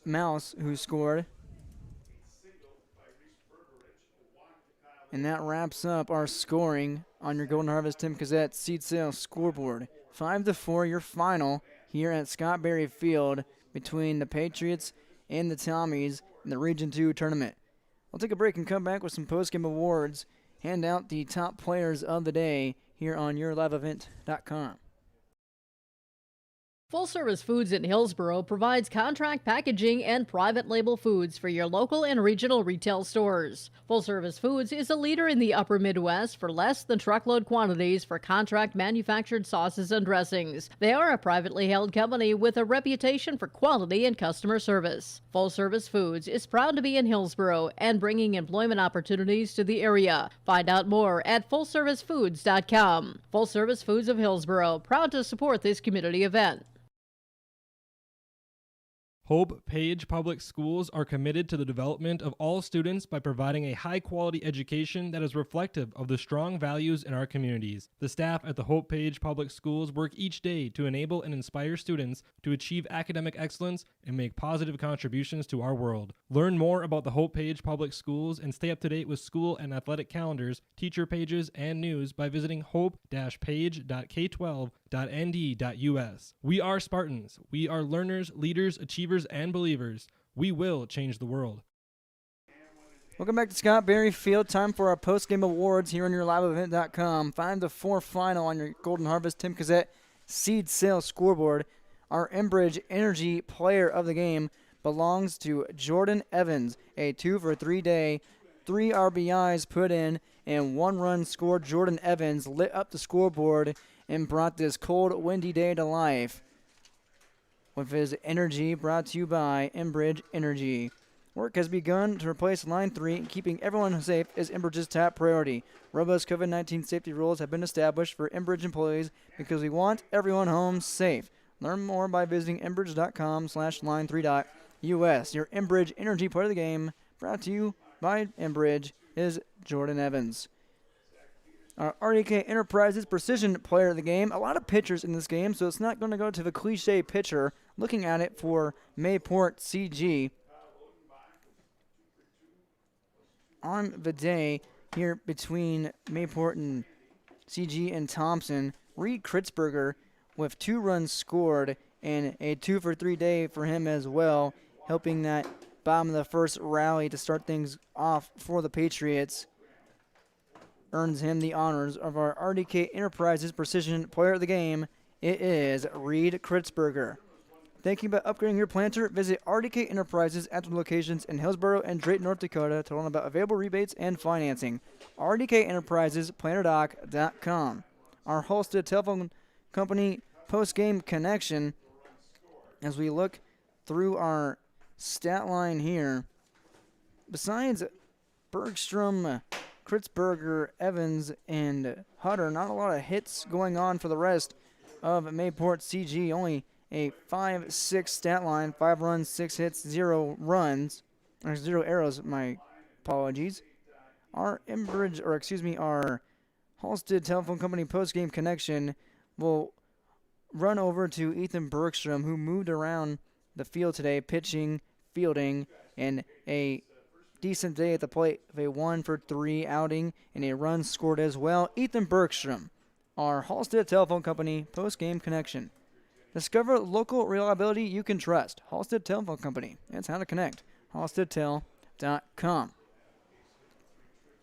Mouse who scored. And that wraps up our scoring on your Golden Harvest Tim Cassette seed sale scoreboard. 5-4, your final here at Scott Berry Field between the Patriots and the Tommies in the Region 2 tournament. We'll take a break and come back with some post-game awards, hand out the top players of the day here on yourliveevent.com. Full Service Foods in Hillsboro provides contract packaging and private label foods for your local and regional retail stores. Full Service Foods is a leader in the upper Midwest for less than truckload quantities for contract manufactured sauces and dressings. They are a privately held company with a reputation for quality and customer service. Full Service Foods is proud to be in Hillsboro and bringing employment opportunities to the area. Find out more at fullservicefoods.com. Full Service Foods of Hillsboro, proud to support this community event. Hope Page Public Schools are committed to the development of all students by providing a high-quality education that is reflective of the strong values in our communities. The staff at the Hope Page Public Schools work each day to enable and inspire students to achieve academic excellence and make positive contributions to our world. Learn more about the Hope Page Public Schools and stay up to date with school and athletic calendars, teacher pages, and news by visiting hope-page.k12.nd.us. We are Spartans. We are learners, leaders, achievers, and believers. We will change the world. Welcome back to Scott Berry Field. Time for our post-game awards here on yourliveevent.com. 5-4 final on your Golden Harvest Tim Cassette seed sale scoreboard. Our Enbridge Energy player of the game belongs to Jordan Evans. A 2-for-3 day, 3 RBIs put in, and 1 run scored. Jordan Evans lit up the scoreboard and brought this cold, windy day to life with his energy, brought to you by Enbridge Energy. Work has begun to replace Line 3, and keeping everyone safe is Enbridge's top priority. Robust COVID-19 safety rules have been established for Enbridge employees because we want everyone home safe. Learn more by visiting enbridge.com/line3.us. Your Enbridge Energy player of the game, brought to you by Enbridge, is Jordan Evans. Our RDK Enterprises Precision player of the game. A lot of pitchers in this game, so it's not going to go to the cliche pitcher. Looking at it for Mayport CG. On the day here between Mayport and CG and Thompson, Reed Kritzberger with 2 runs scored and a 2-for-3 day for him as well, helping that bottom of the first rally to start things off for the Patriots. Earns him the honors of our RDK Enterprises Precision Player of the Game. It is Reed Kritzberger. Thinking about upgrading your planter? Visit RDK Enterprises at the locations in Hillsboro and Drayton, North Dakota to learn about available rebates and financing. RDK Enterprises, planterdoc.com. Our Halstead Telephone Company post-game connection. As we look through our stat line here, besides Bergstrom, Kritzberger, Evans, and Hutter, not a lot of hits going on for the rest of Mayport CG. Only a 5-6 stat line, 5 runs, 6 hits, 0 runs, or 0 arrows, my apologies. Our Halstead Telephone Company post-game connection will run over to Ethan Bergstrom, who moved around the field today, pitching, fielding, and a decent day at the plate of a 1-for-3 outing and a run scored as well. Ethan Bergstrom, our Halstead Telephone Company post-game connection. Discover local reliability you can trust. Halstead Telephone Company. That's how to connect. halsteadtel.com.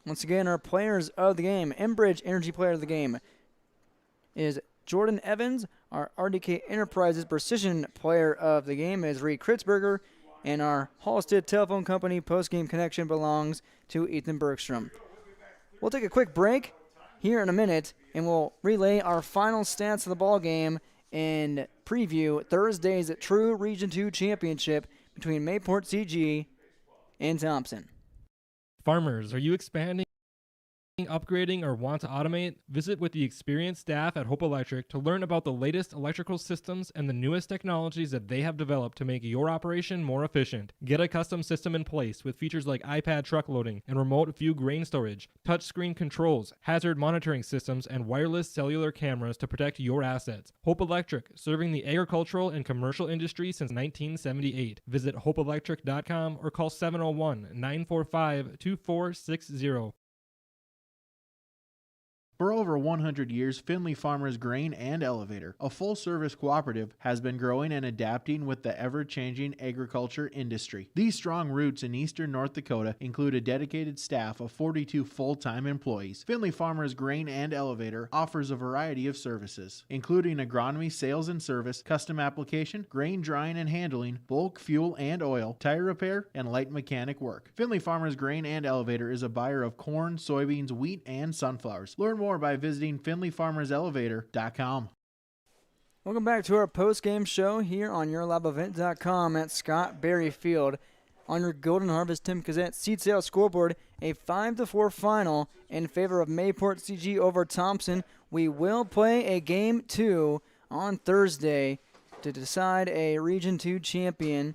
Once again, our players of the game, Enbridge Energy Player of the Game, is Jordan Evans. Our RDK Enterprises Precision Player of the Game is Reed Kritzberger. And our Halstead Telephone Company post-game connection belongs to Ethan Bergstrom. We'll take a quick break here in a minute, and we'll relay our final stats of the ball game and preview Thursday's True Region 2 Championship between Mayport CG and Thompson. Farmers, are you expanding, upgrading, or want to automate? Visit with the experienced staff at Hope Electric to learn about the latest electrical systems and the newest technologies that they have developed to make your operation more efficient. Get a custom system in place with features like iPad truck loading and remote view grain storage, touchscreen controls, hazard monitoring systems, and wireless cellular cameras to protect your assets. Hope Electric, serving the agricultural and commercial industry since 1978. Visit hopeelectric.com or call 701-945-2460. For over 100 years, Findlay Farmers Grain and Elevator, a full-service cooperative, has been growing and adapting with the ever-changing agriculture industry. These strong roots in eastern North Dakota include a dedicated staff of 42 full-time employees. Findlay Farmers Grain and Elevator offers a variety of services, including agronomy, sales and service, custom application, grain drying and handling, bulk fuel and oil, tire repair, and light mechanic work. Findlay Farmers Grain and Elevator is a buyer of corn, soybeans, wheat, and sunflowers. Learn more by visiting FindlayFarmersElevator.com. Welcome back to our post-game show here on YourLiveEvent.com at Scott Berry Field. On your Golden Harvest Tim Kazette seat sale scoreboard, a 5-4 final in favor of Mayport CG over Thompson. We will play a Game 2 on Thursday to decide a Region 2 champion.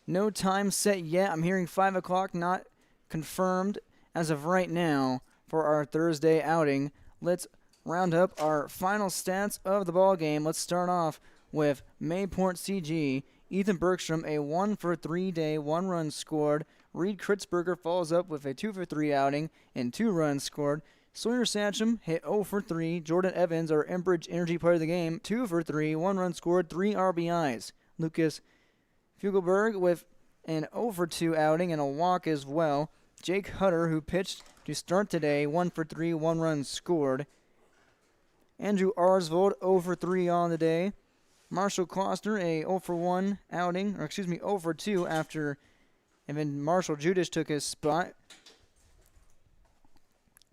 No time set yet. I'm hearing 5 o'clock, not confirmed as of right now for our Thursday outing. Let's round up our final stats of the ball game. Let's start off with Mayport CG. Ethan Bergstrom, a 1-for-3 day, 1 run scored. Reed Kritzberger follows up with a 2-for-3 outing and 2 runs scored. Sawyer Satcham hit 0-for-3. Jordan Evans, our Enbridge Energy Player of the Game, 2-for-3, 1 run scored, 3 RBIs. Lucas Fugelberg with an 0-for-2 outing and a walk as well. Jake Hutter, who pitched to start today, 1-for-3, 1 run scored. Andrew Arsvold, 0-for-3 on the day. Marshall Kloster, a 0-for-1 outing, 0-for-2 after, and then Marshall Judas took his spot.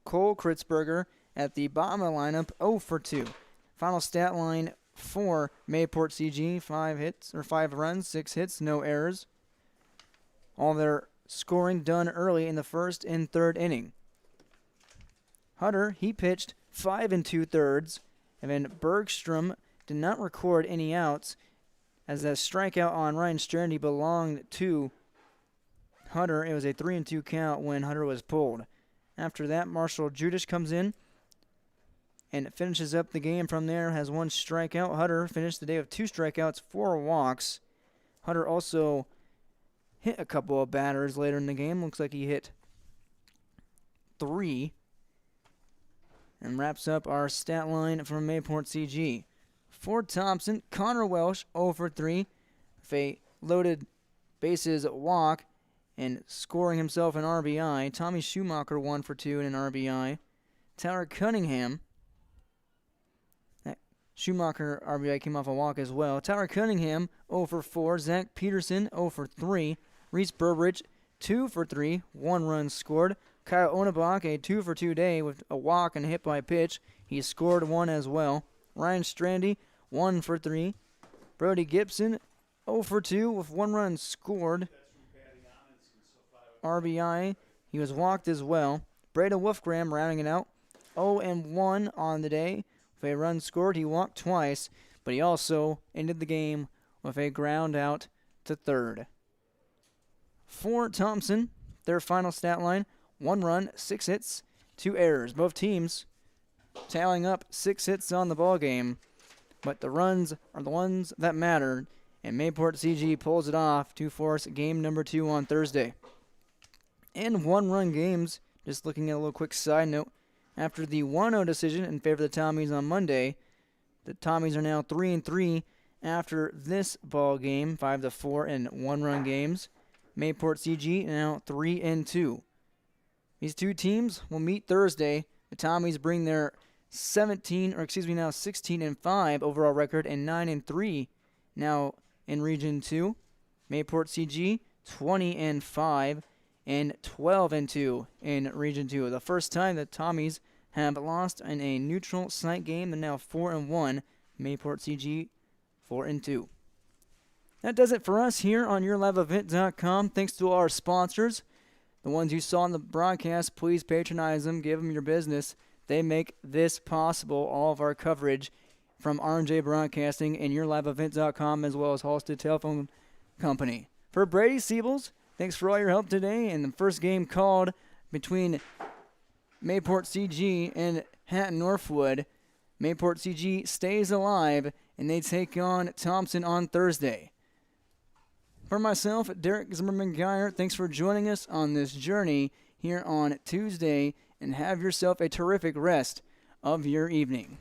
Cole Kritzberger at the bottom of the lineup, 0-for-2. Final stat line for Mayport CG, 5 runs, 6 hits, no errors. All their scoring done early in the first and third inning. Hutter, he pitched 5 2/3, and then Bergstrom did not record any outs, as that strikeout on Ryan Strandy belonged to Hutter. It was a 3-2 count when Hutter was pulled. After that, Marshall Judas comes in and finishes up the game from there, has 1 strikeout. Hutter finished the day with 2 strikeouts, 4 walks. Hutter also hit a couple of batters later in the game. Looks like he hit 3. And wraps up our stat line from Mayport CG. For Thompson, Connor Welsh 0-for-3 with a loaded bases walk and scoring himself an RBI. Tommy Schumacher 1-for-2 and an RBI. Tyler Cunningham. That Schumacher RBI came off a walk as well. Tyler Cunningham 0-for-4. Zach Peterson 0-for-3. Reese Burbridge 2-for-3. 1 run scored. Kyle Onabach, a 2-for-2 day with a walk and a hit by pitch. He scored 1 as well. Ryan Strandy, 1-for-3. Brody Gibson, 0-for-2 with 1 run scored. RBI, he was walked as well. Breda Wolfgram rounding it out, 0-1 on the day with a run scored. He walked twice, but he also ended the game with a ground out to third. For Thompson, their final stat line, 1 run, 6 hits, 2 errors. Both teams tallying up 6 hits on the ball game. but the runs are the ones that matter, and Mayport CG pulls it off to force game number 2 on Thursday. And one-run games, just looking at a little quick side note, after the 1-0 decision in favor of the Tommies on Monday, the Tommies are now 3-3 after this ball game, 5-4 in one-run games. Mayport CG now 3-2. These two teams will meet Thursday. The Tommies bring their 16-5 overall record and 9-3 now in Region 2. Mayport CG 20-5 and 12-2 in Region 2. The first time the Tommies have lost in a neutral site game. They're now 4-1. Mayport CG 4-2. That does it for us here on YourLiveEvent.com. Thanks to our sponsors. The ones you saw in the broadcast, please patronize them. Give them your business. They make this possible, all of our coverage from R&J Broadcasting and YourLiveEvent.com, as well as Halstead Telephone Company. For Brady Siebels, thanks for all your help today. And the first game called between Mayport CG and Hatton Northwood. Mayport CG stays alive, and they take on Thompson on Thursday. For myself, Derek Zimmerman-Geyer, thanks for joining us on this journey here on Tuesday, and have yourself a terrific rest of your evening.